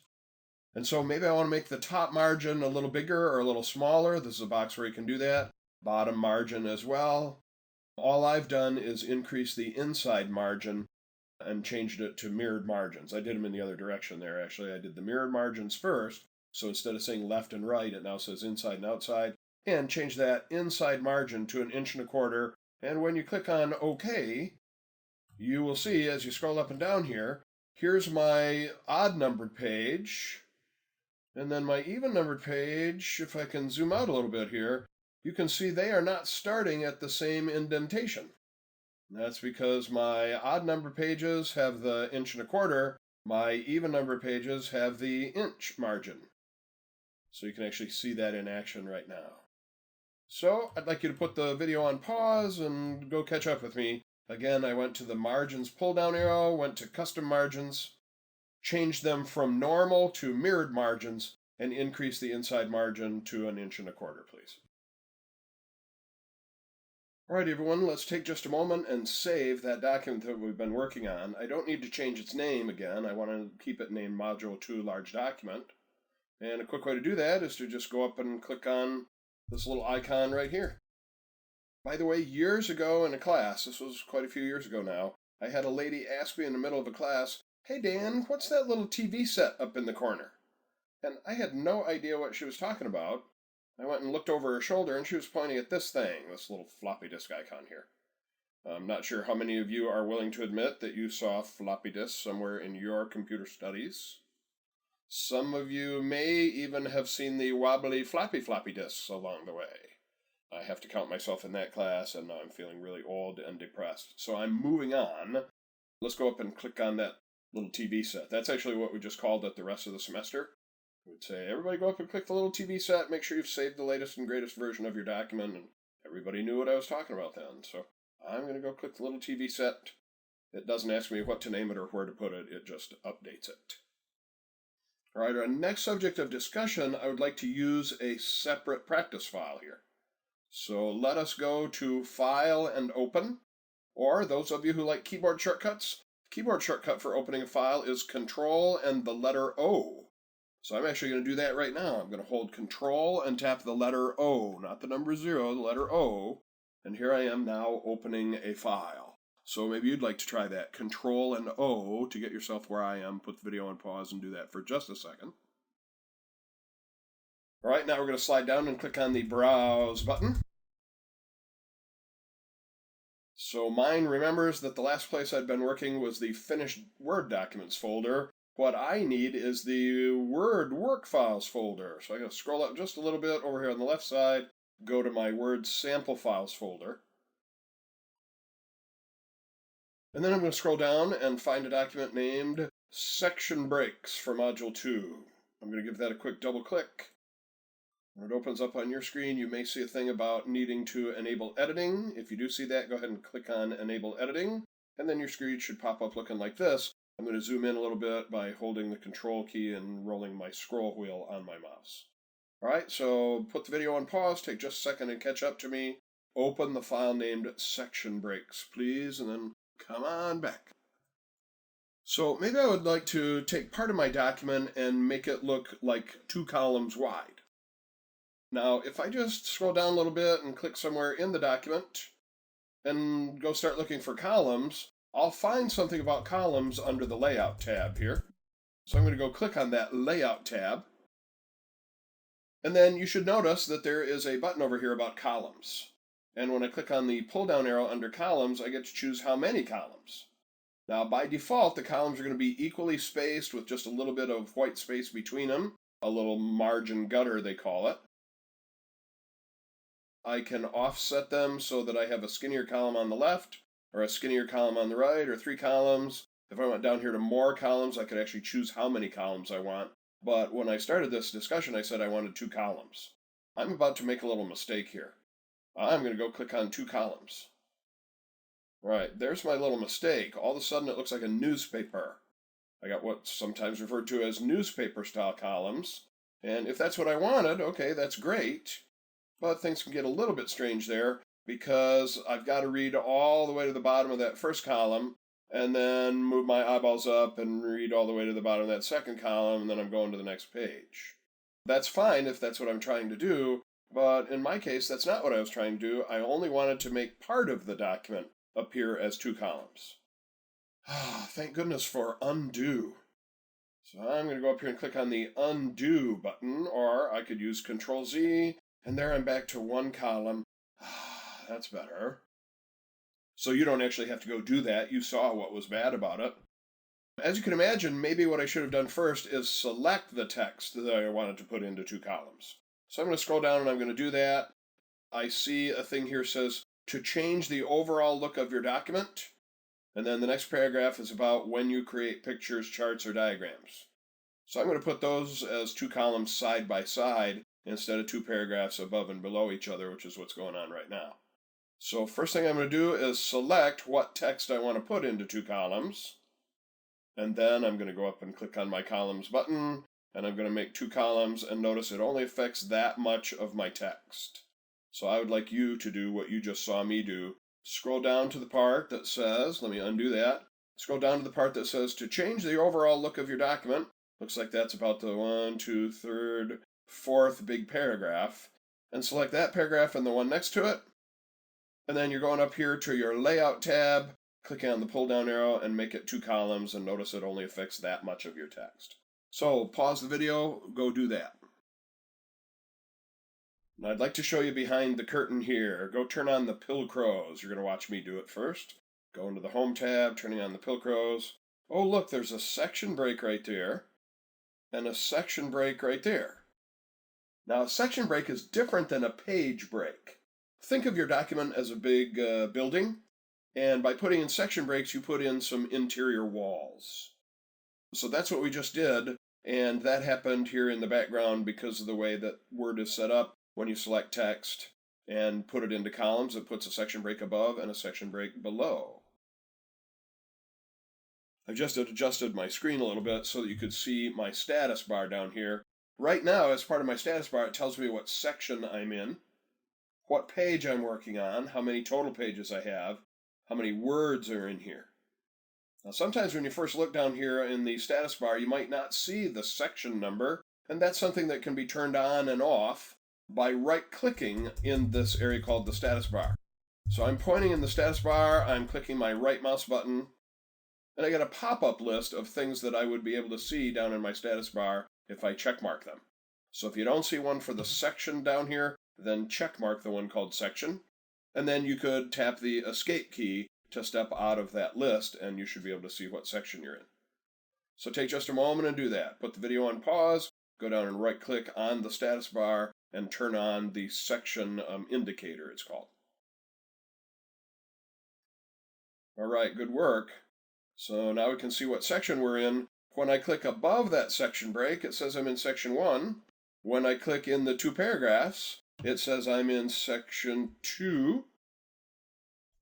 And so maybe I want to make the top margin a little bigger or a little smaller. This is a box where you can do that. Bottom margin as well. All I've done is increase the inside margin and changed it to mirrored margins. I did them in the other direction there, actually. I did the mirrored margins first. So instead of saying left and right, it now says inside and outside. And change that inside margin to 1.25 inches. And when you click on OK, you will see as you scroll up and down here, here's my odd numbered page. And then my even numbered page, if I can zoom out a little bit here, you can see they are not starting at the same indentation. That's because my odd numbered pages have the 1.25 inches, my even numbered pages have the inch margin. So you can actually see that in action right now. So I'd like you to put the video on pause and go catch up with me. Again, I went to the margins pull-down arrow, went to custom margins, changed them from normal to mirrored margins, and increased the inside margin to 1.25 inches, please. All right, everyone, let's take just a moment and save that document that we've been working on. I don't need to change its name again. I want to keep it named Module 2 Large Document. And a quick way to do that is to just go up and click on this little icon right here. By the way, years ago in a class, this was quite a few years ago now, I had a lady ask me in the middle of a class, "Hey Dan, what's that little TV set up in the corner?" And I had no idea what she was talking about. I went and looked over her shoulder, and she was pointing at this thing, this little floppy disk icon here. I'm not sure how many of you are willing to admit that you saw floppy disks somewhere in your computer studies. Some of you may even have seen the wobbly floppy disks along the way. I have to count myself in that class, and now I'm feeling really old and depressed. So I'm moving on. Let's go up and click on that little TV set. That's actually what we just called it the rest of the semester. We'd say, everybody go up and click the little TV set, make sure you've saved the latest and greatest version of your document, and everybody knew what I was talking about then. So I'm going to go click the little TV set. It doesn't ask me what to name it or where to put it, it just updates it. All right, our next subject of discussion, I would like to use a separate practice file here. So let us go to File and Open, or those of you who like keyboard shortcuts, keyboard shortcut for opening a file is Control and the letter O. So I'm actually going to do that right now. I'm going to hold Control and tap the letter O, not the number 0, the letter O, and here I am now opening a file. So maybe you'd like to try that, Control and O, to get yourself where I am. Put the video on pause and do that for just a second. All right, now we're going to slide down and click on the Browse button. So mine remembers that the last place I'd been working was the Finished Word Documents folder. What I need is the Word Work Files folder. So I'm going to scroll up just a little bit over here on the left side, go to my Word Sample Files folder. And then I'm going to scroll down and find a document named Section Breaks for Module 2. I'm going to give that a quick double click. When it opens up on your screen, you may see a thing about needing to enable editing. If you do see that, go ahead and click on Enable Editing, and then your screen should pop up looking like this. I'm going to zoom in a little bit by holding the Control key and rolling my scroll wheel on my mouse. All right, so put the video on pause, take just a second and catch up to me. Open the file named Section Breaks, please, and then come on back. So maybe I would like to take part of my document and make it look like 2 columns wide. Now, if I just scroll down a little bit and click somewhere in the document and go start looking for columns, I'll find something about columns under the Layout tab here. So I'm going to go click on that Layout tab. And then you should notice that there is a button over here about columns. And when I click on the pull-down arrow under columns, I get to choose how many columns. Now, by default, the columns are going to be equally spaced with just a little bit of white space between them, a little margin gutter, they call it. I can offset them so that I have a skinnier column on the left, or a skinnier column on the right, or 3 columns. If I went down here to more columns, I could actually choose how many columns I want. But when I started this discussion, I said I wanted 2 columns. I'm about to make a little mistake here. I'm going to go click on 2 columns. Right, there's my little mistake. All of a sudden, it looks like a newspaper. I got what's sometimes referred to as newspaper-style columns. And if that's what I wanted, okay, that's great. But things can get a little bit strange there because I've got to read all the way to the bottom of that first column and then move my eyeballs up and read all the way to the bottom of that second column, and then I'm going to the next page. That's fine if that's what I'm trying to do, but in my case, that's not what I was trying to do. I only wanted to make part of the document appear as 2 columns. Thank goodness for undo. So I'm going to go up here and click on the undo button, or I could use Control-Z, and there I'm back to 1 column. That's better. So you don't actually have to go do that. You saw what was bad about it. As you can imagine, maybe what I should have done first is select the text that I wanted to put into 2 columns. So I'm going to scroll down and I'm going to do that. I see a thing here says, to change the overall look of your document. And then the next paragraph is about when you create pictures, charts, or diagrams. So I'm going to put those as 2 columns side by side instead of 2 paragraphs above and below each other, which is what's going on right now. So first thing I'm going to do is select what text I want to put into 2 columns. And then I'm going to go up and click on my columns button, and I'm going to make 2 columns, and notice it only affects that much of my text. So I would like you to do what you just saw me do. Scroll down to the part that says, let me undo that. Scroll down to the part that says, to change the overall look of your document. Looks like that's about the 1, 2, 3, 4th big paragraph. and select that paragraph and the one next to it. And then you're going up here to your Layout tab, clicking on the pull-down arrow and make it 2 columns, and notice it only affects that much of your text. So pause the video, go do that. Now I'd like to show you behind the curtain here. Go turn on the Pilcrows. You're going to watch me do it first. Go into the Home tab, turning on the Pilcrows. Oh look, there's a section break right there, and a section break right there. Now a section break is different than a page break. Think of your document as a big building, and by putting in section breaks, you put in some interior walls. So that's what we just did, and that happened here in the background because of the way that Word is set up. When you select text and put it into columns, it puts a section break above and a section break below. I've just adjusted my screen a little bit so that you could see my status bar down here. Right now, as part of my status bar, it tells me what section I'm in, what page I'm working on, how many total pages I have, how many words are in here. Now, sometimes when you first look down here in the status bar, you might not see the section number, and that's something that can be turned on and off by right-clicking in this area called the status bar. So I'm pointing in the status bar, I'm clicking my right mouse button, and I get a pop-up list of things that I would be able to see down in my status bar if I checkmark them. So if you don't see one for the section down here, then checkmark the one called section, and then you could tap the escape key to step out of that list, and you should be able to see what section you're in. So take just a moment and do that. Put the video on pause, go down and right-click on the status bar, and turn on the section indicator, it's called. All right, good work. So now we can see what section we're in. When I click above that section break, it says I'm in section 1. When I click in the 2 paragraphs, it says I'm in section 2.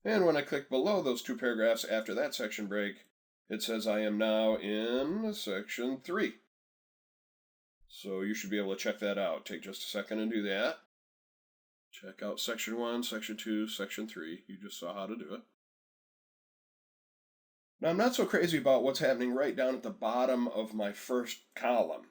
And when I click below those 2 paragraphs after that section break, it says I am now in section 3. So you should be able to check that out. Take just a second and do that. Check out section 1, section 2, section 3. You just saw how to do it. Now I'm not so crazy about what's happening right down at the bottom of my first column.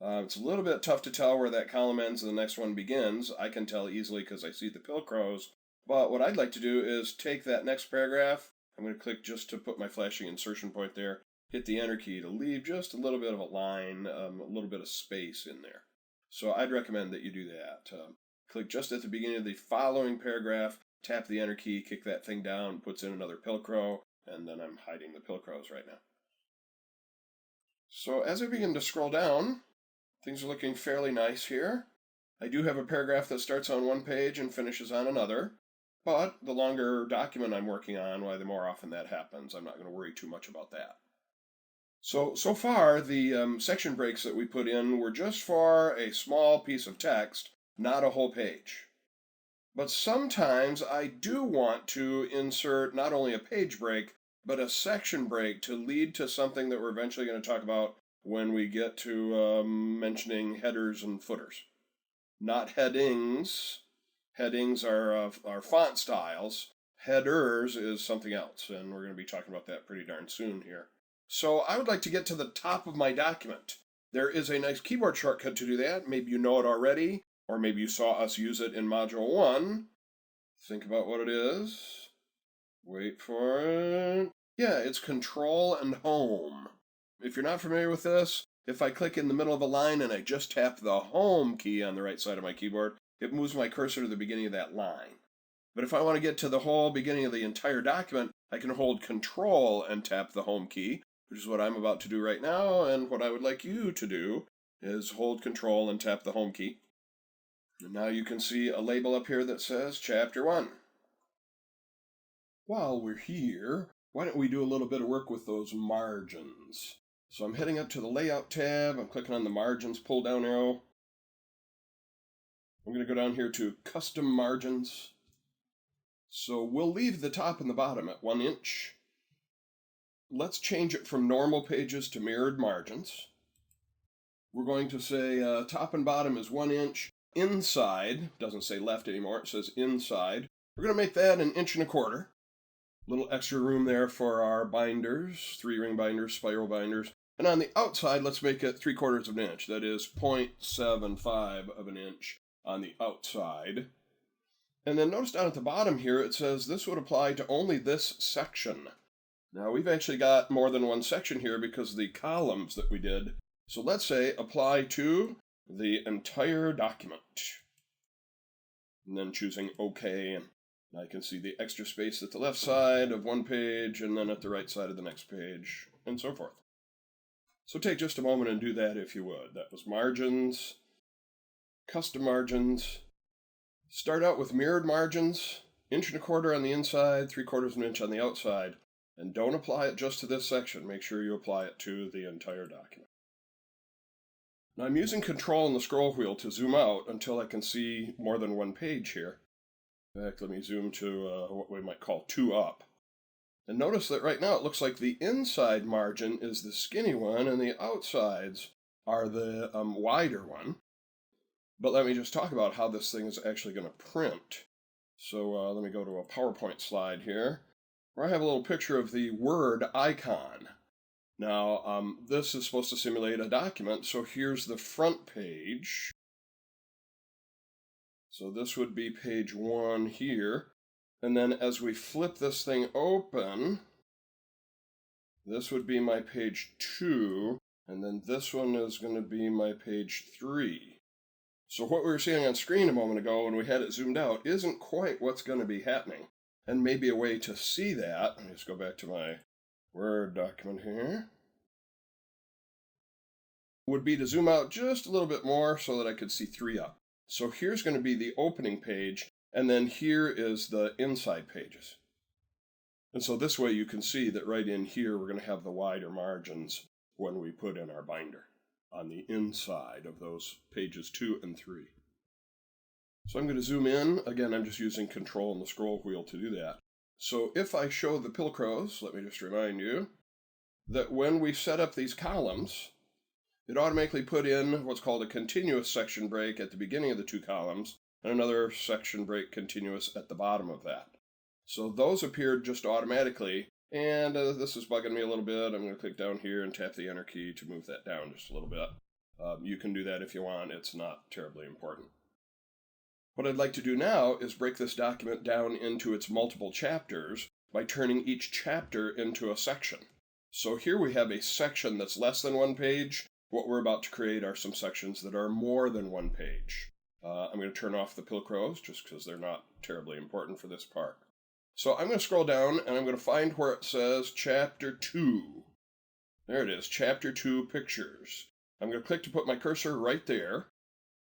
It's a little bit tough to tell where that column ends and the next one begins. I can tell easily because I see the Pilcrows. But what I'd like to do is take that next paragraph. I'm going to click just to put my flashing insertion point there. Hit the Enter key to leave just a little bit of a line, a little bit of space in there. So I'd recommend that you do that. Click just at the beginning of the following paragraph, tap the Enter key, kick that thing down, puts in another Pilcrow, and then I'm hiding the Pilcrows right now. So as I begin to scroll down, things are looking fairly nice here. I do have a paragraph that starts on one page and finishes on another, but the longer document I'm working on, the more often that happens. I'm not going to worry too much about that. So far, the section breaks that we put in were just for a small piece of text, not a whole page. But sometimes I do want to insert not only a page break, but a section break to lead to something that we're eventually going to talk about when we get to mentioning headers and footers. Not headings. Headings are font styles. Headers is something else, and we're going to be talking about that pretty darn soon here. So I would like to get to the top of my document. There is a nice keyboard shortcut to do that. Maybe you know it already, or maybe you saw us use it in Module 1. Think about what it is. Wait for it. Yeah, it's Control and Home. If you're not familiar with this, if I click in the middle of a line and I just tap the Home key on the right side of my keyboard, it moves my cursor to the beginning of that line. But if I want to get to the whole beginning of the entire document, I can hold Control and tap the Home key, which is what I'm about to do right now, and what I would like you to do is hold Control and tap the Home key. And now you can see a label up here that says Chapter 1. While we're here, why don't we do a little bit of work with those margins? So I'm heading up to the Layout tab, I'm clicking on the Margins pull-down arrow. I'm going to go down here to Custom Margins. So we'll leave the top and the bottom at 1 inch. Let's change it from normal pages to mirrored margins. We're going to say top and bottom is 1 inch. Inside, doesn't say left anymore, it says inside. We're going to make that 1 1/4 inches. Little extra room there for our binders, 3-ring binders, spiral binders. And on the outside, let's make it 3/4 of an inch. That is 0.75 of an inch. on the outside. And then notice down at the bottom here, it says this would apply to only this section. Now we've actually got more than one section here because of the columns that we did. So let's say apply to the entire document. And then choosing OK, and I can see the extra space at the left side of one page and then at the right side of the next page, and so forth. So take just a moment and do that if you would. That was margins, custom margins. Start out with mirrored margins, 1 1/4 on the inside, 3/4 inch on the outside, and don't apply it just to this section. Make sure you apply it to the entire document. Now I'm using Control and the scroll wheel to zoom out until I can see more than one page here. In fact, let me zoom to what we might call 2 up. And notice that right now it looks like the inside margin is the skinny one and the outsides are the wider one. But let me just talk about how this thing is actually going to print. So let me go to a PowerPoint slide here, where I have a little picture of the Word icon. Now, this is supposed to simulate a document, so here's the front page. So this would be page 1 here. And then as we flip this thing open, this would be my page 2, and then this one is going to be my page 3. So what we were seeing on screen a moment ago when we had it zoomed out isn't quite what's going to be happening. And maybe a way to see that, let me just go back to my Word document here, would be to zoom out just a little bit more so that I could see 3 up. So here's going to be the opening page, and then here is the inside pages. And so this way you can see that right in here we're going to have the wider margins when we put in our binder on the inside of those pages 2 and 3. So I'm going to zoom in. Again, I'm just using Control and the scroll wheel to do that. So if I show the Pilcrows, let me just remind you that when we set up these columns, it automatically put in what's called a continuous section break at the beginning of the 2 columns, and another section break continuous at the bottom of that. So those appeared just automatically. And this is bugging me a little bit. I'm going to click down here and tap the Enter key to move that down just a little bit. You can do that if you want. It's not terribly important. What I'd like to do now is break this document down into its multiple chapters by turning each chapter into a section. So here we have a section that's less than 1 page. What we're about to create are some sections that are more than 1 page. I'm going to turn off the Pilcrows just because they're not terribly important for this part. So I'm going to scroll down and I'm going to find where it says Chapter 2. There it is, Chapter 2 Pictures. I'm going to click to put my cursor right there.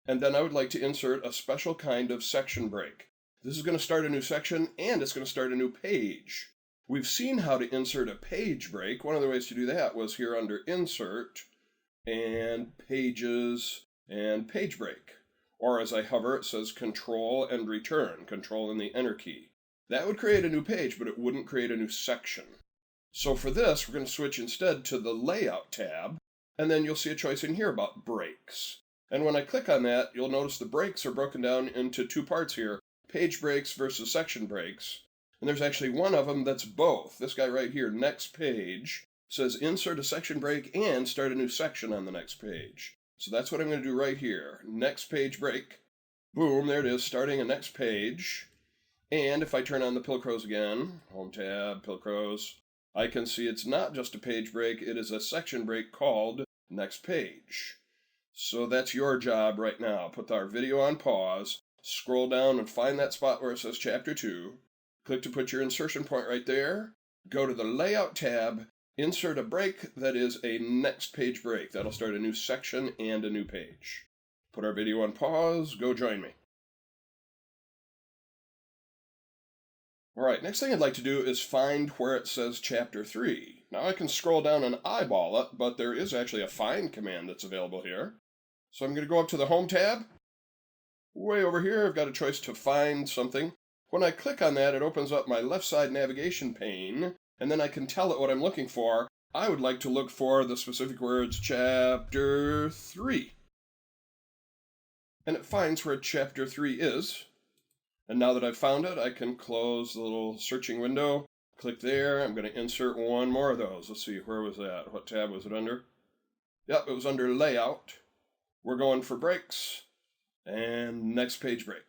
And then I would like to insert a special kind of section break. This is going to start a new section and it's going to start a new page. We've seen how to insert a page break. One of the ways to do that was here under Insert and Pages and Page Break. Or as I hover, it says Control and Return, Control and the Enter key. That would create a new page, but it wouldn't create a new section. So for this, we're going to switch instead to the Layout tab, and then you'll see a choice in here about breaks. And when I click on that, you'll notice the breaks are broken down into 2 parts here, page breaks versus section breaks. And there's actually one of them that's both. This guy right here, Next Page, says insert a section break and start a new section on the next page. So that's what I'm going to do right here. Next page break. Boom, there it is, starting a next page. And if I turn on the Pilcrows again, Home tab, Pilcrows, I can see it's not just a page break, it is a section break called Next Page. So that's your job right now. Put our video on pause, scroll down and find that spot where it says Chapter 2, click to put your insertion point right there, go to the Layout tab, insert a break that is a next page break. That'll start a new section and a new page. Put our video on pause, go join me. All right, next thing I'd like to do is find where it says Chapter 3. Now I can scroll down and eyeball it, but there is actually a find command that's available here. So I'm going to go up to the Home tab. Way over here, I've got a choice to find something. When I click on that, it opens up my left side navigation pane, and then I can tell it what I'm looking for. I would like to look for the specific words Chapter 3. And it finds where Chapter 3 is. And now that I've found it, I can close the little searching window, click there. I'm going to insert one more of those. Let's see, where was that? What tab was it under? Yep, it was under Layout. We're going for breaks. and next page break.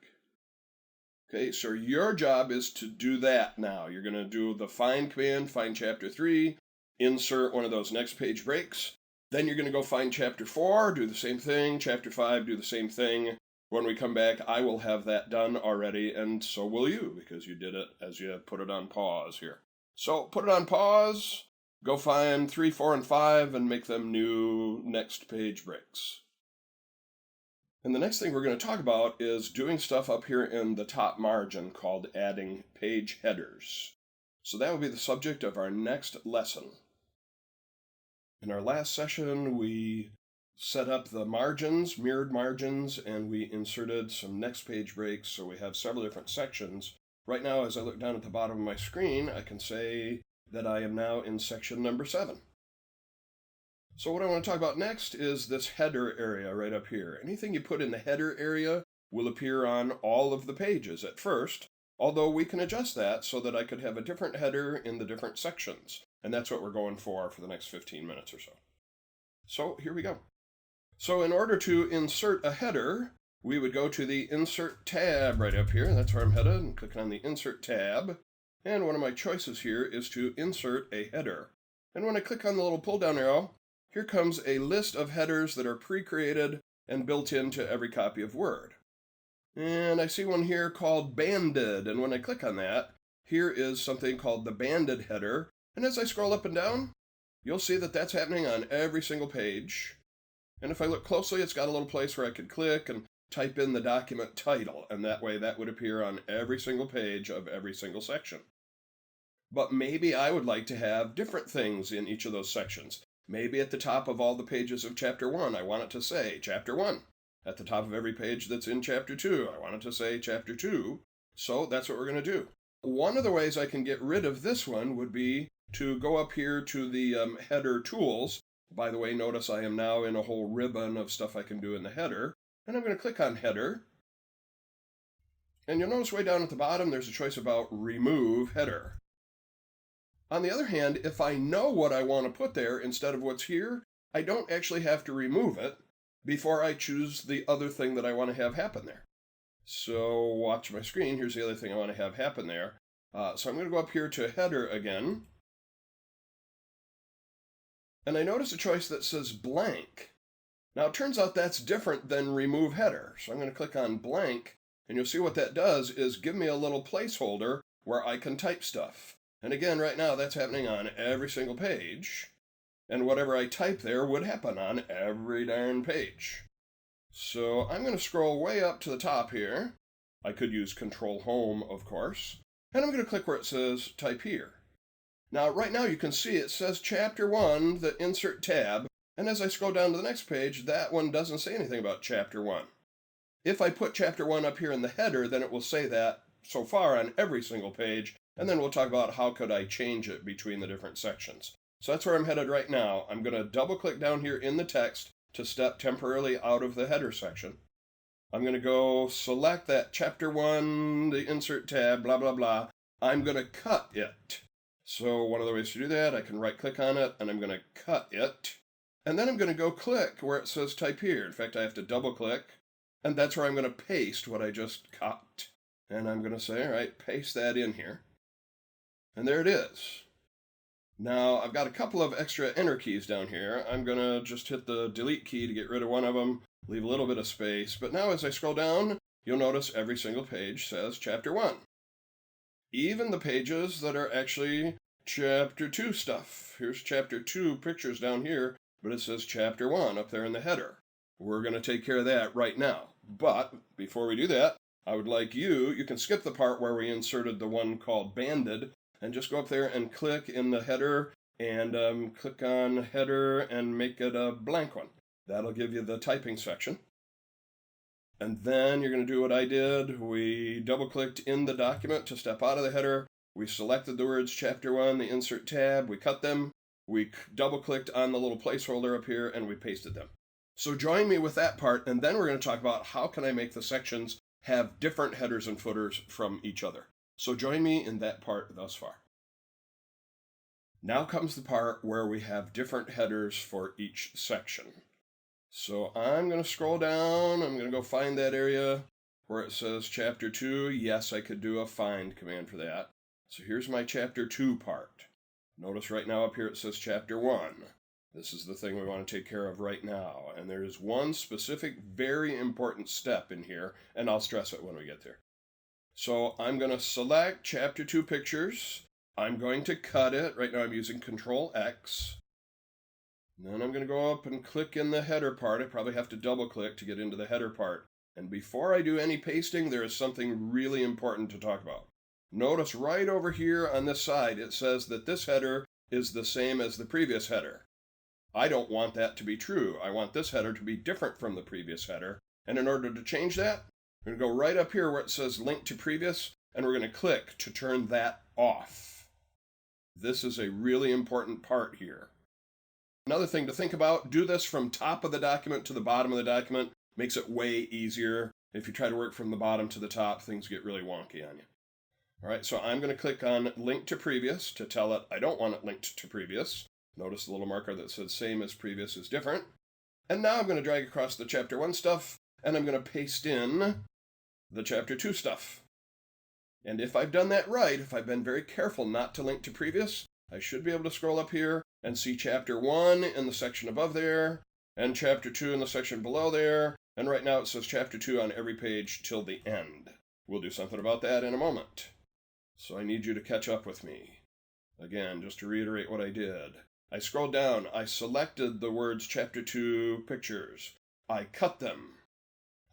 Okay, so your job is to do that now. You're going to do the find command, find chapter 3, insert one of those next page breaks. Then you're going to go find chapter 4, do the same thing, chapter 5, do the same thing. When we come back, I will have that done already, and so will you, because you did it as you put it on pause here. So put it on pause, go find 3, 4, and 5, and make them new next page breaks. And the next thing we're going to talk about is doing stuff up here in the top margin called adding page headers. So that will be the subject of our next lesson. In our last session, we set up the margins, mirrored margins, and we inserted some next page breaks, so we have several different sections. Right now, as I look down at the bottom of my screen, I can say that I am now in section number 7. So what I want to talk about next is this header area right up here. Anything you put in the header area will appear on all of the pages at first, although we can adjust that so that I could have a different header in the different sections. And that's what we're going for the next 15 minutes or so. So here we go. So in order to insert a header, we would go to the Insert tab right up here. That's where I'm headed, and click on the Insert tab. And one of my choices here is to insert a header. And when I click on the little pull-down arrow, here comes a list of headers that are pre-created and built into every copy of Word. And I see one here called Banded, and when I click on that, here is something called the Banded header. And as I scroll up and down, you'll see that that's happening on every single page. And if I look closely, it's got a little place where I could click and type in the document title, and that way that would appear on every single page of every single section. But maybe I would like to have different things in each of those sections. Maybe at the top of all the pages of Chapter 1, I want it to say Chapter 1. At the top of every page that's in Chapter 2, I want it to say Chapter 2. So that's what we're going to do. One of the ways I can get rid of this one would be to go up here to the header tools. By the way, notice I am now in a whole ribbon of stuff I can do in the header. And I'm going to click on Header. And you'll notice way down at the bottom there's a choice about Remove Header. On the other hand, if I know what I want to put there instead of what's here, I don't actually have to remove it before I choose the other thing that I want to have happen there. So watch my screen. Here's the other thing I want to have happen there. So I'm going to go up here to Header again. And I notice a choice that says Blank. Now it turns out that's different than Remove Header. So I'm going to click on Blank, and you'll see what that does is give me a little placeholder where I can type stuff. And again, right now, that's happening on every single page. And whatever I type there would happen on every darn page. So I'm going to scroll way up to the top here. I could use Control Home, of course. And I'm going to click where it says Type Here. Now, right now, you can see it says Chapter 1, the Insert tab. And as I scroll down to the next page, that one doesn't say anything about Chapter 1. If I put Chapter 1 up here in the header, then it will say that so far on every single page. And then we'll talk about how could I change it between the different sections. So that's where I'm headed right now. I'm going to double click down here in the text to step temporarily out of the header section. I'm going to go select that Chapter 1, the Insert tab, blah, blah, blah. I'm going to cut it. So one of the ways to do that, I can right click on it and I'm going to cut it. And then I'm going to go click where it says Type Here. In fact, I have to double click. And that's where I'm going to paste what I just cut. And I'm going to say, all right, paste that in here. And there it is. Now, I've got a couple of extra enter keys down here. I'm going to just hit the delete key to get rid of one of them, leave a little bit of space. But now as I scroll down, you'll notice every single page says Chapter 1. Even the pages that are actually Chapter 2 stuff. Here's Chapter 2 pictures down here, but it says Chapter 1 up there in the header. We're going to take care of that right now. But before we do that, I would like you can skip the part where we inserted the one called Banded, and just go up there and click in the header and click on header and make it a blank one. That'll give you the typing section. And then you're going to do what I did. We double-clicked in the document to step out of the header. We selected the words Chapter 1, the Insert tab. We cut them. We double-clicked on the little placeholder up here, and we pasted them. So join me with that part, and then we're going to talk about how can I make the sections have different headers and footers from each other. So join me in that part thus far. Now comes the part where we have different headers for each section. So I'm going to scroll down. I'm going to go find that area where it says Chapter 2. Yes, I could do a find command for that. So here's my Chapter 2 part. Notice right now up here it says Chapter 1. This is the thing we want to take care of right now. And there is one specific, very important step in here, and I'll stress it when we get there. So I'm going to select Chapter 2 Pictures. I'm going to cut it. Right now I'm using Control X. Then I'm going to go up and click in the header part. I probably have to double click to get into the header part. And before I do any pasting, there is something really important to talk about. Notice right over here on this side, it says that this header is the same as the previous header. I don't want that to be true. I want this header to be different from the previous header. And in order to change that, we're going to go right up here where it says Link to Previous, and we're going to click to turn that off. This is a really important part here. Another thing to think about, do this from top of the document to the bottom of the document. Makes it way easier. If you try to work from the bottom to the top, things get really wonky on you. All right, so I'm going to click on Link to Previous to tell it I don't want it linked to previous. Notice the little marker that says same as previous is different. And now I'm going to drag across the Chapter 1 stuff, and I'm going to paste in the Chapter 2 stuff. And if I've done that right, if I've been very careful not to link to previous, I should be able to scroll up here and see Chapter 1 in the section above there, and Chapter 2 in the section below there, and right now it says Chapter 2 on every page till the end. We'll do something about that in a moment. So I need you to catch up with me. Again, just to reiterate what I did. I scrolled down, I selected the words Chapter 2 Pictures. I cut them.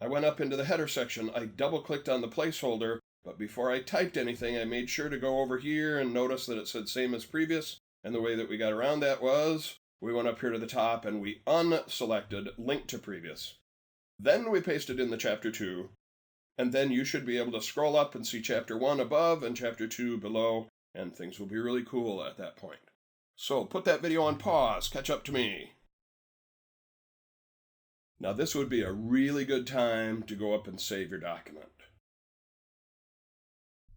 I went up into the header section, I double-clicked on the placeholder, but before I typed anything, I made sure to go over here and notice that it said same as previous, and the way that we got around that was, we went up here to the top and we unselected Link to Previous. Then we pasted in the Chapter 2, and then you should be able to scroll up and see Chapter 1 above and Chapter 2 below, and things will be really cool at that point. So put that video on pause, catch up to me. Now this would be a really good time to go up and save your document.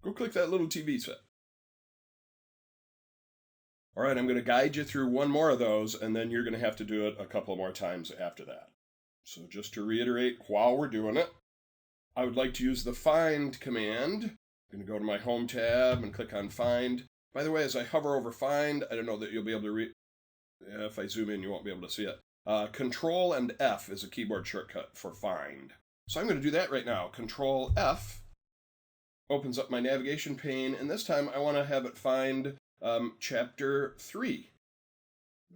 Go click that little TV set. All right, I'm going to guide you through one more of those, and then you're going to have to do it a couple more times after that. So just to reiterate while we're doing it, I would like to use the Find command. I'm going to go to my Home tab and click on Find. By the way, as I hover over Find, I don't know that you'll be able to read. If I zoom in, you won't be able to see it. Control and F is a keyboard shortcut for Find. So I'm going to do that right now. Control F opens up my navigation pane, and this time I want to have it find Chapter 3.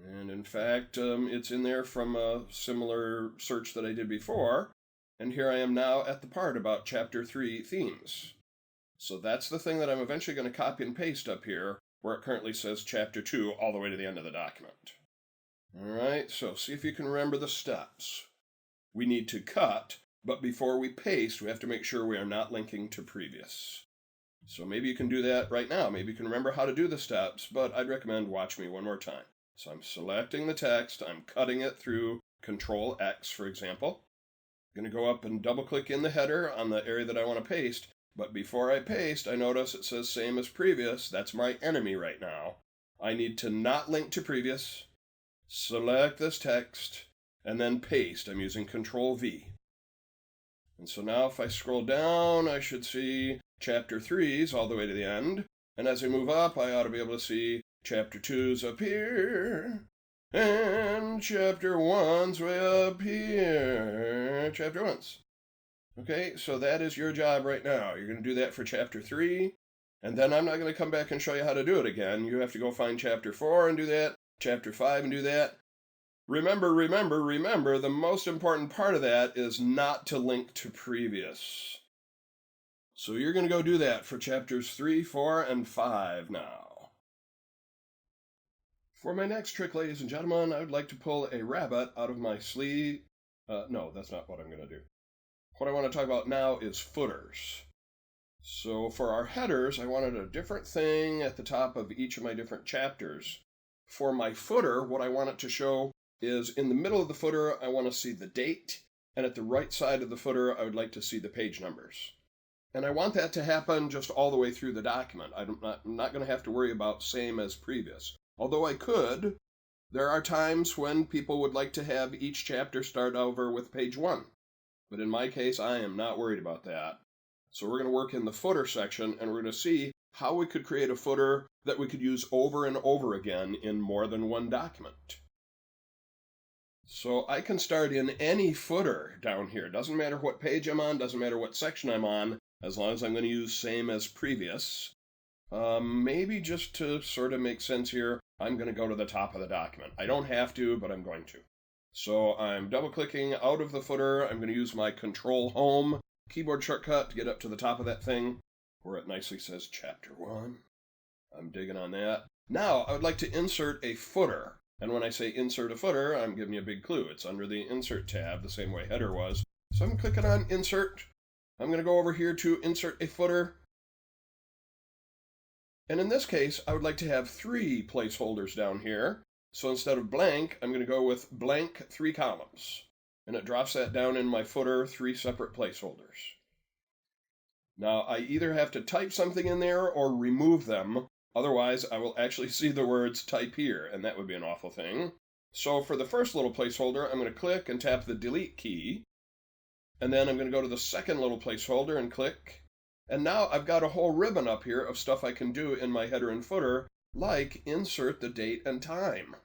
And in fact, it's in there from a similar search that I did before. And here I am now at the part about Chapter 3 themes. So that's the thing that I'm eventually going to copy and paste up here, where it currently says Chapter 2 all the way to the end of the document. All right, so see if you can remember the steps. We need to cut, but before we paste, we have to make sure we are not linking to previous. So maybe you can do that right now. Maybe you can remember how to do the steps, but I'd recommend watch me one more time. So I'm selecting the text, I'm cutting it through Control X, for example. I'm going to go up and double-click in the header on the area that I want to paste, but before I paste, I notice it says same as previous. That's my enemy right now. I need to not link to previous, select this text, and then paste. I'm using Control V. And so now if I scroll down, I should see Chapter 3's all the way to the end. And as I move up, I ought to be able to see Chapter 2's up here. And Chapter 1's way up here. Chapter 1's. Okay, so that is your job right now. You're going to do that for Chapter 3. And then I'm not going to come back and show you how to do it again. You have to go find Chapter 4 and do that. Chapter 5 and do that. Remember, the most important part of that is not to link to previous. So you're going to go do that for Chapters 3, 4, and 5 now. For my next trick, ladies and gentlemen, I would like to pull a rabbit out of my sleeve. No, that's not what I'm going to do. What I want to talk about now is footers. So for our headers, I wanted a different thing at the top of each of my different chapters. For my footer, what I want it to show is in the middle of the footer, I want to see the date, and at the right side of the footer, I would like to see the page numbers. And I want that to happen just all the way through the document. I'm not going to have to worry about same as previous. Although I could There are times when people would like to have each chapter start over with page 1, but in my case, I am not worried about that. So we're going to work in the footer section, and we're going to see how we could create a footer that we could use over and over again in more than one document. So I can start in any footer down here. Doesn't matter what page I'm on, doesn't matter what section I'm on, as long as I'm going to use same as previous. Maybe just to sort of make sense here, I'm going to go to the top of the document. I don't have to, but I'm going to. So I'm double-clicking out of the footer. I'm going to use my Control-Home keyboard shortcut to get up to the top of that thing, where it nicely says Chapter 1. I'm digging on that. Now, I would like to insert a footer. And when I say insert a footer, I'm giving you a big clue. It's under the Insert tab, the same way header was. So I'm clicking on Insert. I'm going to go over here to Insert a Footer. And in this case, I would like to have 3 placeholders down here. So instead of blank, I'm going to go with blank 3 columns. And it drops that down in my footer, 3 separate placeholders. Now, I either have to type something in there or remove them. Otherwise, I will actually see the words type here, and that would be an awful thing. So for the first little placeholder, I'm going to click and tap the delete key. And then I'm going to go to the second little placeholder and click. And now I've got a whole ribbon up here of stuff I can do in my header and footer, like insert the date and time.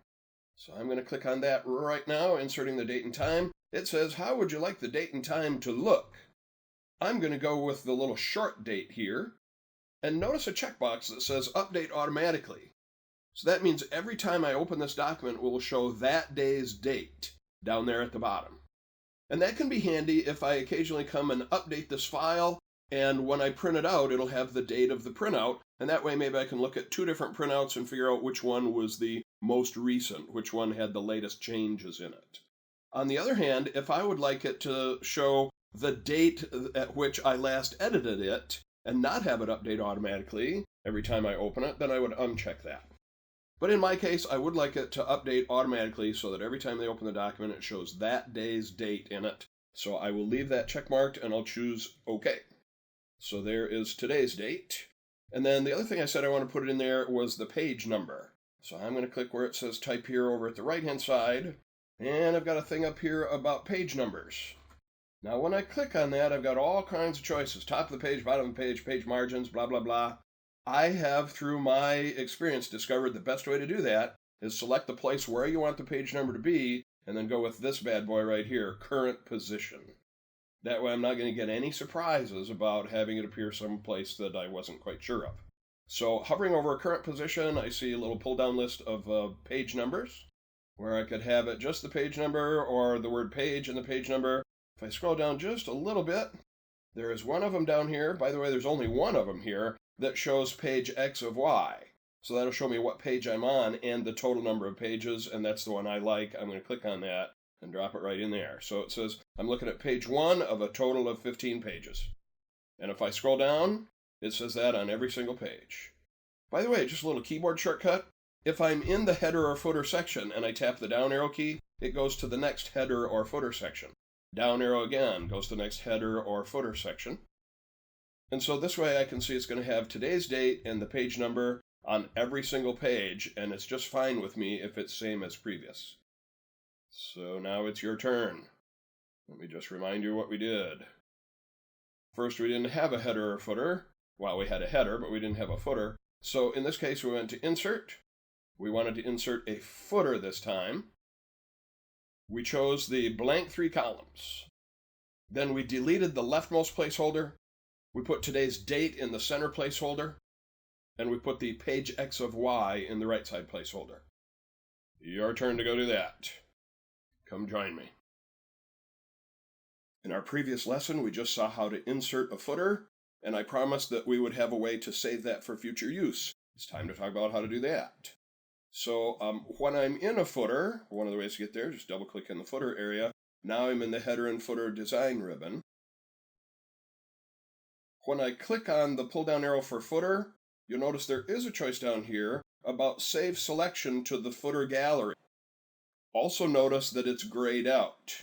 So I'm going to click on that right now, inserting the date and time. It says, how would you like the date and time to look? I'm going to go with the little short date here. And notice a checkbox that says update automatically. So that means every time I open this document, it will show that day's date down there at the bottom. And that can be handy if I occasionally come and update this file, and when I print it out, it'll have the date of the printout, and that way maybe I can look at 2 different printouts and figure out which one was the most recent, which one had the latest changes in it. On the other hand, if I would like it to show the date at which I last edited it, and not have it update automatically every time I open it, then I would uncheck that. But in my case, I would like it to update automatically so that every time they open the document, it shows that day's date in it. So I will leave that check marked and I'll choose OK. So there is today's date. And then the other thing I said I want to put it in there was the page number. So I'm going to click where it says type here over at the right-hand side. And I've got a thing up here about page numbers. Now, when I click on that, I've got all kinds of choices. Top of the page, bottom of the page, page margins, blah, blah, blah. I have, through my experience, discovered the best way to do that is select the place where you want the page number to be, and then go with this bad boy right here, current position. That way I'm not going to get any surprises about having it appear someplace that I wasn't quite sure of. So hovering over a current position, I see a little pull-down list of page numbers, where I could have it just the page number or the word page and the page number. If I scroll down just a little bit, there is one of them down here. By the way, there's only one of them here that shows page X of Y. So that'll show me what page I'm on and the total number of pages, and that's the one I like. I'm going to click on that and drop it right in there. So it says I'm looking at page 1 of a total of 15 pages. And if I scroll down, it says that on every single page. By the way, just a little keyboard shortcut. If I'm in the header or footer section and I tap the down arrow key, it goes to the next header or footer section. Down arrow again goes to the next header or footer section. And so this way I can see it's going to have today's date and the page number on every single page, and it's just fine with me if it's same as previous. So now it's your turn. Let me just remind you what we did. First, we didn't have a header or footer. Well, we had a header, but we didn't have a footer. So in this case, we went to Insert. We wanted to insert a footer this time. We chose the blank 3 columns. Then we deleted the leftmost placeholder. We put today's date in the center placeholder. And we put the page X of Y in the right side placeholder. Your turn to go do that. Come join me. In our previous lesson, we just saw how to insert a footer, and I promised that we would have a way to save that for future use. It's time to talk about how to do that. So when I'm in a footer, one of the ways to get there, just double-click in the footer area. Now I'm in the header and footer design ribbon. When I click on the pull-down arrow for footer, you'll notice there is a choice down here about save selection to the footer gallery. Also notice that it's grayed out.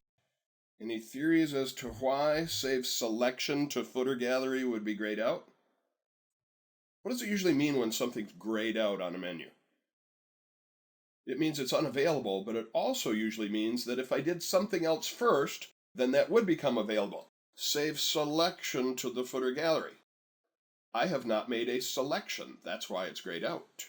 Any theories as to why save selection to footer gallery would be grayed out? What does it usually mean when something's grayed out on a menu? it means it's unavailable, but it also usually means that if I did something else first, then that would become available. Save selection to the footer gallery. I have not made a selection. That's why it's grayed out.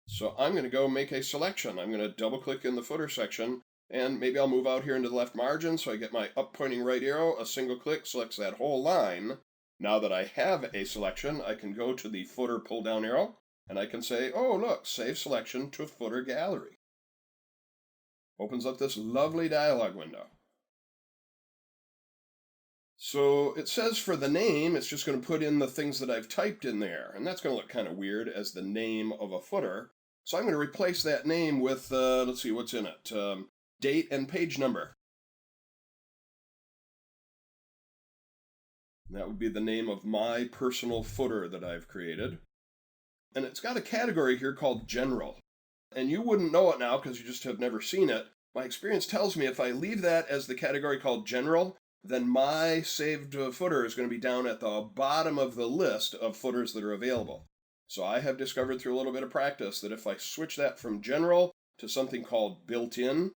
So I'm going to go make a selection. I'm going to double click in the footer section, and maybe I'll move out here into the left margin so I get my up pointing right arrow. A single click selects that whole line. Now that I have a selection, I can go to the footer pull down arrow, and I can say, oh look, save selection to footer gallery. Opens up this lovely dialog window. So it says for the name, it's just going to put in the things that I've typed in there, and that's going to look kind of weird as the name of a footer. So I'm going to replace that name with, let's see what's in it, date and page number. That would be the name of my personal footer that I've created. And it's got a category here called General. And you wouldn't know it now because you just have never seen it. My experience tells me if I leave that as the category called General, then my saved footer is going to be down at the bottom of the list of footers that are available. So I have discovered through a little bit of practice that if I switch that from General to something called Built-in,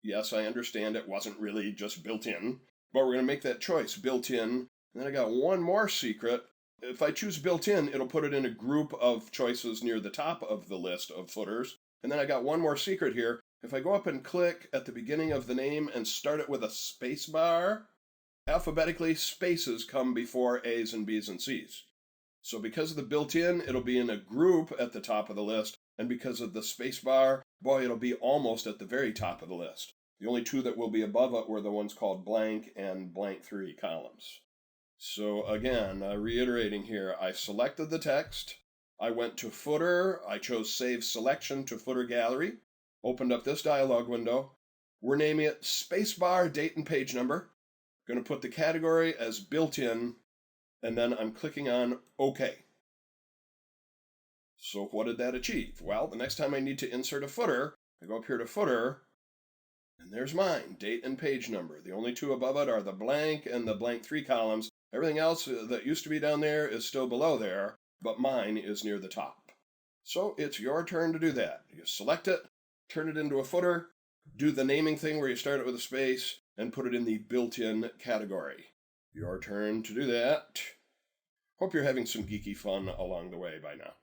yes, I understand it wasn't really just built-in, but we're going to make that choice, Built-in. And then I got one more secret. If I choose Built-in, it'll put it in a group of choices near the top of the list of footers. And then I got one more secret here. If I go up and click at the beginning of the name and start it with a space bar, alphabetically spaces come before A's and B's and C's. So because of the built-in, it'll be in a group at the top of the list, and because of the space bar, boy, it'll be almost at the very top of the list. The only two that will be above it were the ones called blank and blank 3 columns. So again, reiterating here, I selected the text, I went to footer, I chose save selection to footer gallery, opened up this dialog window. We're naming it spacebar date and page number. Going to put the category as built-in, and then I'm clicking on OK. So what did that achieve? Well, the next time I need to insert a footer, I go up here to footer, and there's mine, date and page number. The only two above it are the blank and the blank 3 columns. Everything else that used to be down there is still below there, but mine is near the top. So it's your turn to do that. You select it, turn it into a footer, do the naming thing where you start it with a space, and put it in the built-in category. Your turn to do that. Hope you're having some geeky fun along the way by now.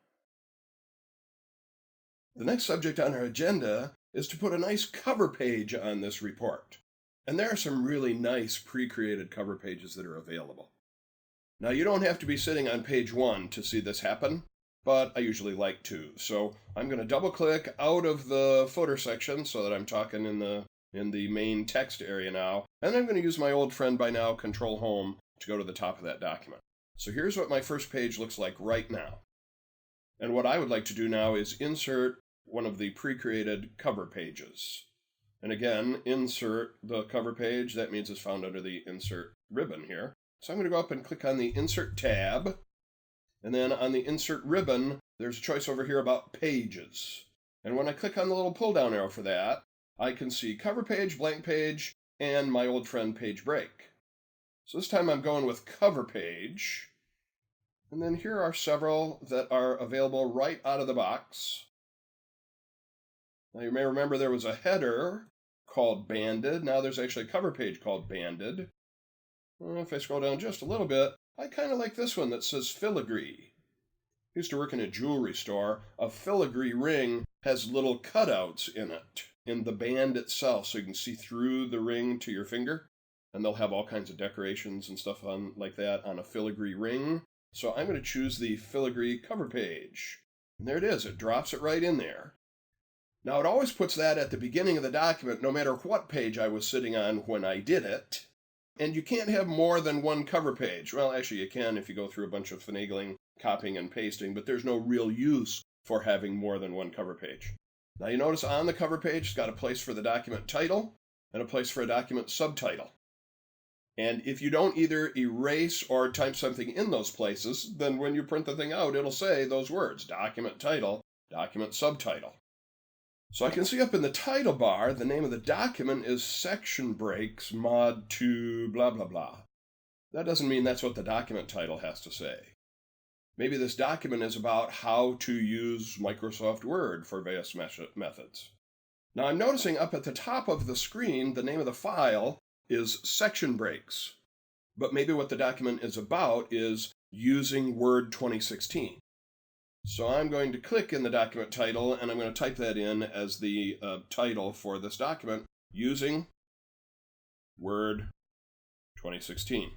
The next subject on our agenda is to put a nice cover page on this report. And there are some really nice pre-created cover pages that are available. Now, you don't have to be sitting on page 1 to see this happen, but I usually like to. So I'm going to double click out of the footer section so that I'm talking in the main text area now. And I'm going to use my old friend by now, Control Home, to go to the top of that document. So here's what my first page looks like right now. And what I would like to do now is insert one of the pre-created cover pages. And again, insert the cover page. That means it's found under the insert ribbon here. So I'm going to go up and click on the insert tab. And then on the insert ribbon, there's a choice over here about pages. And when I click on the little pull down arrow for that, I can see cover page, blank page, and my old friend page break. So this time I'm going with cover page. And then here are several that are available right out of the box. Now you may remember there was a header called banded. Now there's actually a cover page called banded. If I scroll down just a little bit, I kind of like this one that says filigree. I used to work in a jewelry store. A filigree ring has little cutouts in it, in the band itself, so you can see through the ring to your finger. And they'll have all kinds of decorations and stuff on like that on a filigree ring. So I'm going to choose the filigree cover page. And there it is. It drops it right in there. Now it always puts that at the beginning of the document, no matter what page I was sitting on when I did it. And you can't have more than one cover page. Well, actually you can if you go through a bunch of finagling, copying, and pasting, but there's no real use for having more than one cover page. Now you notice on the cover page it's got a place for the document title and a place for a document subtitle. And if you don't either erase or type something in those places, then when you print the thing out, it'll say those words, document title, document subtitle. So I can see up in the title bar, the name of the document is Section Breaks Mod 2 blah blah blah. That doesn't mean that's what the document title has to say. Maybe this document is about how to use Microsoft Word for various methods. Now I'm noticing up at the top of the screen, the name of the file is Section Breaks. But maybe what the document is about is using Word 2016. So I'm going to click in the document title, and I'm going to type that in as the title for this document, using Word 2016.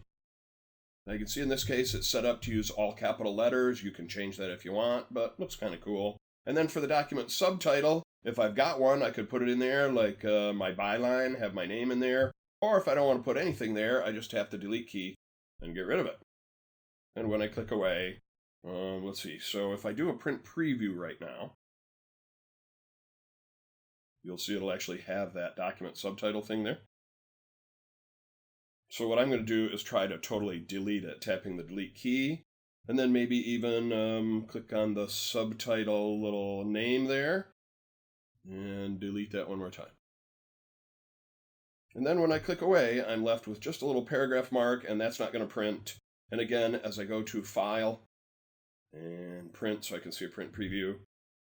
Now you can see in this case it's set up to use all capital letters. You can change that if you want, but looks kind of cool. And then for the document subtitle, if I've got one, I could put it in there like my byline, have my name in there. Or if I don't want to put anything there, I just tap the delete key and get rid of it. And when I click away, let's see. So if I do a print preview right now, you'll see it'll actually have that document subtitle thing there. So what I'm going to do is try to totally delete it, tapping the delete key, and then maybe even click on the subtitle little name there, and delete that one more time. And then when I click away, I'm left with just a little paragraph mark, and that's not going to print. And again, as I go to File and Print, so I can see a print preview,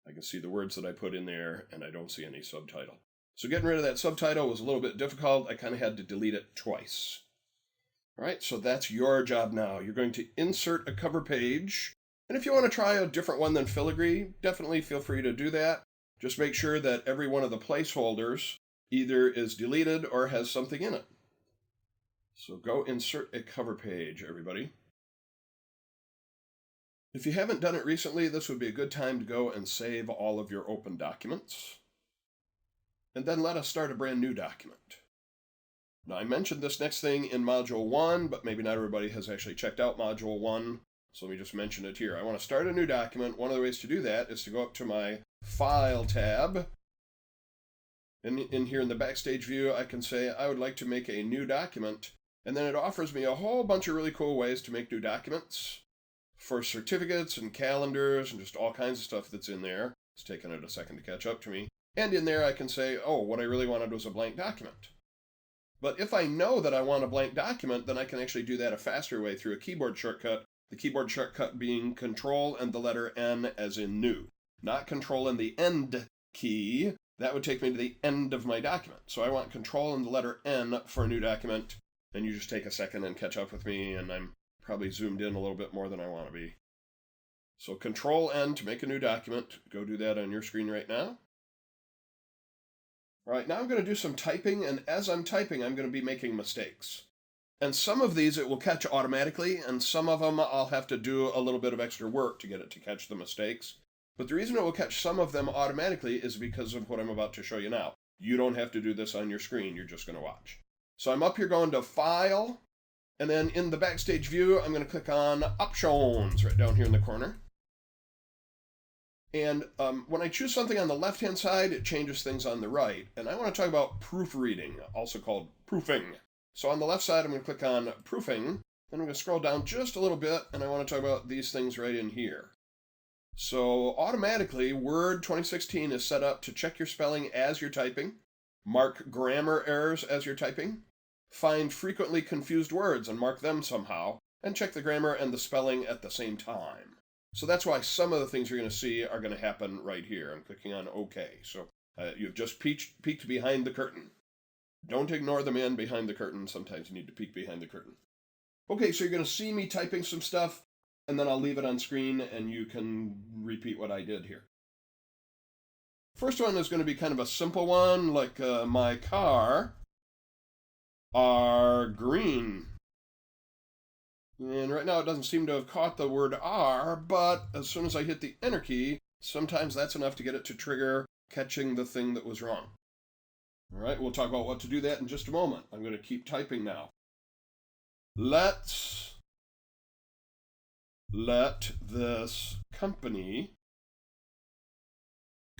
I can see the words that I put in there, and I don't see any subtitle. So getting rid of that subtitle was a little bit difficult. I kind of had to delete it twice. All right, so that's your job now. You're going to insert a cover page. And if you want to try a different one than Filigree, definitely feel free to do that. Just make sure that every one of the placeholders either is deleted or has something in it. So go insert a cover page, everybody. If you haven't done it recently, this would be a good time to go and save all of your open documents. And then let us start a brand new document. Now, I mentioned this next thing in Module 1, but maybe not everybody has actually checked out Module 1, so let me just mention it here. I want to start a new document. One of the ways to do that is to go up to my File tab. And in here in the Backstage view, I can say I would like to make a new document, and then it offers me a whole bunch of really cool ways to make new documents for certificates and calendars and just all kinds of stuff that's in there. It's taken it a second to catch up to me. And in there I can say, oh, what I really wanted was a blank document. But if I know that I want a blank document, then I can actually do that a faster way through a keyboard shortcut, the keyboard shortcut being Control and the letter N as in new. Not Control and the End key. That would take me to the end of my document. So I want Control and the letter N for a new document, and you just take a second and catch up with me, and I'm probably zoomed in a little bit more than I want to be. So Control N to make a new document. Go do that on your screen right now. All right, now I'm going to do some typing, and as I'm typing, I'm going to be making mistakes. And some of these it will catch automatically, and some of them I'll have to do a little bit of extra work to get it to catch the mistakes. But the reason it will catch some of them automatically is because of what I'm about to show you now. You don't have to do this on your screen, you're just going to watch. So I'm up here going to File, and then in the Backstage view, I'm going to click on Options right down here in the corner. And when I choose something on the left-hand side, it changes things on the right. And I want to talk about proofreading, also called proofing. So on the left side, I'm going to click on Proofing. Then I'm going to scroll down just a little bit, and I want to talk about these things right in here. So automatically, Word 2016 is set up to check your spelling as you're typing, mark grammar errors as you're typing, find frequently confused words and mark them somehow, and check the grammar and the spelling at the same time. So that's why some of the things you're going to see are going to happen right here. I'm clicking on OK. So you've just peeked behind the curtain. Don't ignore the man behind the curtain. Sometimes you need to peek behind the curtain. Okay, so you're going to see me typing some stuff, and then I'll leave it on screen, and you can repeat what I did here. First one is going to be kind of a simple one, like my car are green. And right now it doesn't seem to have caught the word are, but as soon as I hit the Enter key, sometimes that's enough to get it to trigger catching the thing that was wrong. All right, we'll talk about what to do that in just a moment. I'm going to keep typing now. Let's let this company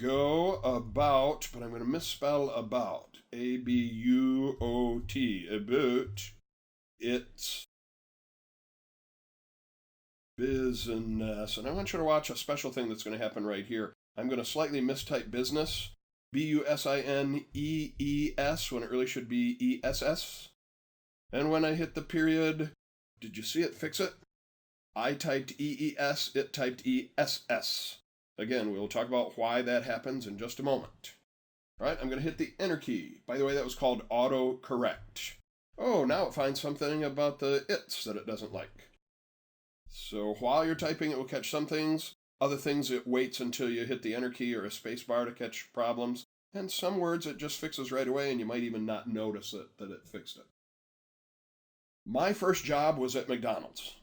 go about, but I'm going to misspell about, A-B-U-O-T, about its business. And I want you to watch a special thing that's going to happen right here. I'm going to slightly mistype business, B-U-S-I-N-E-E-S, when it really should be E-S-S. And when I hit the period, did you see it fix it? I typed EES, it typed ESS. Again, we'll talk about why that happens in just a moment. All right, I'm going to hit the Enter key. By the way, that was called autocorrect. Oh, now it finds something about the its that it doesn't like. So while you're typing, it will catch some things. Other things, it waits until you hit the Enter key or a space bar to catch problems. And some words it just fixes right away, and you might even not notice it, that it fixed it. My first job was at McDonald's.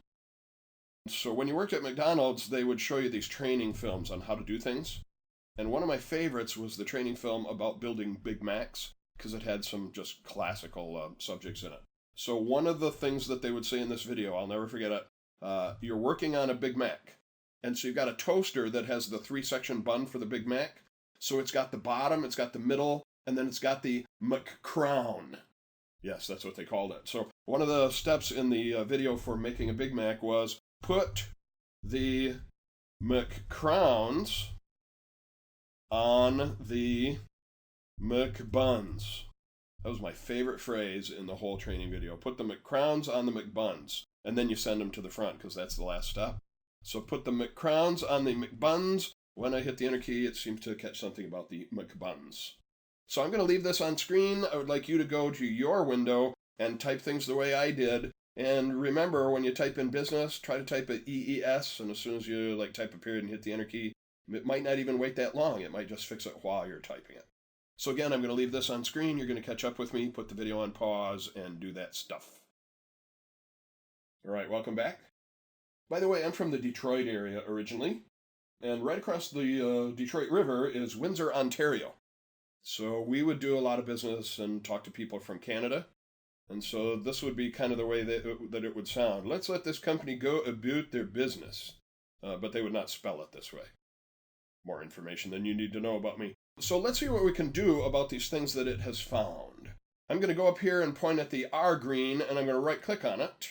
So when you worked at McDonald's, they would show you these training films on how to do things. And one of my favorites was the training film about building Big Macs, because it had some just classical subjects in it. So one of the things that they would say in this video, I'll never forget it, you're working on a Big Mac. And so you've got a toaster that has the 3-section bun for the Big Mac. So it's got the bottom, it's got the middle, and then it's got the McCrown. Yes, that's what they called it. So one of the steps in the video for making a Big Mac was put the McCrowns on the McBuns. That was my favorite phrase in the whole training video. Put the McCrowns on the McBuns, and then you send them to the front because that's the last step. So put the McCrowns on the McBuns. When I hit the Enter key, it seems to catch something about the McBuns. So I'm going to leave this on screen. I would like you to go to your window and type things the way I did. And remember, when you type in business, try to type an EES, and as soon as you type a period and hit the Enter key, it might not even wait that long. It might just fix it while you're typing it. So again, I'm going to leave this on screen. You're going to catch up with me, put the video on pause, and do that stuff. All right, welcome back. By the way, I'm from the Detroit area originally, and right across the Detroit River is Windsor, Ontario. So we would do a lot of business and talk to people from Canada. And so this would be kind of the way that it would sound. Let's let this company go about their business. But they would not spell it this way. More information than you need to know about me. So let's see what we can do about these things that it has found. I'm going to go up here and point at the R green, and I'm going to right-click on it.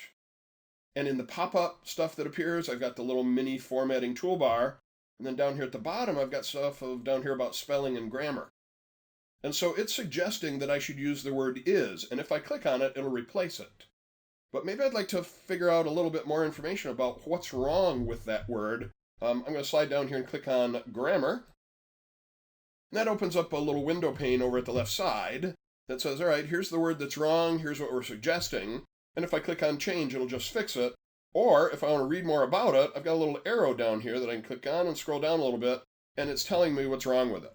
And in the pop-up stuff that appears, I've got the little mini formatting toolbar. And then down here at the bottom, I've got stuff down here about spelling and grammar. And so it's suggesting that I should use the word is, and if I click on it, it'll replace it. But maybe I'd like to figure out a little bit more information about what's wrong with that word. I'm going to slide down here and click on grammar. And that opens up a little window pane over at the left side that says, all right, here's the word that's wrong, here's what we're suggesting. And if I click on change, it'll just fix it. Or if I want to read more about it, I've got a little arrow down here that I can click on and scroll down a little bit, and it's telling me what's wrong with it.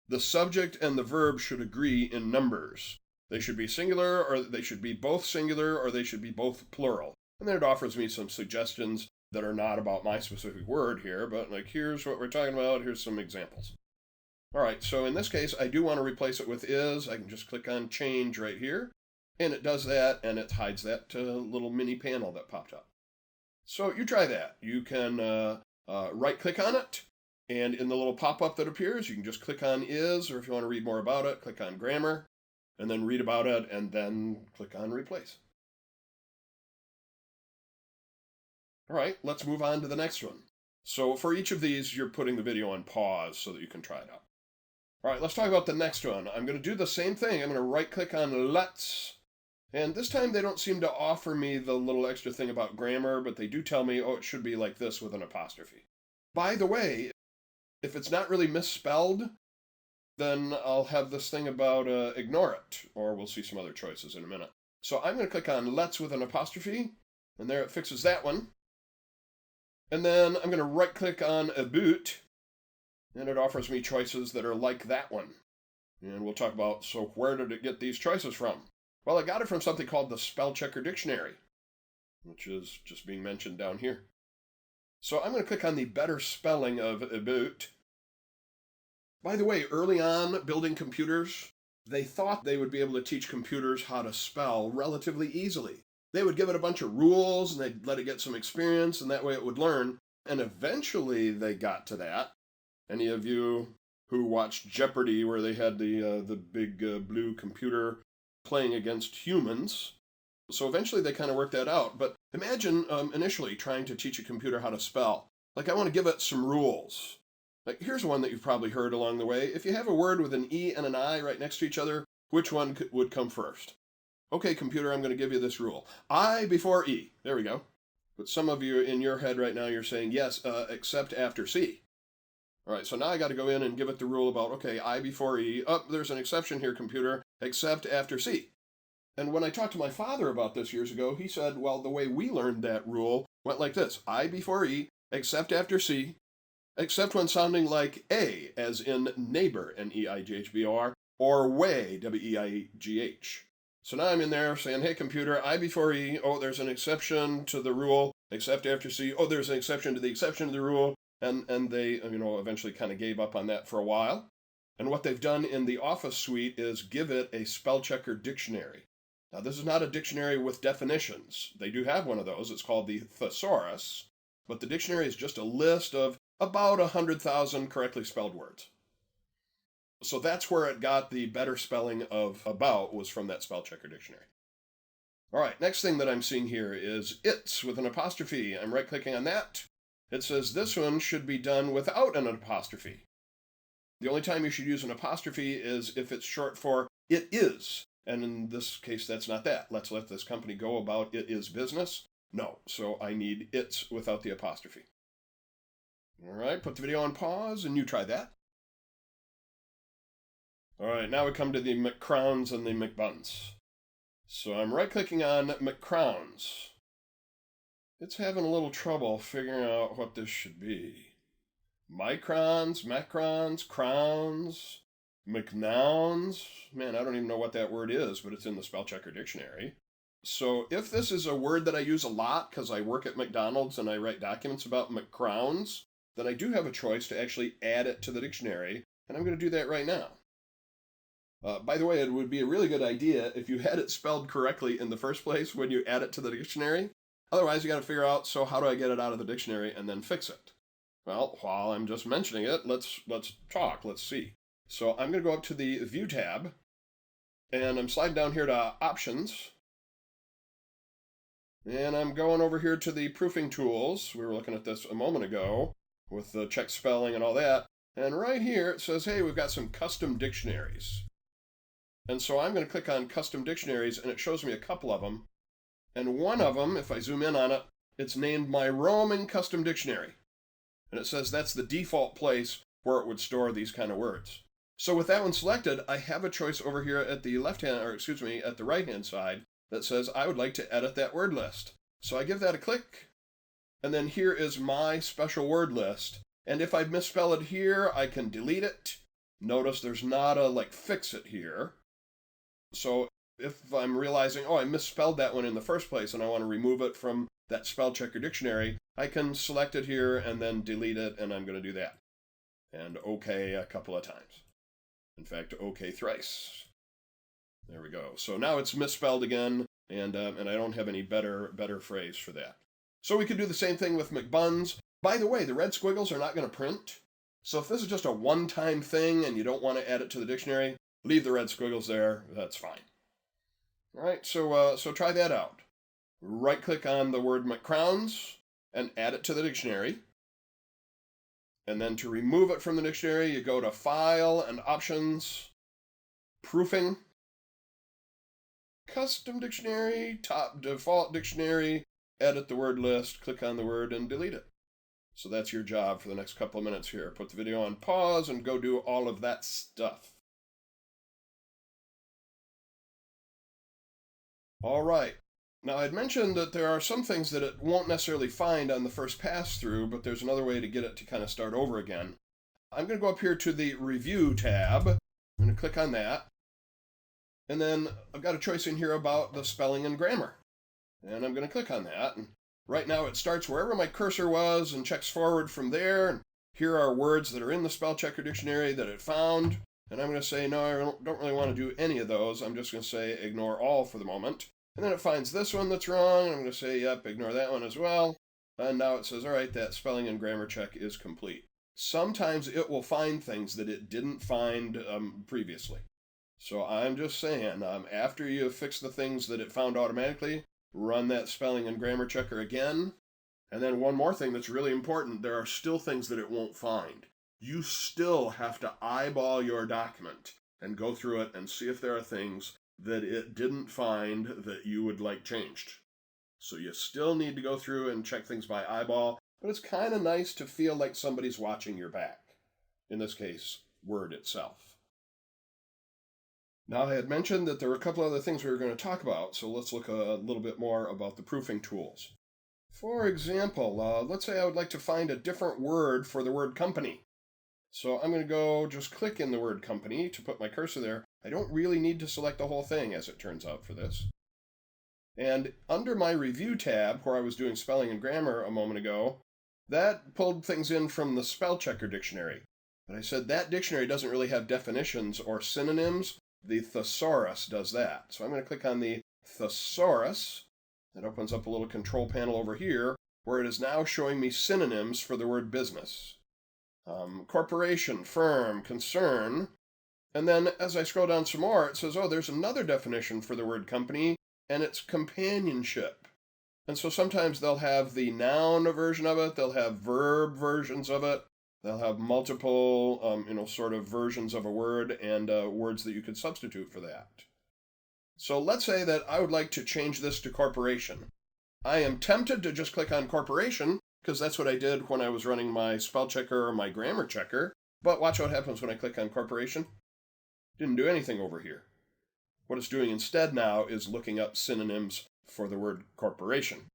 The subject and the verb should agree in numbers. They should be singular, or they should be both singular, or they should be both plural. And then it offers me some suggestions that are not about my specific word here, but like, here's what we're talking about, here's some examples. All right, so in this case, I do want to replace it with is. I can just click on change right here, and it does that, and it hides that little mini panel that popped up. So you try that. You can right-click on it, and in the little pop-up that appears, you can just click on is, or if you want to read more about it, click on grammar, and then read about it, and then click on replace. All right, let's move on to the next one. So for each of these, you're putting the video on pause so that you can try it out. All right, let's talk about the next one. I'm going to do the same thing. I'm going to right-click on let's. And this time they don't seem to offer me the little extra thing about grammar, but they do tell me, oh, it should be like this with an apostrophe. By the way, if it's not really misspelled, then I'll have this thing about ignore it, or we'll see some other choices in a minute. So I'm going to click on let's with an apostrophe, and there it fixes that one. And then I'm going to right-click on about, and it offers me choices that are like that one. And we'll talk about, so where did it get these choices from? Well, I got it from something called the Spell Checker Dictionary, which is just being mentioned down here. So I'm going to click on the better spelling of about. By the way, early on, building computers, they thought they would be able to teach computers how to spell relatively easily. They would give it a bunch of rules, and they'd let it get some experience, and that way it would learn. And eventually they got to that. Any of you who watched Jeopardy, where they had the big blue computer playing against humans? So eventually they kind of worked that out. But imagine initially trying to teach a computer how to spell. Like, I want to give it some rules. Like, here's one that you've probably heard along the way. If you have a word with an E and an I right next to each other, which one would come first? Okay, computer, I'm going to give you this rule. I before E. There we go. But some of you in your head right now, you're saying, yes, except after C. All right, so now I got to go in and give it the rule about, okay, I before E. Oh, there's an exception here, computer, except after C. And when I talked to my father about this years ago, he said, well, the way we learned that rule went like this: I before E, except after C, except when sounding like A, as in neighbor, N-E-I-G-H-B-O-R, or way, W-E-I-G-H. So now I'm in there saying, hey, computer, I before E, oh, there's an exception to the rule, except after C, oh, there's an exception to the rule, and they, eventually kind of gave up on that for a while. And what they've done in the Office suite is give it a spell checker dictionary. Now, this is not a dictionary with definitions. They do have one of those. It's called the Thesaurus. But the dictionary is just a list of about 100,000 correctly spelled words. So that's where it got the better spelling of about, was from that spell checker dictionary. All right, next thing that I'm seeing here is it's with an apostrophe. I'm right-clicking on that. It says this one should be done without an apostrophe. The only time you should use an apostrophe is if it's short for it is. And in this case, that's not that. Let's let this company go about it is business. No, so I need it's without the apostrophe. All right, put the video on pause and you try that. All right, now we come to the McCrowns and the McBuns. So I'm right-clicking on McCrowns. It's having a little trouble figuring out what this should be. Microns, macrons, crowns, McNouns. Man, I don't even know what that word is, but it's in the spell checker dictionary. So if this is a word that I use a lot because I work at McDonald's and I write documents about McCrowns, then I do have a choice to actually add it to the dictionary, and I'm going to do that right now. By the way, it would be a really good idea if you had it spelled correctly in the first place when you add it to the dictionary. Otherwise, you got to figure out, so how do I get it out of the dictionary and then fix it? Well, while I'm just mentioning it, let's talk. Let's see. So I'm going to go up to the View tab, and I'm sliding down here to Options. And I'm going over here to the Proofing Tools. We were looking at this a moment ago with the check spelling and all that. And right here it says, hey, we've got some custom dictionaries. And so I'm going to click on Custom Dictionaries, and it shows me a couple of them. And one of them, if I zoom in on it, it's named My Roaming Custom Dictionary. And it says that's the default place where it would store these kind of words. So with that one selected, I have a choice over here at the at the right-hand side that says I would like to edit that word list. So I give that a click, and then here is my special word list. And if I misspell it here, I can delete it. Notice there's not a fix it here. So if I'm realizing, I misspelled that one in the first place and I want to remove it from that spell checker dictionary, I can select it here and then delete it, and I'm going to do that. And OK a couple of times. In fact, OK thrice. There we go. So now it's misspelled again, and I don't have any better phrase for that. So we could do the same thing with McBuns. By the way, the red squiggles are not going to print. So if this is just a one-time thing and you don't want to add it to the dictionary, leave the red squiggles there. That's fine. All right, so try that out. Right-click on the word McCrowns and add it to the dictionary. And then to remove it from the dictionary, you go to File and Options, Proofing, Custom Dictionary, Top Default Dictionary, edit the word list, click on the word, and delete it. So that's your job for the next couple of minutes here. Put the video on pause and go do all of that stuff. All right. Now, I'd mentioned that there are some things that it won't necessarily find on the first pass through, but there's another way to get it to kind of start over again. I'm going to go up here to the Review tab. I'm going to click on that. And then I've got a choice in here about the spelling and grammar. And I'm going to click on that. And right now it starts wherever my cursor was and checks forward from there. And here are words that are in the spell checker dictionary that it found. And I'm going to say, no, I don't really want to do any of those. I'm just going to say ignore all for the moment. And then it finds this one that's wrong. I'm going to say, yep, ignore that one as well. And now it says, all right, that spelling and grammar check is complete. Sometimes it will find things that it didn't find previously. So I'm just saying, after you fix the things that it found automatically, run that spelling and grammar checker again. And then one more thing that's really important, there are still things that it won't find. You still have to eyeball your document and go through it and see if there are things that it didn't find that you would like changed. So you still need to go through and check things by eyeball, but it's kind of nice to feel like somebody's watching your back. In this case, Word itself. Now, I had mentioned that there were a couple other things we were going to talk about, so let's look a little bit more about the proofing tools. For example, let's say I would like to find a different word for the word company. So I'm going to go just click in the word company to put my cursor there. I don't really need to select the whole thing, as it turns out, for this. And under my review tab, where I was doing spelling and grammar a moment ago, that pulled things in from the spell checker dictionary. But I said that dictionary doesn't really have definitions or synonyms. The thesaurus does that. So I'm going to click on the thesaurus. That opens up a little control panel over here, where it is now showing me synonyms for the word business. Corporation, firm, concern. And then as I scroll down some more, it says, oh, there's another definition for the word company, and it's companionship. And so sometimes they'll have the noun version of it, they'll have verb versions of it, they'll have multiple, sort of versions of a word and words that you could substitute for that. So let's say that I would like to change this to corporation. I am tempted to just click on corporation, because that's what I did when I was running my spell checker or my grammar checker. But watch what happens when I click on corporation. Didn't do anything over here. What it's doing instead now is looking up synonyms for the word corporation.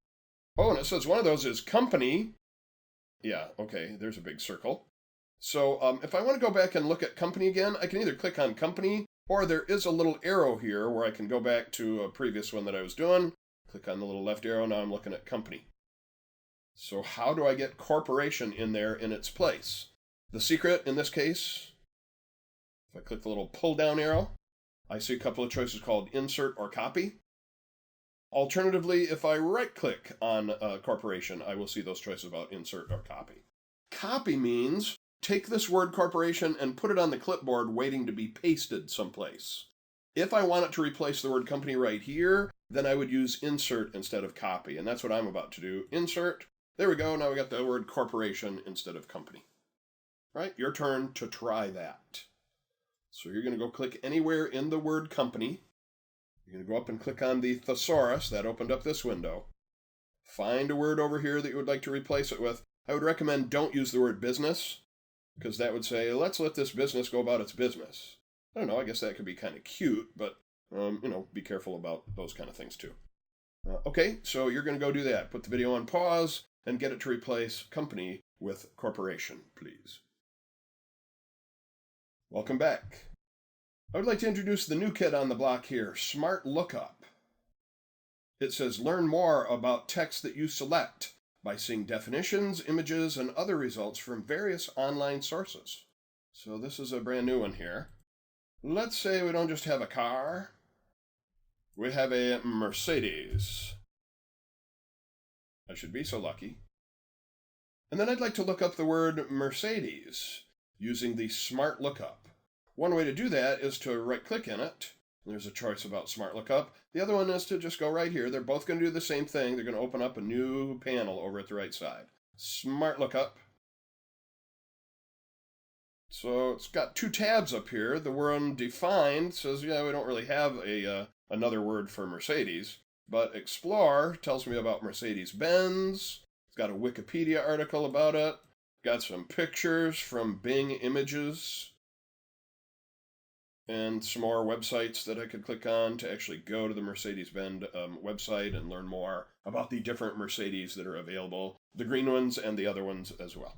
Oh, and it says one of those is company. Yeah, okay, there's a big circle. So if I want to go back and look at company again, I can either click on company, or there is a little arrow here where I can go back to a previous one that I was doing. Click on the little left arrow, now I'm looking at company. So how do I get corporation in there in its place? The secret in this case, if I click the little pull down arrow, I see a couple of choices called insert or copy. Alternatively, if I right click on corporation, I will see those choices about insert or copy. Copy means take this word corporation and put it on the clipboard waiting to be pasted someplace. If I want it to replace the word company right here, then I would use insert instead of copy, and that's what I'm about to do. Insert. There we go, now we got the word corporation instead of company. Right, your turn to try that. So you're going to go click anywhere in the word company. You're going to go up and click on the thesaurus. That opened up this window. Find a word over here that you would like to replace it with. I would recommend don't use the word business, because that would say, let's let this business go about its business. I don't know, I guess that could be kind of cute, but, be careful about those kind of things too. Okay, so you're going to go do that. Put the video on pause and get it to replace company with corporation, please. Welcome back. I would like to introduce the new kid on the block here, Smart Lookup. It says learn more about text that you select by seeing definitions, images, and other results from various online sources. So this is a brand new one here. Let's say we don't just have a car, we have a Mercedes. I should be so lucky. And then I'd like to look up the word Mercedes using the Smart Lookup. One way to do that is to right-click in it. There's a choice about Smart Lookup. The other one is to just go right here. They're both going to do the same thing. They're going to open up a new panel over at the right side. Smart Lookup. So it's got two tabs up here. The one defined says, we don't really have another word for Mercedes. But Explore tells me about Mercedes-Benz. It's got a Wikipedia article about it. Got some pictures from Bing Images. And some more websites that I could click on to actually go to the Mercedes-Benz website and learn more about the different Mercedes that are available, the green ones and the other ones as well.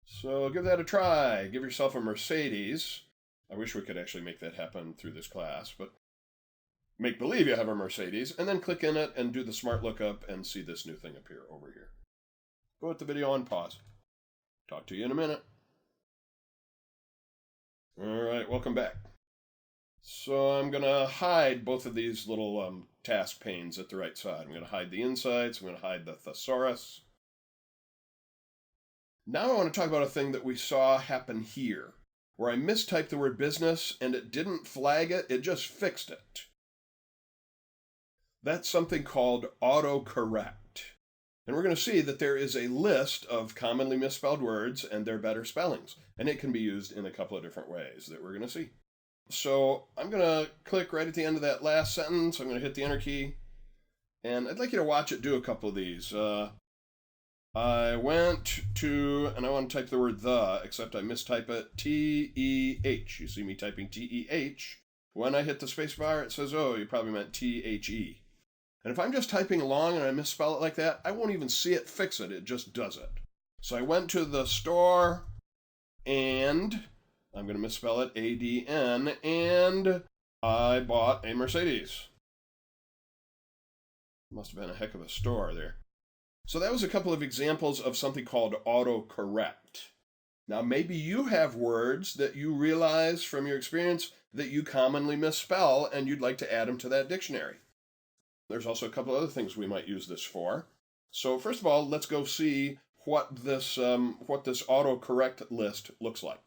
So give that a try. Give yourself a Mercedes. I wish we could actually make that happen through this class, but make believe you have a Mercedes, and then click in it and do the Smart Lookup and see this new thing appear over here. Put the video on pause. Talk to you in a minute. All right, welcome back. So I'm going to hide both of these little task panes at the right side. I'm going to hide the insights. I'm going to hide the thesaurus. Now I want to talk about a thing that we saw happen here, where I mistyped the word business and it didn't flag it, it just fixed it. That's something called autocorrect. And we're going to see that there is a list of commonly misspelled words and their better spellings. And it can be used in a couple of different ways that we're going to see. So I'm going to click right at the end of that last sentence. I'm going to hit the Enter key. And I'd like you to watch it do a couple of these. I went to, and I want to type the word the, except I mistype it, T-E-H. You see me typing T-E-H. When I hit the space bar, it says, oh, you probably meant T-H-E. And if I'm just typing along and I misspell it like that, I won't even see it fix it. It just does it. So I went to the store, and I'm going to misspell it, A-D-N, and I bought a Mercedes. Must have been a heck of a store there. So that was a couple of examples of something called autocorrect. Now, maybe you have words that you realize from your experience that you commonly misspell, and you'd like to add them to that dictionary. There's also a couple other things we might use this for. So first of all, let's go see what this autocorrect list looks like.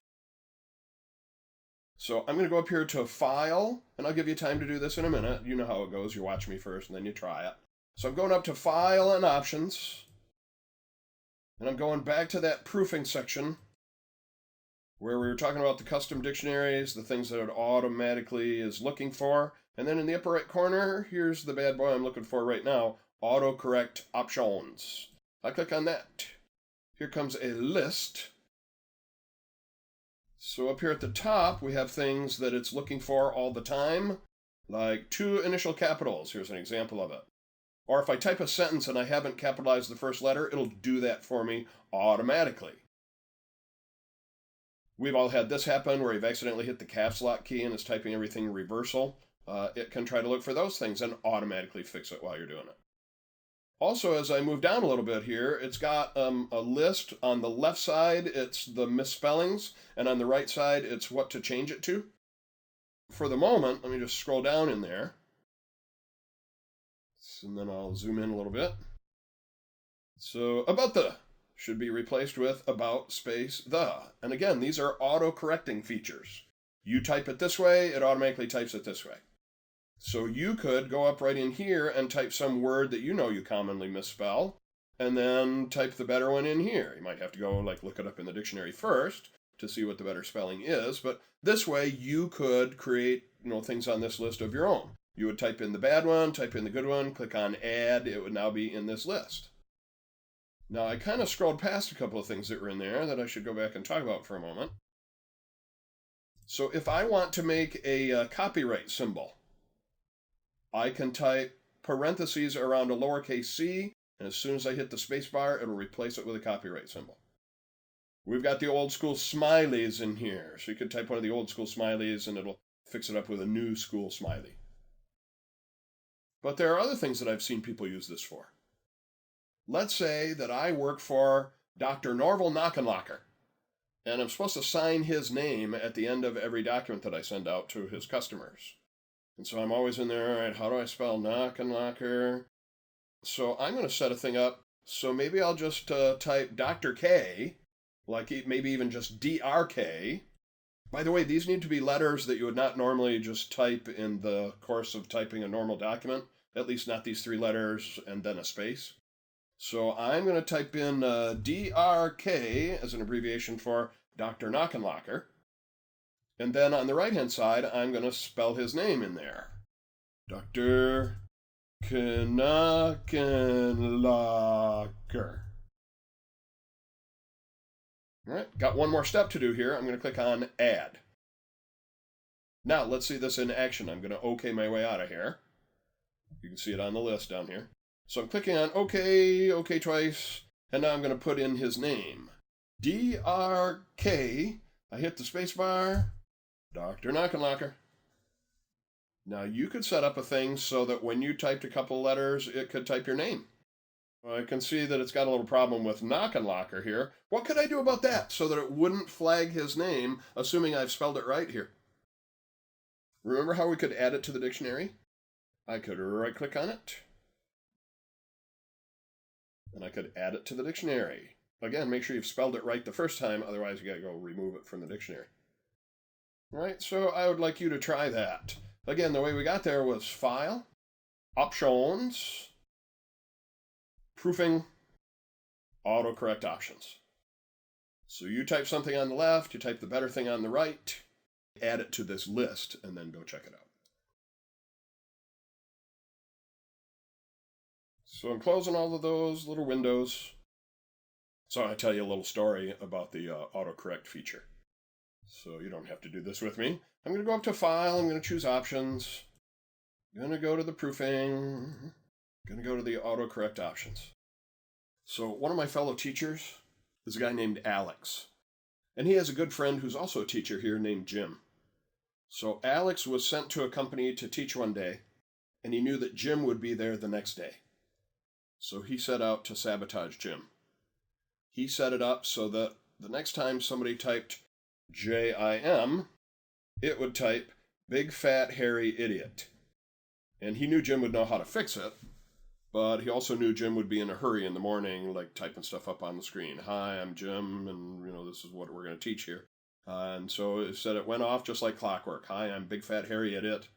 So I'm going to go up here to File, and I'll give you time to do this in a minute. You know how it goes. You watch me first, and then you try it. So I'm going up to File and Options, and I'm going back to that proofing section where we were talking about the custom dictionaries, the things that it automatically is looking for. And then in the upper right corner, here's the bad boy I'm looking for right now, autocorrect options. I click on that. Here comes a list. So up here at the top, we have things that it's looking for all the time, like 2 initial capitals. Here's an example of it. Or if I type a sentence and I haven't capitalized the first letter, it'll do that for me automatically. We've all had this happen where you've accidentally hit the caps lock key and it's typing everything reversal. It can try to look for those things and automatically fix it while you're doing it. Also, as I move down a little bit here, it's got a list. On the left side, it's the misspellings, and on the right side, it's what to change it to. For the moment, let me just scroll down in there. And then I'll zoom in a little bit. So, about the should be replaced with about space the. And again, these are auto-correcting features. You type it this way, it automatically types it this way. So you could go up right in here and type some word that you know you commonly misspell, and then type the better one in here. You might have to go look it up in the dictionary first to see what the better spelling is, but this way you could create things on this list of your own. You would type in the bad one, type in the good one, click on add, it would now be in this list. Now I kind of scrolled past a couple of things that were in there that I should go back and talk about for a moment. So if I want to make a copyright symbol, I can type parentheses around a lowercase c, and as soon as I hit the space bar, it'll replace it with a copyright symbol. We've got the old school smileys in here, so you could type one of the old school smileys and it'll fix it up with a new school smiley. But there are other things that I've seen people use this for. Let's say that I work for Dr. Norval Knockenlocker, and I'm supposed to sign his name at the end of every document that I send out to his customers. And so I'm always in there, all right, how do I spell Knockenlocker? So I'm going to set a thing up, so maybe I'll just type Dr. K, maybe even just DRK. By the way, these need to be letters that you would not normally just type in the course of typing a normal document, at least not these 3 letters and then a space. So I'm going to type in DRK as an abbreviation for Dr. Knockenlocker. And then on the right-hand side, I'm going to spell his name in there. Dr. Knockenlocker. All right, got one more step to do here. I'm going to click on Add. Now, let's see this in action. I'm going to OK my way out of here. You can see it on the list down here. So I'm clicking on OK, OK twice, and now I'm going to put in his name. DRK. I hit the space bar. Dr. Knockenlocker. Now you could set up a thing so that when you typed a couple letters, it could type your name. I can see that it's got a little problem with Knockenlocker here. What could I do about that so that it wouldn't flag his name, assuming I've spelled it right here? Remember how we could add it to the dictionary? I could right-click on it, and I could add it to the dictionary. Again, make sure you've spelled it right the first time, otherwise you gotta go remove it from the dictionary. All right, so I would like you to try that. Again, the way we got there was File, Options, Proofing, Autocorrect Options. So you type something on the left, you type the better thing on the right, add it to this list, and then go check it out. So I'm closing all of those little windows. So I tell you a little story about the autocorrect feature. So you don't have to do this with me. I'm going to go up to File. I'm going to choose Options. I'm going to go to the Proofing. I'm going to go to the autocorrect options. So one of my fellow teachers is a guy named Alex. And he has a good friend who's also a teacher here named Jim. So Alex was sent to a company to teach one day, and he knew that Jim would be there the next day. So he set out to sabotage Jim. He set it up so that the next time somebody typed JIM, it would type Big Fat Hairy Idiot. And he knew Jim would know how to fix it, but he also knew Jim would be in a hurry in the morning, like typing stuff up on the screen. Hi, I'm Jim, and this is what we're going to teach here. And so it said it went off just like clockwork. Hi, I'm Big Fat Hairy Idiot.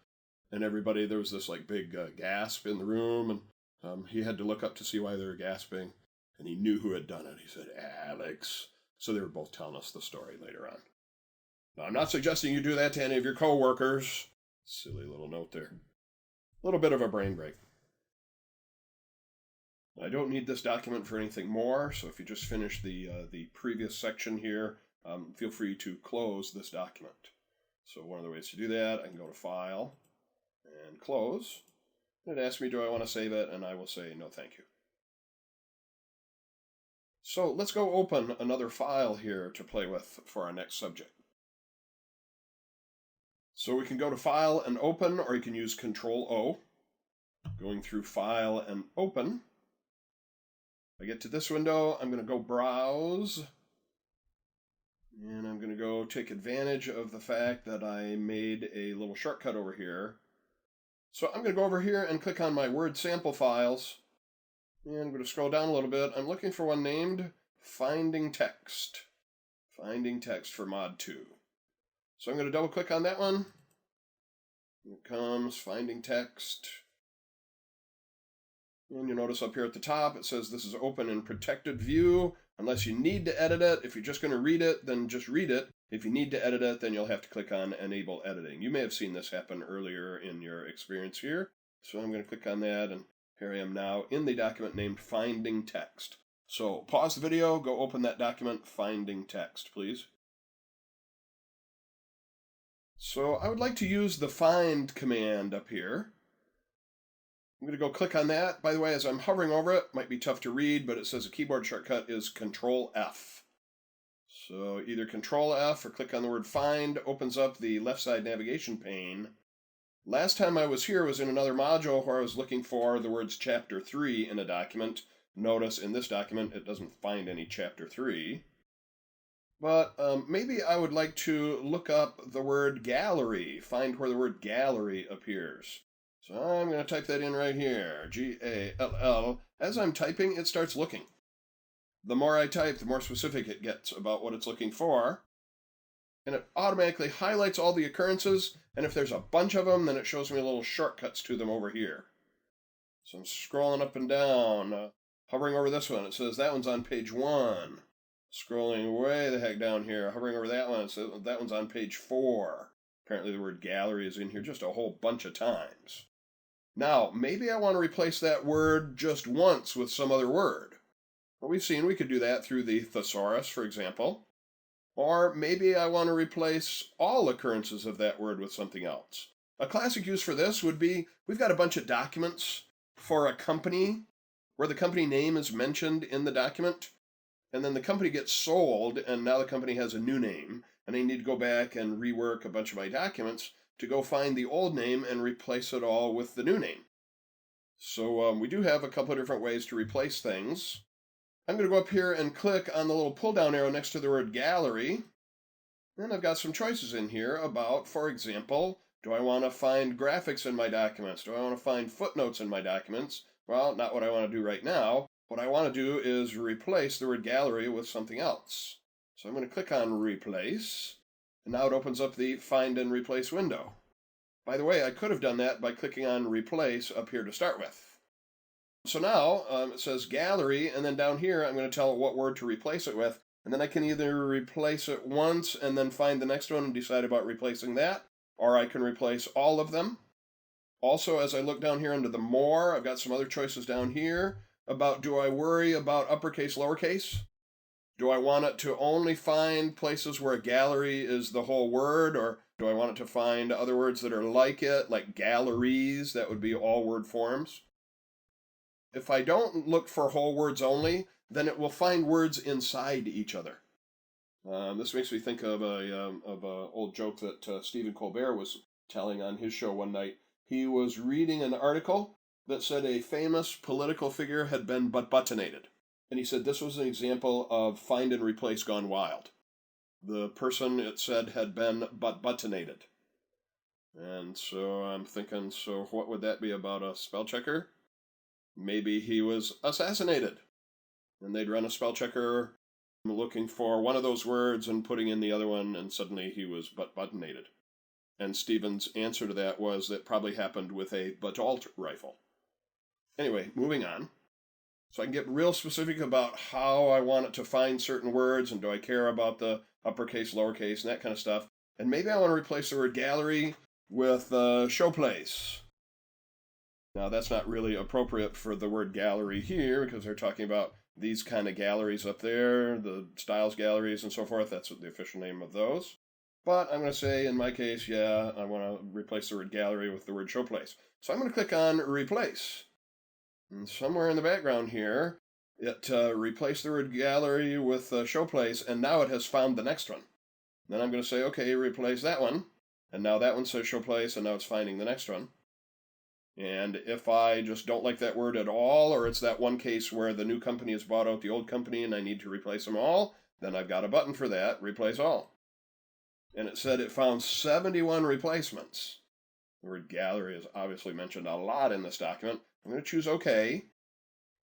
And everybody, there was this like big gasp in the room, and he had to look up to see why they were gasping. And he knew who had done it. He said, Alex. So they were both telling us the story later on. Now, I'm not suggesting you do that to any of your coworkers. Silly little note there. A little bit of a brain break. I don't need this document for anything more, so if you just finish the previous section here, feel free to close this document. So one of the ways to do that, I can go to File and Close. It asks me, do I want to save it? And I will say, no, thank you. So let's go open another file here to play with for our next subject. So we can go to File and Open, or you can use Control-O. Going through File and Open. I get to this window, I'm going to go Browse. And I'm going to go take advantage of the fact that I made a little shortcut over here. So I'm going to go over here and click on my Word sample files. And I'm going to scroll down a little bit. I'm looking for one named Finding Text. Finding Text for Mod 2. So I'm going to double click on that one. Here comes Finding Text. And you'll notice up here at the top it says this is open in protected view. Unless you need to edit it. If you're just going to read it, then just read it. If you need to edit it, then you'll have to click on Enable Editing. You may have seen this happen earlier in your experience here. So I'm going to click on that, and here I am now in the document named Finding Text. So pause the video, go open that document, Finding Text, please. So I would like to use the Find command up here. I'm going to go click on that. By the way, as I'm hovering over it, might be tough to read, but it says a keyboard shortcut is Control-F. So either Control-F or click on the word Find opens up the left side navigation pane. Last time I was here was in another module where I was looking for the words Chapter 3 in a document. Notice in this document it doesn't find any Chapter 3. But maybe I would like to look up the word Gallery, find where the word Gallery appears. So I'm going to type that in right here, G-A-L-L. As I'm typing, it starts looking. The more I type, the more specific it gets about what it's looking for. And it automatically highlights all the occurrences, and if there's a bunch of them, then it shows me little shortcuts to them over here. So I'm scrolling up and down, hovering over this one. It says that one's on page 1. Scrolling way the heck down here, hovering over that one. It says that one's on page 4. Apparently the word gallery is in here just a whole bunch of times. Now, maybe I want to replace that word just once with some other word. Well, we've seen we could do that through the thesaurus, for example. Or maybe I want to replace all occurrences of that word with something else. A classic use for this would be, we've got a bunch of documents for a company where the company name is mentioned in the document, and then the company gets sold, and now the company has a new name, and I need to go back and rework a bunch of my documents to go find the old name and replace it all with the new name. So we do have a couple of different ways to replace things. I'm going to go up here and click on the little pull-down arrow next to the word gallery. And I've got some choices in here about, for example, do I want to find graphics in my documents? Do I want to find footnotes in my documents? Well, not what I want to do right now. What I want to do is replace the word gallery with something else. So I'm going to click on Replace. And now it opens up the Find and Replace window. By the way, I could have done that by clicking on Replace up here to start with. So now it says Gallery, and then down here I'm going to tell it what word to replace it with. And then I can either replace it once and then find the next one and decide about replacing that, or I can replace all of them. Also, as I look down here under the more, I've got some other choices down here about, do I worry about uppercase, lowercase? Do I want it to only find places where a gallery is the whole word, or do I want it to find other words that are like it, like galleries? That would be all word forms. If I don't look for whole words only, then it will find words inside each other. This makes me think of a old joke that Stephen Colbert was telling on his show one night. He was reading an article that said a famous political figure had been but-buttonated. And he said this was an example of find and replace gone wild. The person, it said, had been but-buttonated. And so I'm thinking, so what would that be about a spell checker? Maybe he was assassinated. And they'd run a spell checker looking for one of those words and putting in the other one, and suddenly he was but-buttonated. And Stephen's answer to that was that probably happened with a Butalt rifle. Anyway, moving on. So I can get real specific about how I want it to find certain words, and do I care about the uppercase, lowercase, and that kind of stuff. And maybe I want to replace the word gallery with showplace. Now, that's not really appropriate for the word gallery here, because they're talking about these kind of galleries up there, the Styles galleries and so forth. That's the official name of those. But I'm going to say, in my case, yeah, I want to replace the word gallery with the word showplace. So I'm going to click on replace. And somewhere in the background here, it replaced the word gallery with showplace, and now it has found the next one. Then I'm going to say, okay, replace that one. And now that one says showplace, and now it's finding the next one. And if I just don't like that word at all, or it's that one case where the new company has bought out the old company and I need to replace them all, then I've got a button for that, replace all. And it said it found 71 replacements. The word gallery is obviously mentioned a lot in this document. I'm going to choose OK.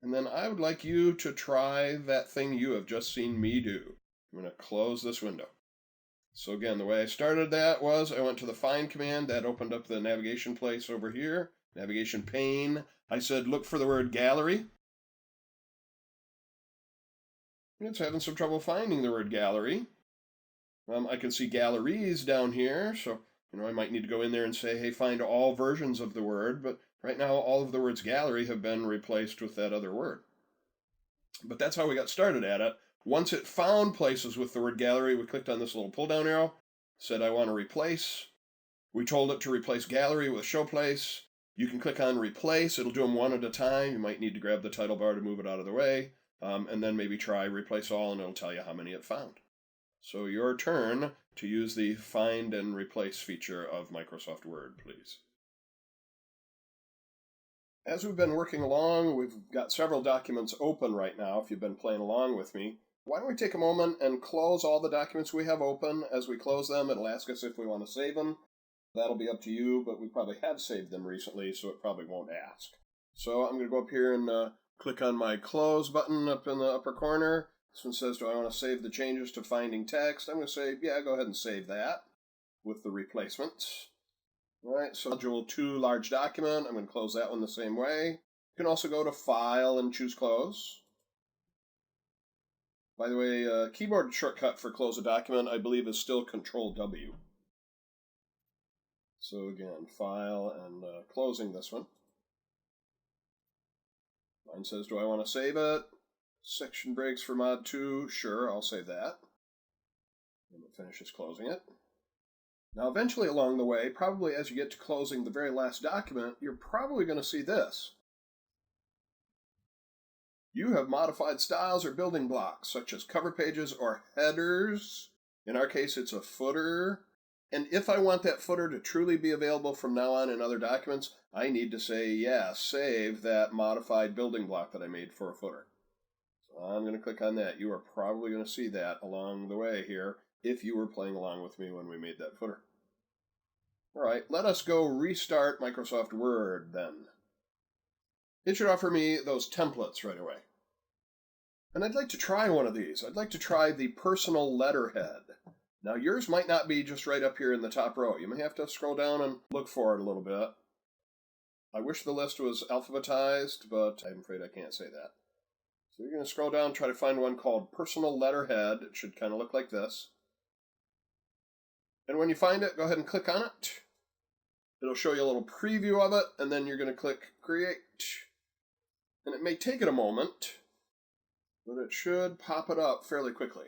And then I would like you to try that thing you have just seen me do. I'm going to close this window. So again, the way I started that was I went to the find command. That opened up the navigation place over here. Navigation pane. I said, look for the word gallery. It's having some trouble finding the word gallery. I can see galleries down here, so I might need to go in there and say, hey, find all versions of the word, but right now all of the words gallery have been replaced with that other word. But that's how we got started at it. Once it found places with the word gallery, we clicked on this little pull-down arrow, said I want to replace. We told it to replace gallery with showplace. You can click on replace. It'll do them one at a time. You might need to grab the title bar to move it out of the way, and then maybe try replace all, and it'll tell you how many it found. So your turn to use the find and replace feature of Microsoft Word, please. As we've been working along, we've got several documents open right now, if you've been playing along with me. Why don't we take a moment and close all the documents we have open. As we close them, it'll ask us if we want to save them. That'll be up to you, but we probably have saved them recently, so it probably won't ask. So I'm going to go up here and click on my close button up in the upper corner. This one says, do I want to save the changes to finding text? I'm going to say, yeah, go ahead and save that with the replacements. All right, so module 2 large document. I'm going to close that one the same way. You can also go to File and choose Close. By the way, keyboard shortcut for close a document, I believe, is still Control-W. So again, File and closing this one. Mine says, do I want to save it? Section breaks for mod 2. Sure, I'll save that. And it finishes closing it. Now, eventually along the way, probably as you get to closing the very last document, you're probably going to see this. You have modified styles or building blocks, such as cover pages or headers. In our case, it's a footer. And if I want that footer to truly be available from now on in other documents, I need to say, yeah, save that modified building block that I made for a footer. So I'm going to click on that. You are probably going to see that along the way here if you were playing along with me when we made that footer. All right, let us go restart Microsoft Word then. It should offer me those templates right away. And I'd like to try one of these. I'd like to try the personal letterhead. Now, yours might not be just right up here in the top row. You may have to scroll down and look for it a little bit. I wish the list was alphabetized, but I'm afraid I can't say that. So you're going to scroll down and try to find one called Personal Letterhead. It should kind of look like this. And when you find it, go ahead and click on it. It'll show you a little preview of it, and then you're going to click Create. And it may take it a moment, but it should pop it up fairly quickly.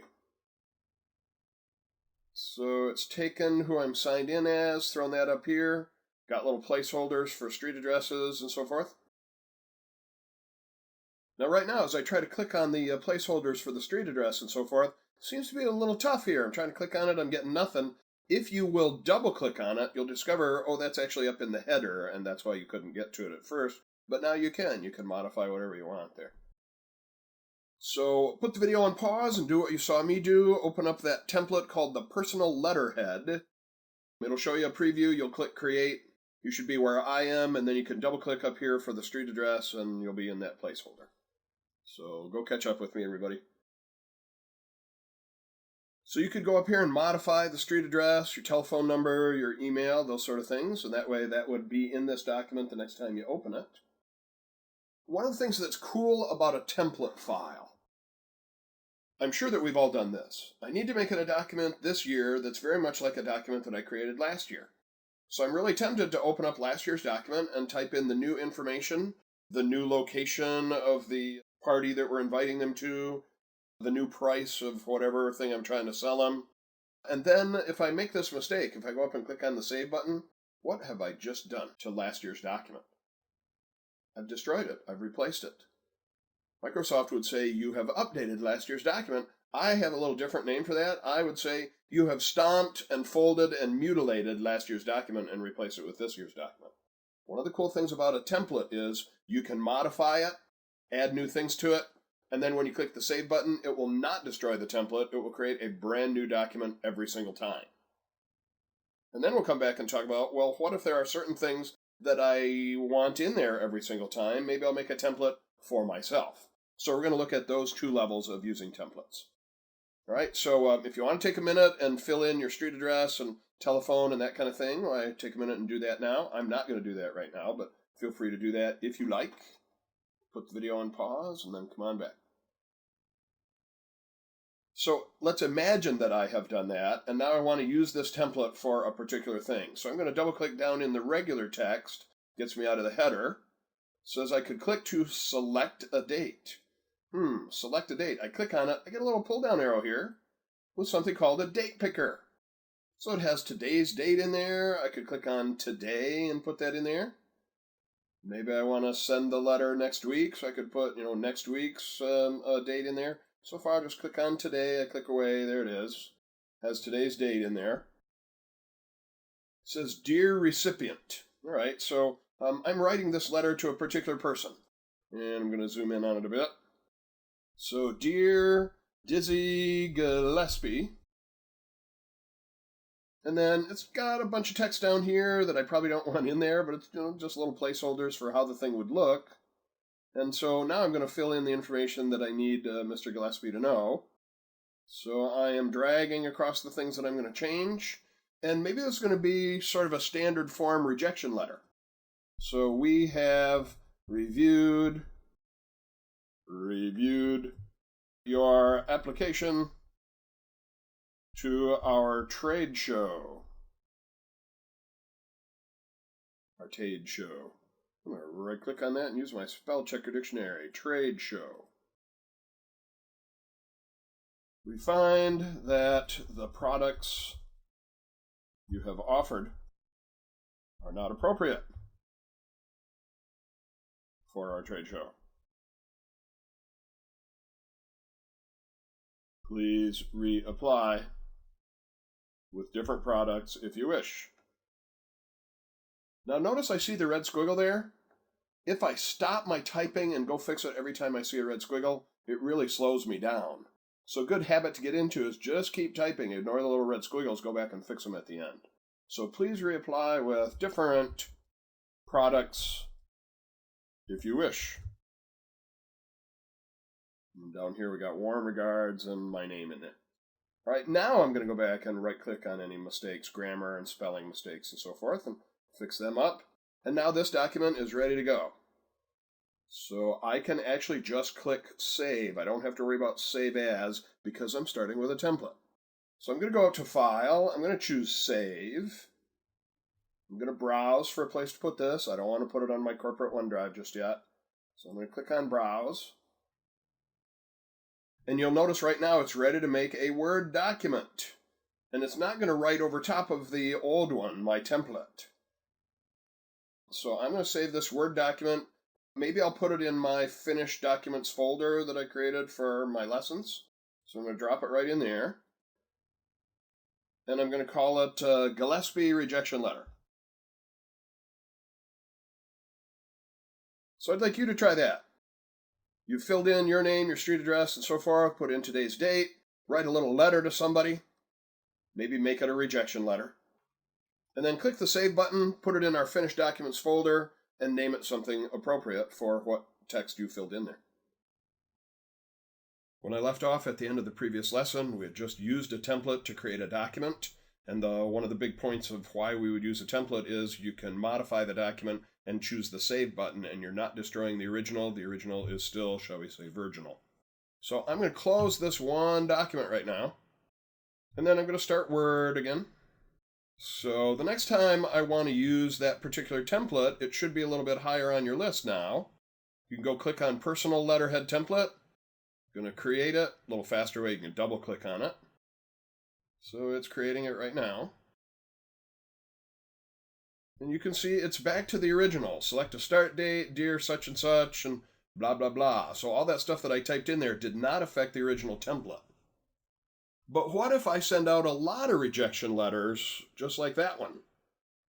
So it's taken who I'm signed in as, thrown that up here, got little placeholders for street addresses and so forth. Now right now, as I try to click on the placeholders for the street address and so forth, it seems to be a little tough here. I'm trying to click on it, I'm getting nothing. If you will double click on it, you'll discover, oh, that's actually up in the header, and that's why you couldn't get to it at first. But now you can. You can modify whatever you want there. So put the video on pause and do what you saw me do. Open up that template called the personal letterhead. It'll show you a preview. You'll click Create. You should be where I am, and then you can double click up here for the street address, and you'll be in that placeholder. So go catch up with me, everybody. So you could go up here and modify the street address, your telephone number, your email, those sort of things, and that way that would be in this document the next time you open it. One of the things that's cool about a template file, I'm sure that we've all done this. I need to make it a document this year that's very much like a document that I created last year. So I'm really tempted to open up last year's document and type in the new information, the new location of the party that we're inviting them to, the new price of whatever thing I'm trying to sell them. And then if I make this mistake, if I go up and click on the Save button, what have I just done to last year's document? I've destroyed it. I've replaced it. Microsoft would say, you have updated last year's document. I have a little different name for that. I would say, you have stomped and folded and mutilated last year's document and replaced it with this year's document. One of the cool things about a template is you can modify it, add new things to it, and then when you click the Save button, it will not destroy the template. It will create a brand new document every single time. And then we'll come back and talk about, well, what if there are certain things that I want in there every single time? Maybe I'll make a template for myself. So we're going to look at those two levels of using templates. All right, so if you want to take a minute and fill in your street address and telephone and that kind of thing, well, I take a minute and do that now. I'm not going to do that right now, but feel free to do that if you like. Put the video on pause and then come on back. So let's imagine that I have done that, and now I want to use this template for a particular thing. So I'm going to double click down in the regular text, gets me out of the header. Says I could click to select a date. Select a date. I click on it, I get a little pull down arrow here with something called a date picker. So it has today's date in there. I could click on today and put that in there. Maybe I want to send the letter next week, so I could put, next week's date in there. So far, I'll just click on today. I click away. There it is. Has today's date in there. It says, Dear Recipient. All right, so I'm writing this letter to a particular person. And I'm going to zoom in on it a bit. So, Dear Dizzy Gillespie. And then it's got a bunch of text down here that I probably don't want in there, but it's just little placeholders for how the thing would look. And so now I'm going to fill in the information that I need Mr. Gillespie to know. So I am dragging across the things that I'm going to change. And maybe this is going to be sort of a standard form rejection letter. So we have reviewed your application to our trade show. Arcade show. I'm going to right click on that and use my spell checker dictionary. Trade show. We find that the products you have offered are not appropriate for our trade show. Please reapply with different products if you wish. Now notice I see the red squiggle there. If I stop my typing and go fix it every time I see a red squiggle, it really slows me down. So a good habit to get into is just keep typing, ignore the little red squiggles, go back and fix them at the end. So please reapply with different products if you wish. And down here we got warm regards and my name in it. All right, now I'm going to go back and right-click on any mistakes, grammar and spelling mistakes and so forth, and fix them up. And now this document is ready to go. So I can actually just click Save. I don't have to worry about Save As because I'm starting with a template. So I'm going to go up to File. I'm going to choose Save. I'm going to browse for a place to put this. I don't want to put it on my corporate OneDrive just yet. So I'm going to click on Browse. And you'll notice right now it's ready to make a Word document. And it's not going to write over top of the old one, my template. So I'm going to save this Word document. Maybe I'll put it in my finished documents folder that I created for my lessons. So I'm going to drop it right in there. And I'm going to call it Gillespie Rejection Letter. So I'd like you to try that. You've filled in your name, your street address, and so forth, put in today's date, write a little letter to somebody, maybe make it a rejection letter, and then click the Save button, put it in our Finished Documents folder, and name it something appropriate for what text you filled in there. When I left off at the end of the previous lesson, we had just used a template to create a document, and one of the big points of why we would use a template is you can modify the document and choose the Save button, and you're not destroying the original. The original is still, shall we say, virginal. So I'm going to close this one document right now, and then I'm going to start Word again. So the next time I want to use that particular template, it should be a little bit higher on your list now. You can go click on Personal Letterhead Template. I'm going to create it. A little faster way, you can double click on it. So it's creating it right now. And you can see it's back to the original. Select a start date, dear such and such, and blah, blah, blah. So all that stuff that I typed in there did not affect the original template. But what if I send out a lot of rejection letters just like that one?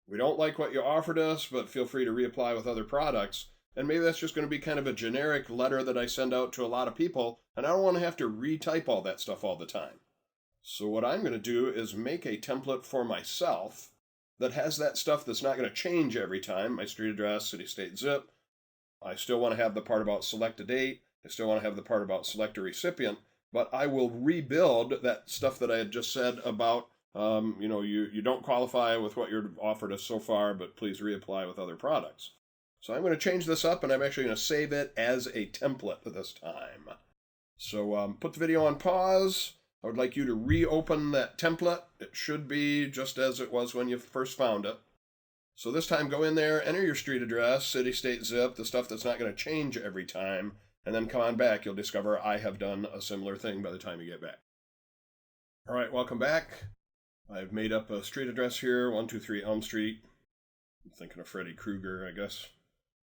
We don't like what you offered us, but feel free to reapply with other products. And maybe that's just going to be kind of a generic letter that I send out to a lot of people, and I don't want to have to retype all that stuff all the time. So what I'm going to do is make a template for myself that has that stuff that's not going to change every time. My street address, city, state, zip. I still want to have the part about select a date. I still want to have the part about select a recipient. But I will rebuild that stuff that I had just said about, you don't qualify with what you've offered us so far, but please reapply with other products. So I'm going to change this up, and I'm actually going to save it as a template this time. So put the video on pause. I would like you to reopen that template. It should be just as it was when you first found it. So this time go in there, enter your street address, city, state, zip, the stuff that's not going to change every time, and then come on back. You'll discover I have done a similar thing by the time you get back. All right, welcome back. I've made up a street address here, 123 Elm Street. I'm thinking of Freddy Krueger, I guess.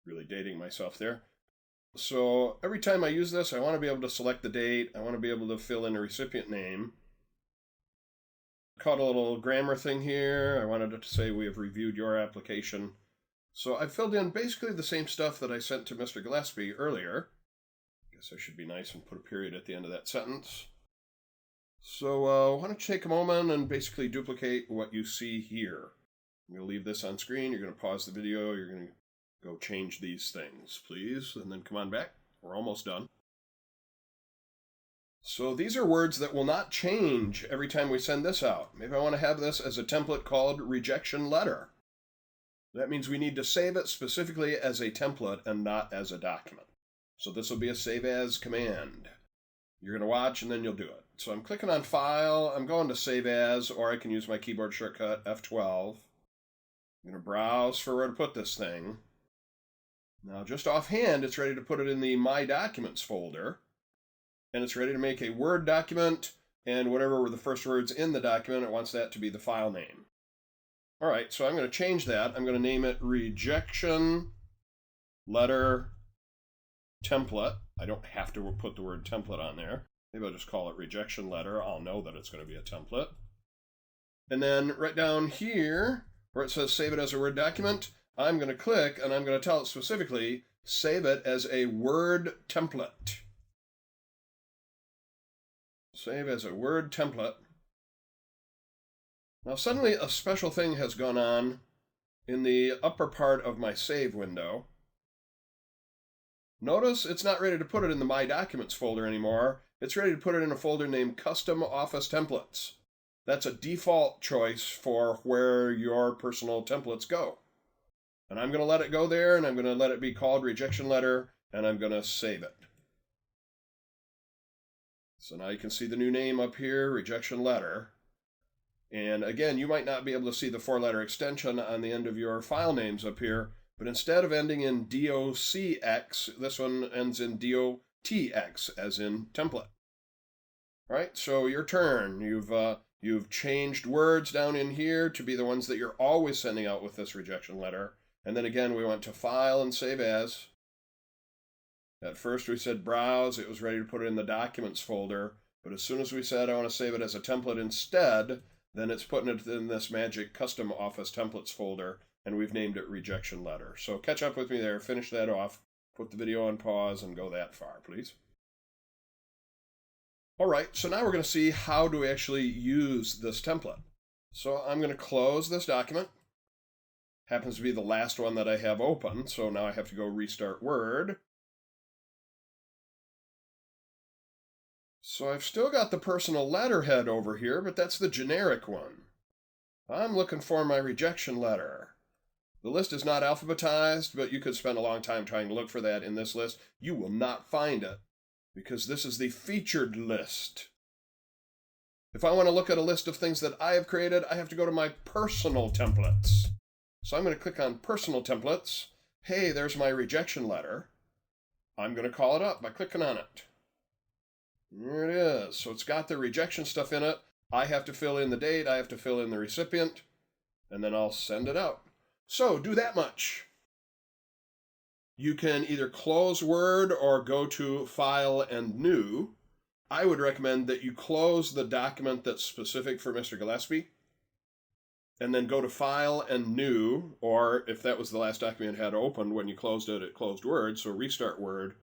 Really dating myself there. So every time I use this, I want to be able to select the date. I want to be able to fill in a recipient name. Caught a little grammar thing here. I wanted it to say we have reviewed your application. So I filled in basically the same stuff that I sent to Mr. Gillespie earlier. Guess I should be nice and put a period at the end of that sentence. So why don't you take a moment and basically duplicate what you see here. I'm going to leave this on screen. You're going to pause the video. You're going to go change these things, please, and then come on back. We're almost done. So these are words that will not change every time we send this out. Maybe I want to have this as a template called rejection letter. That means we need to save it specifically as a template and not as a document. So this will be a save as command. You're going to watch and then you'll do it. So I'm clicking on File. I'm going to Save As, or I can use my keyboard shortcut F12. I'm going to browse for where to put this thing. Now, just offhand, it's ready to put it in the My Documents folder, and it's ready to make a Word document, and whatever were the first words in the document, it wants that to be the file name. All right, so I'm going to change that. I'm going to name it Rejection Letter Template. I don't have to put the word template on there. Maybe I'll just call it Rejection Letter. I'll know that it's going to be a template. And then right down here, where it says Save it as a Word document, I'm going to click, and I'm going to tell it specifically, save it as a Word template. Save as a Word template. Now suddenly a special thing has gone on in the upper part of my save window. Notice it's not ready to put it in the My Documents folder anymore. It's ready to put it in a folder named Custom Office Templates. That's a default choice for where your personal templates go. And I'm going to let it go there, and I'm going to let it be called Rejection Letter, and I'm going to save it. So now you can see the new name up here, Rejection Letter. And again, you might not be able to see the 4-letter extension on the end of your file names up here, but instead of ending in DOCX, this one ends in DOTX, as in template. All right, so your turn. You've changed words down in here to be the ones that you're always sending out with this rejection letter. And then again, we went to File and Save As. At first we said Browse. It was ready to put it in the Documents folder. But as soon as we said I want to save it as a template instead, then it's putting it in this magic Custom Office Templates folder, and we've named it Rejection Letter. So catch up with me there, finish that off, put the video on pause, and go that far, please. All right, so now we're going to see how do we actually use this template. So I'm going to close this document. Happens to be the last one that I have open, so now I have to go restart Word. So I've still got the personal letterhead over here, but that's the generic one. I'm looking for my rejection letter. The list is not alphabetized, but you could spend a long time trying to look for that in this list. You will not find it, because this is the featured list. If I want to look at a list of things that I have created, I have to go to my personal templates. So I'm going to click on Personal Templates. Hey, there's my rejection letter. I'm going to call it up by clicking on it. There it is. So it's got the rejection stuff in it. I have to fill in the date, I have to fill in the recipient, and then I'll send it out. So do that much. You can either close Word or go to File and New. I would recommend that you close the document that's specific for Mr. Gillespie, and then go to File and New, or if that was the last document it had opened when you closed it, it closed Word, so restart Word.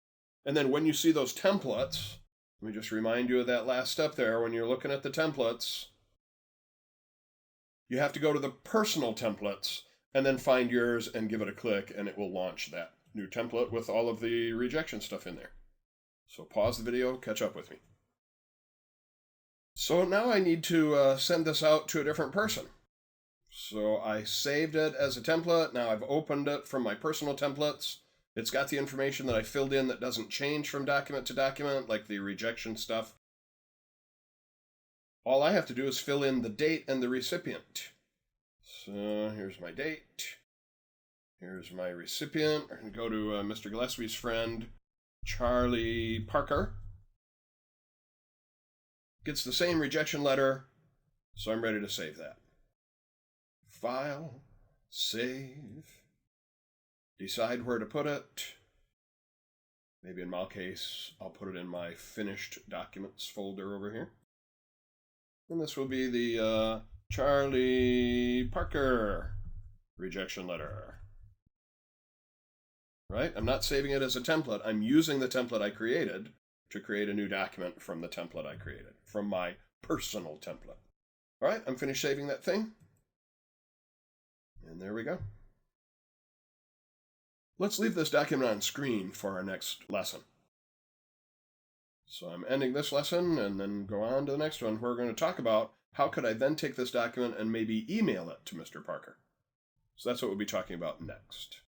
And then when you see those templates, let me just remind you of that last step there. When you're looking at the templates, you have to go to the personal templates and then find yours and give it a click, and it will launch that new template with all of the rejection stuff in there. So pause the video, catch up with me. So now I need to send this out to a different person. So I saved it as a template. Now I've opened it from my personal templates. It's got the information that I filled in that doesn't change from document to document, like the rejection stuff. All I have to do is fill in the date and the recipient. So here's my date. Here's my recipient. I'm going to go to Mr. Gillespie's friend, Charlie Parker. Gets the same rejection letter, so I'm ready to save that. File, save. Decide where to put it. Maybe in my case, I'll put it in my finished documents folder over here. And this will be the Charlie Parker rejection letter. Right? I'm not saving it as a template. I'm using the template I created to create a new document from the template I created, from my personal template. All right, I'm finished saving that thing. And there we go. Let's leave this document on screen for our next lesson. So I'm ending this lesson and then go on to the next one. We're going to talk about how could I then take this document and maybe email it to Mr. Parker. So that's what we'll be talking about next.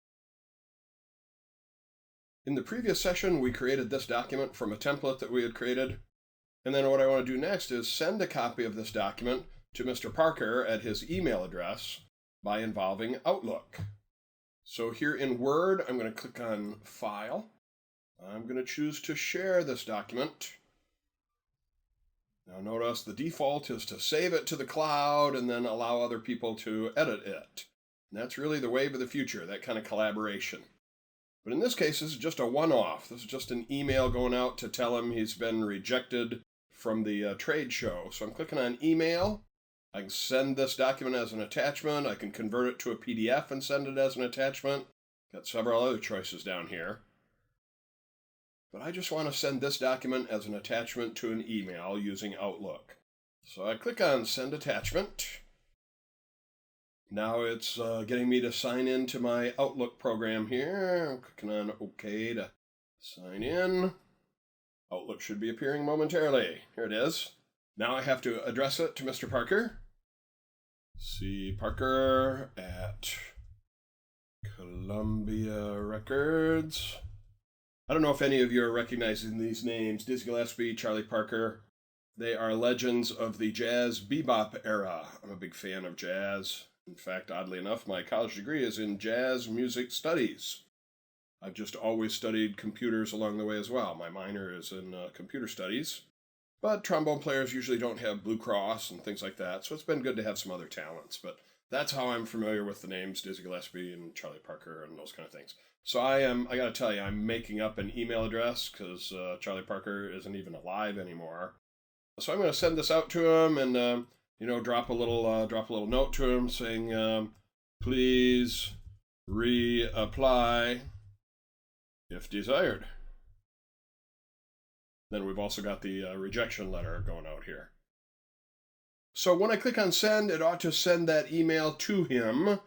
In the previous session, we created this document from a template that we had created. And then what I want to do next is send a copy of this document to Mr. Parker at his email address by involving Outlook. So here in Word, I'm going to click on File. I'm going to choose to share this document. Now notice the default is to save it to the cloud and then allow other people to edit it. And that's really the wave of the future, that kind of collaboration. But in this case, this is just a one-off. This is just an email going out to tell him he's been rejected from the trade show. So I'm clicking on Email. I can send this document as an attachment. I can convert it to a PDF and send it as an attachment. Got several other choices down here. But I just want to send this document as an attachment to an email using Outlook. So I click on Send Attachment. Now it's getting me to sign in to my Outlook program here. I'm clicking on OK to sign in. Outlook should be appearing momentarily. Here it is. Now I have to address it to Mr. Parker. C. Parker at Columbia Records. I don't know if any of you are recognizing these names. Dizzy Gillespie, Charlie Parker. They are legends of the jazz bebop era. I'm a big fan of jazz. In fact, oddly enough, my college degree is in jazz music studies. I've just always studied computers along the way as well. My minor is in computer studies, but trombone players usually don't have Blue Cross and things like that, so it's been good to have some other talents. But that's how I'm familiar with the names Dizzy Gillespie and Charlie Parker and those kind of things. So I got to tell you, I'm making up an email address because Charlie Parker isn't even alive anymore. So I'm going to send this out to him and, drop a little note to him saying, please reapply if desired. Then we've also got the rejection letter going out here. So when I click on send, it ought to send that email to him.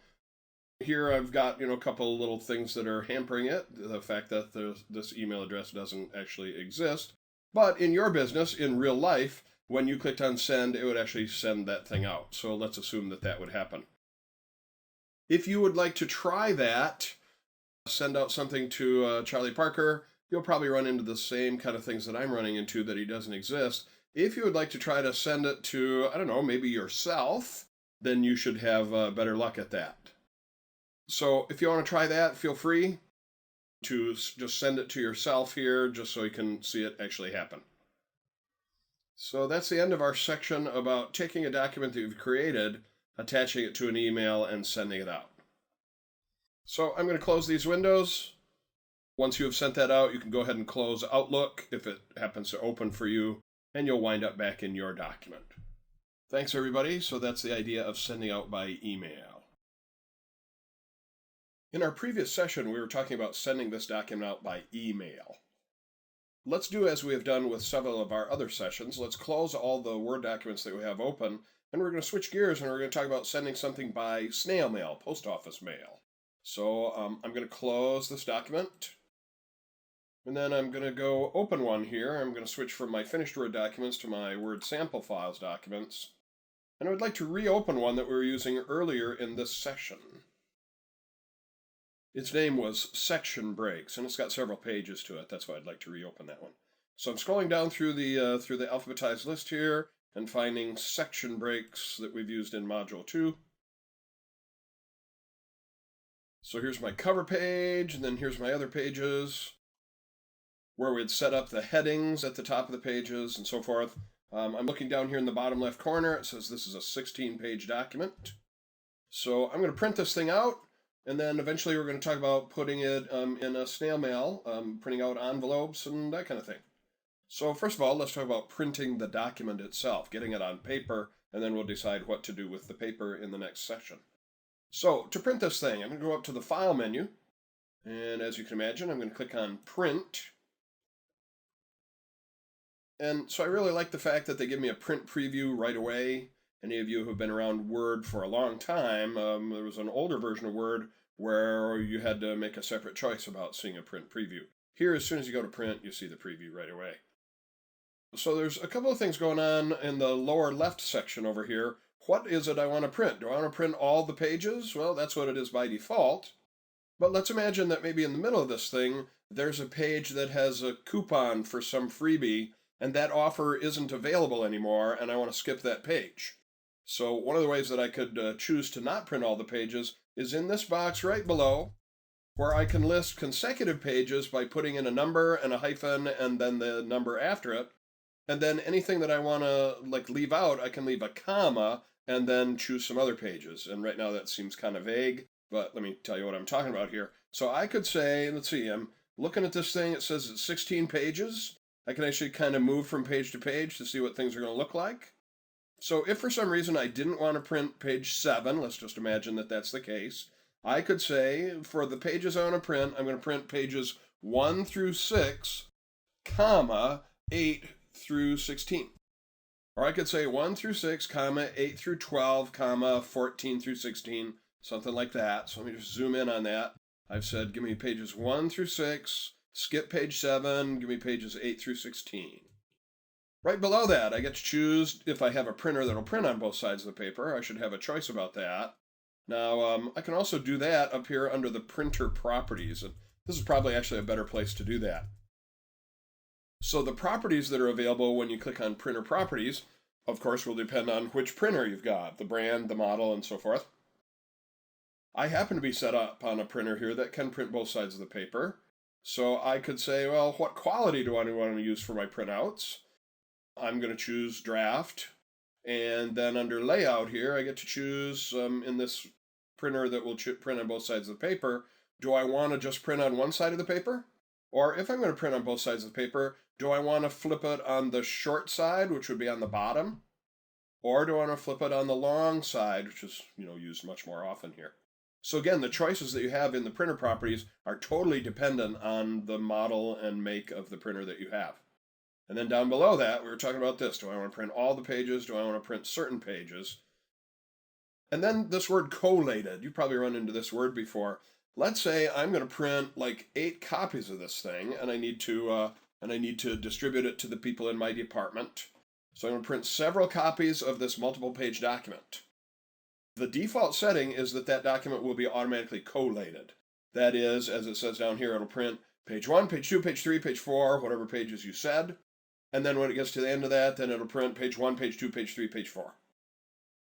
Here I've got, a couple little things that are hampering it. The fact that this email address doesn't actually exist. But in your business, in real life, when you clicked on send, it would actually send that thing out. So let's assume that would happen. If you would like to try that, send out something to Charlie Parker, you'll probably run into the same kind of things that I'm running into, that he doesn't exist. If you would like to try to send it to, I don't know, maybe yourself, then you should have better luck at that. So if you want to try that, feel free to just send it to yourself here, just so you can see it actually happen. So that's the end of our section about taking a document that you've created, attaching it to an email, and sending it out. So I'm going to close these windows. Once you have sent that out, you can go ahead and close Outlook if it happens to open for you, and you'll wind up back in your document. Thanks, everybody. So that's the idea of sending out by email. In our previous session, we were talking about sending this document out by email. Let's do as we have done with several of our other sessions. Let's close all the Word documents that we have open, and we're going to switch gears, and we're going to talk about sending something by snail mail, post office mail. So I'm going to close this document, and then I'm going to go open one here. I'm going to switch from my finished Word documents to my Word sample files documents, and I would like to reopen one that we were using earlier in this session. Its name was Section Breaks, and it's got several pages to it. That's why I'd like to reopen that one. So I'm scrolling down through the alphabetized list here and finding section breaks that we've used in Module 2. So here's my cover page, and then here's my other pages where we'd set up the headings at the top of the pages and so forth. I'm looking down here in the bottom left corner. It says this is a 16-page document. So I'm going to print this thing out. And then eventually we're going to talk about putting it in a snail mail, printing out envelopes and that kind of thing. So first of all, let's talk about printing the document itself, getting it on paper, and then we'll decide what to do with the paper in the next session. So to print this thing, I'm going to go up to the File menu, and as you can imagine, I'm going to click on Print. And so I really like the fact that they give me a print preview right away. Any of you who have been around Word for a long time, there was an older version of Word where you had to make a separate choice about seeing a print preview. Here, as soon as you go to print, you see the preview right away. So there's a couple of things going on in the lower left section over here. What is it I want to print? Do I want to print all the pages? Well, that's what it is by default. But let's imagine that maybe in the middle of this thing, there's a page that has a coupon for some freebie, and that offer isn't available anymore, and I want to skip that page. So one of the ways that I could choose to not print all the pages is in this box right below, where I can list consecutive pages by putting in a number and a hyphen and then the number after it. And then anything that I want to leave out, I can leave a comma and then choose some other pages. And right now that seems kind of vague, but let me tell you what I'm talking about here. So I could say, let's see, I'm looking at this thing, it says it's 16 pages. I can actually kind of move from page to page to see what things are going to look like. So if for some reason I didn't want to print page 7, let's just imagine that that's the case, I could say for the pages I want to print, I'm going to print pages 1 through 6, comma, 8 through 16. Or I could say 1 through 6, comma, 8 through 12, comma, 14 through 16, something like that. So let me just zoom in on that. I've said give me pages 1 through 6, skip page 7, give me pages 8 through 16. Right below that, I get to choose if I have a printer that'll print on both sides of the paper. I should have a choice about that. Now, I can also do that up here under the printer properties, and this is probably actually a better place to do that. So the properties that are available when you click on printer properties, of course, will depend on which printer you've got, the brand, the model, and so forth. I happen to be set up on a printer here that can print both sides of the paper. So I could say, well, what quality do I want to use for my printouts? I'm going to choose draft. And then under layout here, I get to choose in this printer that will print on both sides of the paper. Do I want to just print on one side of the paper? Or if I'm going to print on both sides of the paper, do I want to flip it on the short side, which would be on the bottom? Or do I want to flip it on the long side, which is, used much more often here? So again, the choices that you have in the printer properties are totally dependent on the model and make of the printer that you have. And then down below that, we were talking about this. Do I want to print all the pages? Do I want to print certain pages? And then this word collated. You probably run into this word before. Let's say I'm going to print like 8 copies of this thing, and I need to distribute it to the people in my department. So I'm going to print several copies of this multiple page document. The default setting is that document will be automatically collated. That is, as it says down here, it'll print page 1, page 2, page 3, page 4, whatever pages you said. And then when it gets to the end of that, then it'll print page 1, page 2, page 3, page 4.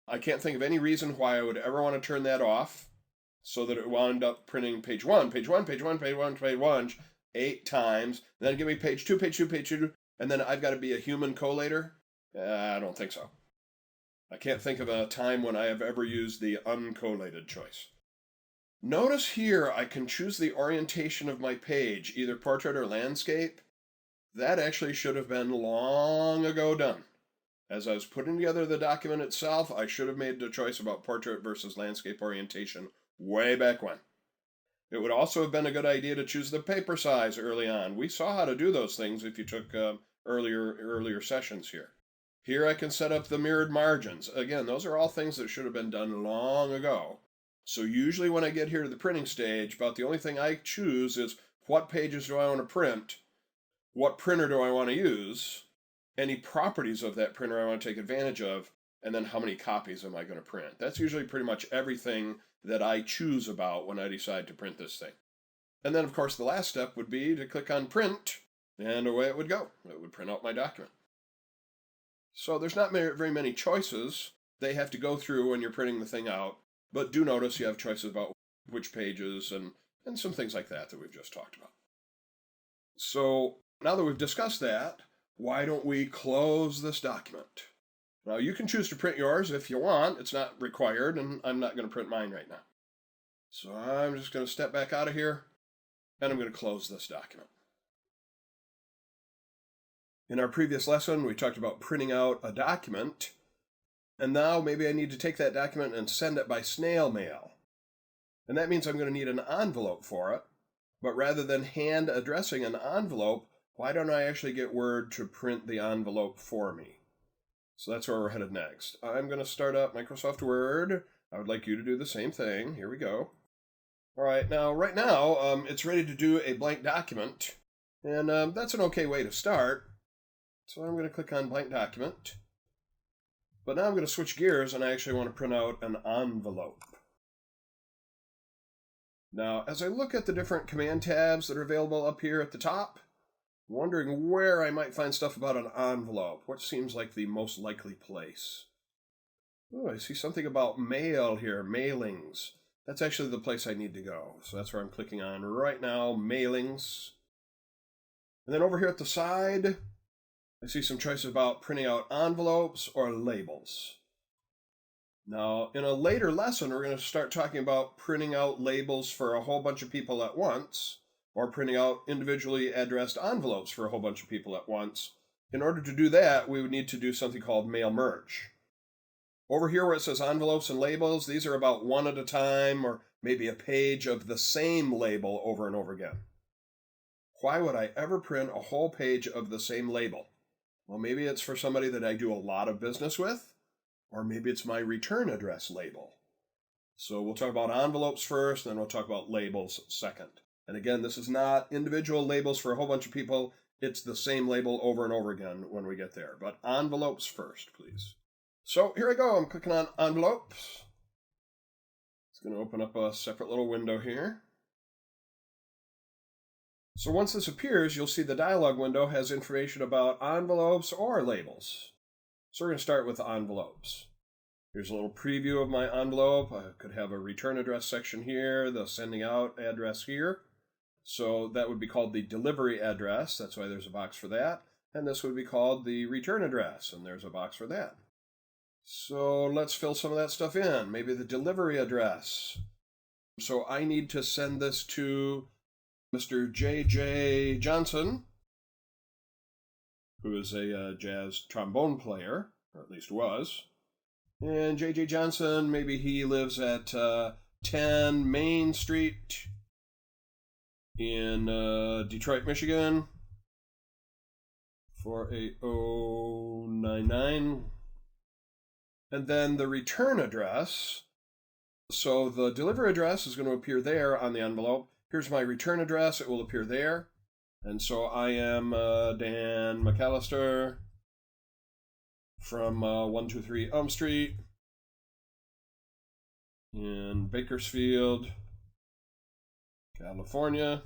I can't think of any reason why I would ever want to turn that off so that it wound up printing page 1, page 1, page 1, page 1, page 1, 8 times. Then give me page 2, page 2, page 2, and then I've got to be a human collator? I don't think so. I can't think of a time when I have ever used the uncollated choice. Notice here I can choose the orientation of my page, either portrait or landscape. That actually should have been long ago done. As I was putting together the document itself, I should have made the choice about portrait versus landscape orientation way back when. It would also have been a good idea to choose the paper size early on. We saw how to do those things if you took earlier sessions here. Here I can set up the mirrored margins. Again, those are all things that should have been done long ago. So usually when I get here to the printing stage, about the only thing I choose is what pages do I want to print, what printer do I want to use, any properties of that printer I want to take advantage of, and then how many copies am I going to print. That's usually pretty much everything that I choose about when I decide to print this thing. And then, of course, the last step would be to click on print, and away it would go. It would print out my document. So there's not very many choices they have to go through when you're printing the thing out, but do notice you have choices about which pages and some things like that we've just talked about. So now that we've discussed that, why don't we close this document? Now you can choose to print yours if you want. It's not required, and I'm not going to print mine right now. So I'm just going to step back out of here, and I'm going to close this document. In our previous lesson, we talked about printing out a document, and now maybe I need to take that document and send it by snail mail. And that means I'm going to need an envelope for it, but rather than hand addressing an envelope, why don't I actually get Word to print the envelope for me? So that's where we're headed next. I'm going to start up Microsoft Word. I would like you to do the same thing. Here we go. All right, right now, it's ready to do a blank document, and that's an okay way to start. So I'm going to click on blank document. But now I'm going to switch gears and I actually want to print out an envelope. Now, as I look at the different command tabs that are available up here at the top, I'm wondering where I might find stuff about an envelope. What seems like the most likely place? Oh, I see something about mail here, mailings. That's actually the place I need to go. So that's where I'm clicking on right now, mailings. And then over here at the side, I see some choices about printing out envelopes or labels. Now, in a later lesson, we're going to start talking about printing out labels for a whole bunch of people at once, or printing out individually addressed envelopes for a whole bunch of people at once. In order to do that, we would need to do something called mail merge. Over here where it says envelopes and labels, these are about one at a time, or maybe a page of the same label over and over again. Why would I ever print a whole page of the same label? Well, maybe it's for somebody that I do a lot of business with, or maybe it's my return address label. So we'll talk about envelopes first, and then we'll talk about labels second. And again, this is not individual labels for a whole bunch of people. It's the same label over and over again when we get there. But envelopes first, please. So here I go. I'm clicking on envelopes. It's going to open up a separate little window here. So once this appears, you'll see the dialog window has information about envelopes or labels. So we're going to start with envelopes. Here's a little preview of my envelope. I could have a return address section here, the sending out address here. So that would be called the delivery address. That's why there's a box for that. And this would be called the return address, and there's a box for that. So let's fill some of that stuff in. Maybe the delivery address. So I need to send this to Mr. J.J. Johnson, who is a jazz trombone player, or at least was. And J.J. Johnson, maybe he lives at 10 Main Street in Detroit, Michigan, 48099. And then the return address. So the delivery address is going to appear there on the envelope. Here's my return address. It will appear there. And so I am Dan McAllister from 123 Elm Street in Bakersfield, California,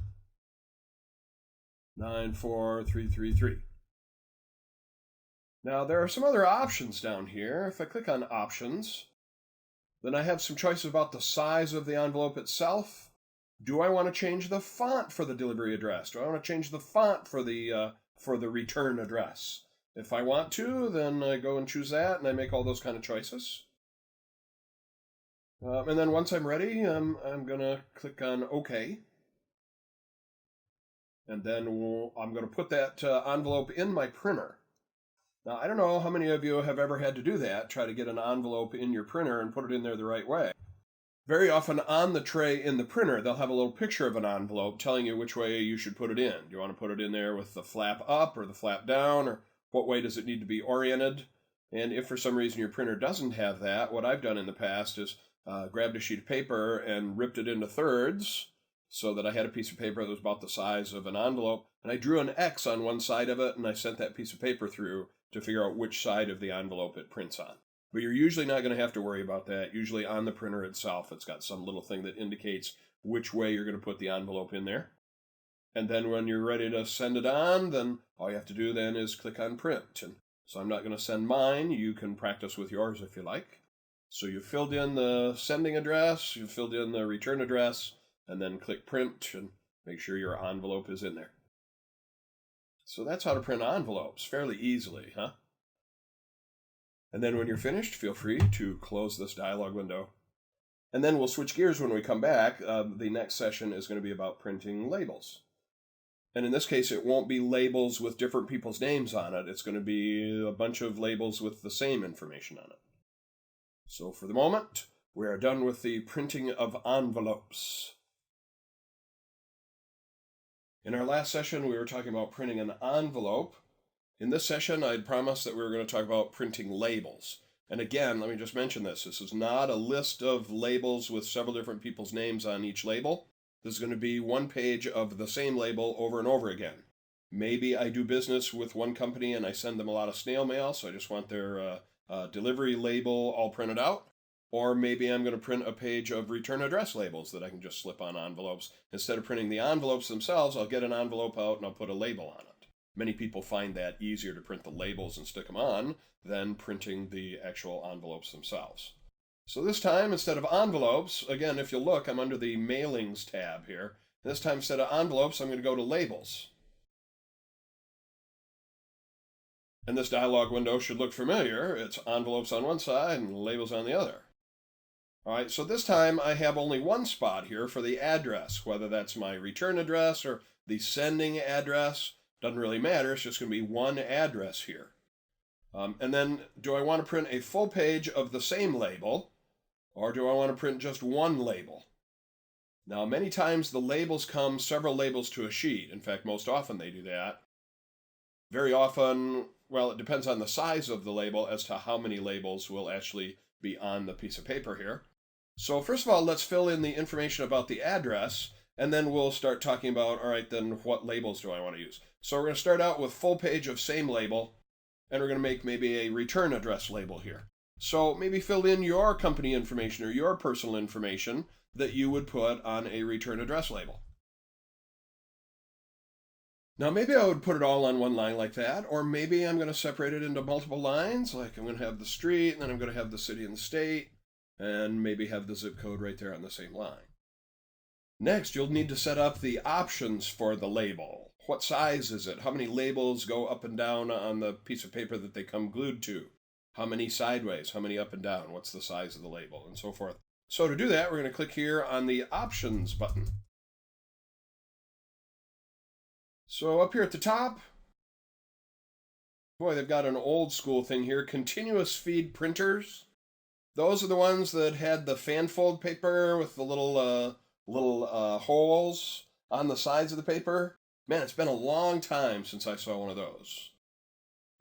94333. Now there are some other options down here. If I click on options, then I have some choices about the size of the envelope itself. Do I want to change the font for the delivery address? Do I want to change the font for the return address? If I want to, then I go and choose that, and I make all those kind of choices. And then once I'm ready, I'm going to click on OK. And then I'm going to put that envelope in my printer. Now, I don't know how many of you have ever had to do that, try to get an envelope in your printer and put it in there the right way. Very often on the tray in the printer, they'll have a little picture of an envelope telling you which way you should put it in. Do you want to put it in there with the flap up or the flap down, or what way does it need to be oriented? And if for some reason your printer doesn't have that, what I've done in the past is grabbed a sheet of paper and ripped it into thirds so that I had a piece of paper that was about the size of an envelope, and I drew an X on one side of it, and I sent that piece of paper through to figure out which side of the envelope it prints on. But you're usually not going to have to worry about that. Usually on the printer itself, it's got some little thing that indicates which way you're going to put the envelope in there. And then when you're ready to send it on, then all you have to do then is click on print. And so I'm not going to send mine. You can practice with yours if you like. So you filled in the sending address, you filled in the return address, and then click print and make sure your envelope is in there. So that's how to print envelopes fairly easily, huh? And then when you're finished, feel free to close this dialog window. And then we'll switch gears when we come back. The next session is going to be about printing labels. And in this case, it won't be labels with different people's names on it. It's going to be a bunch of labels with the same information on it. So for the moment, we are done with the printing of envelopes. In our last session, we were talking about printing an envelope. In this session, I'd promised that we were going to talk about printing labels. And again, let me just mention this. This is not a list of labels with several different people's names on each label. This is going to be one page of the same label over and over again. Maybe I do business with one company and I send them a lot of snail mail, so I just want their delivery label all printed out. Or maybe I'm going to print a page of return address labels that I can just slip on envelopes. Instead of printing the envelopes themselves, I'll get an envelope out and I'll put a label on it. Many people find that easier to print the labels and stick them on than printing the actual envelopes themselves. So this time, instead of envelopes, again, if you look, I'm under the Mailings tab here. This time, instead of envelopes, I'm going to go to Labels. And this dialog window should look familiar. It's envelopes on one side and labels on the other. All right, so this time I have only one spot here for the address, whether that's my return address or the sending address. Doesn't really matter. It's just going to be one address here. And then, do I want to print a full page of the same label, or do I want to print just one label? Now, many times the labels come several labels to a sheet. In fact, most often they do that. Very often, well, it depends on the size of the label as to how many labels will actually be on the piece of paper here. So first of all, let's fill in the information about the address, and then we'll start talking about, all right, then what labels do I want to use? So we're going to start out with full page of same label, and we're going to make maybe a return address label here. So maybe fill in your company information or your personal information that you would put on a return address label. Now, maybe I would put it all on one line like that, or maybe I'm going to separate it into multiple lines, like I'm going to have the street, and then I'm going to have the city and the state, and maybe have the zip code right there on the same line. Next, you'll need to set up the options for the label. What size is it? How many labels go up and down on the piece of paper that they come glued to? How many sideways? How many up and down? What's the size of the label? And so forth. So to do that, we're going to click here on the Options button. So up here at the top, boy, they've got an old school thing here, continuous feed printers. Those are the ones that had the fanfold paper with the little holes on the sides of the paper. Man, it's been a long time since I saw one of those.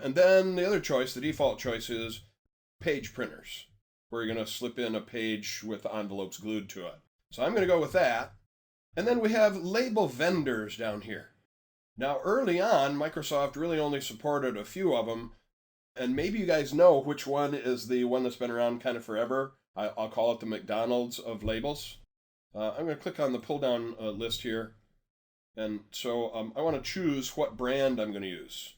And then the other choice, the default choice, is page printers, where you're going to slip in a page with envelopes glued to it. So I'm going to go with that. And then we have label vendors down here. Now, early on, Microsoft really only supported a few of them, and maybe you guys know which one is the one that's been around kind of forever. I'll call it the McDonald's of labels. I'm going to click on the pull-down list here, and so I want to choose what brand I'm going to use.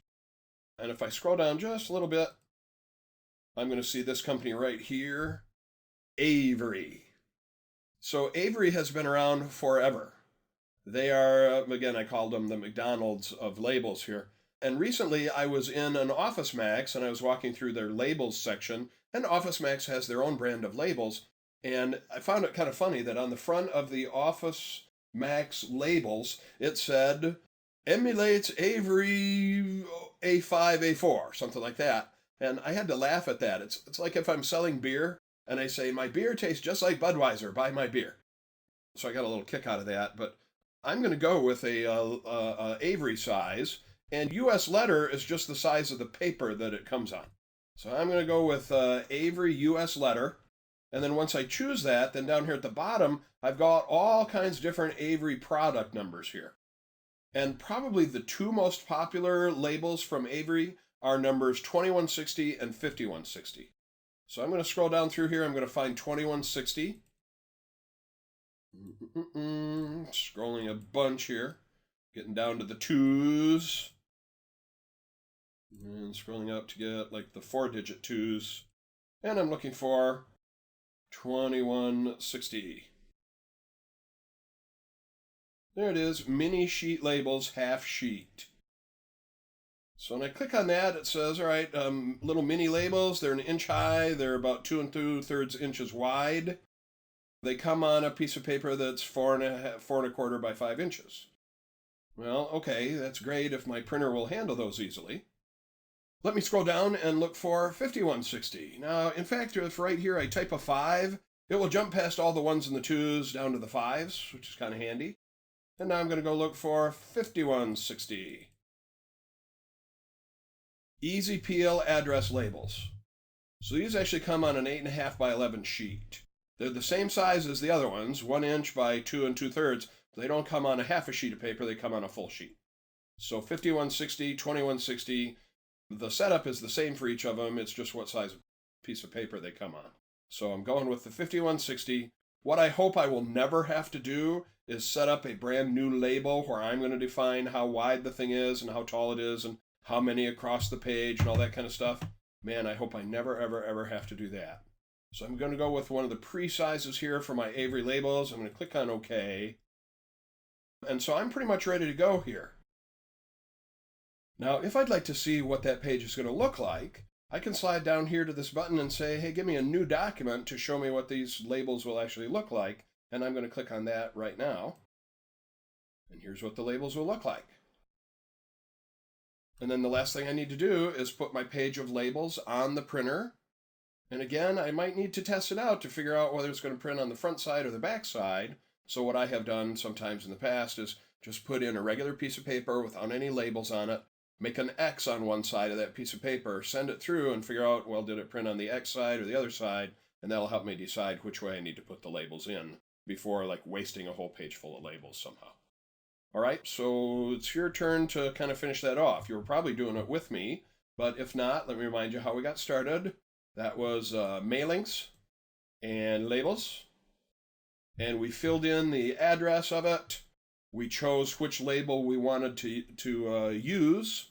And if I scroll down just a little bit, I'm going to see this company right here, Avery. So Avery has been around forever. They are, again, I called them the McDonald's of labels here. And recently I was in an Office Max and I was walking through their labels section, and Office Max has their own brand of labels. And I found it kind of funny that on the front of the Office Max labels, it said, emulates Avery A5, A4, something like that. And I had to laugh at that. It's like if I'm selling beer and I say, my beer tastes just like Budweiser, buy my beer. So I got a little kick out of that, but I'm going to go with a Avery size, and US letter is just the size of the paper that it comes on. So I'm going to go with Avery US letter, and then once I choose that, then down here at the bottom, I've got all kinds of different Avery product numbers here. And probably the two most popular labels from Avery are numbers 2160 and 5160. So I'm going to scroll down through here. I'm going to find 2160. Scrolling a bunch here, getting down to the twos, and scrolling up to get like the 4-digit twos, and I'm looking for 2160. There it is, mini sheet labels, half sheet. So when I click on that, it says, all right, little mini labels, they're an inch high, they're about 2 2/3 inches wide. They come on a piece of paper that's 4 1/4 by 5 inches. Well, okay, that's great if my printer will handle those easily. Let me scroll down and look for 5160. Now, in fact, if right here I type a 5, it will jump past all the 1s and the 2s down to the 5s, which is kind of handy. And now I'm going to go look for 5160. Easy Peel address labels. So these actually come on an 8.5 by 11 sheet. They're the same size as the other ones, 1 inch by 2 2/3. They don't come on a half a sheet of paper, they come on a full sheet. So 5160, 2160, the setup is the same for each of them, it's just what size piece of paper they come on. So I'm going with the 5160. What I hope I will never have to do is set up a brand new label where I'm going to define how wide the thing is and how tall it is and how many across the page and all that kind of stuff. Man, I hope I never, ever, ever have to do that. So I'm going to go with one of the pre-sizes here for my Avery labels. I'm going to click on OK. And so I'm pretty much ready to go here. Now, if I'd like to see what that page is going to look like, I can slide down here to this button and say, hey, give me a new document to show me what these labels will actually look like. And I'm going to click on that right now. And here's what the labels will look like. And then the last thing I need to do is put my page of labels on the printer. And again, I might need to test it out to figure out whether it's going to print on the front side or the back side. So what I have done sometimes in the past is just put in a regular piece of paper without any labels on it, make an X on one side of that piece of paper, send it through and figure out, well, did it print on the X side or the other side? And that'll help me decide which way I need to put the labels in before like wasting a whole page full of labels somehow. All right, so it's your turn to kind of finish that off. You were probably doing it with me, but if not, let me remind you how we got started. That was mailings and labels, and we filled in the address of it, We chose which label we wanted to use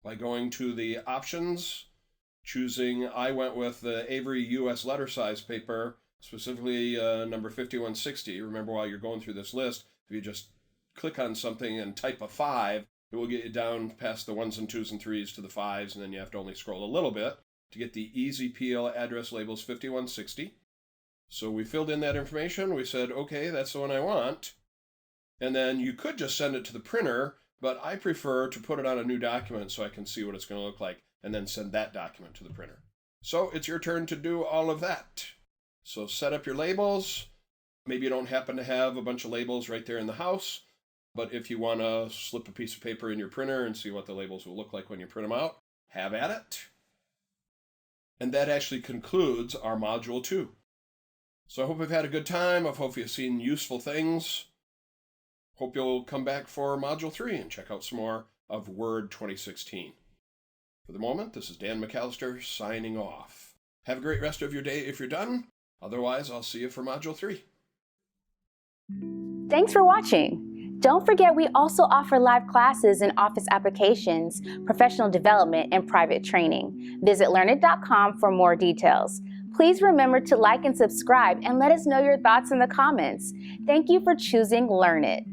by going to the options, I went with the Avery US letter size paper, specifically number 5160. Remember, while you're going through this list, if you just click on something and type a 5, it will get you down past the 1s and 2s and 3s to the 5s, and then you have to only scroll a little bit to get the Easy Peel address labels 5160. So we filled in that information. We said, okay, that's the one I want. And then you could just send it to the printer, but I prefer to put it on a new document so I can see what it's going to look like, and then send that document to the printer. So it's your turn to do all of that. So set up your labels. Maybe you don't happen to have a bunch of labels right there in the house, but if you want to slip a piece of paper in your printer and see what the labels will look like when you print them out, have at it. And that actually concludes our Module 2. So I hope you've had a good time. I hope you've seen useful things. Hope you'll come back for Module 3 and check out some more of Word 2016. For the moment, this is Dan McAllister signing off. Have a great rest of your day if you're done. Otherwise, I'll see you for Module 3. Thanks for watching. Don't forget we also offer live classes in Office applications, professional development, and private training. Visit Learnit.com for more details. Please remember to like and subscribe and let us know your thoughts in the comments. Thank you for choosing Learnit.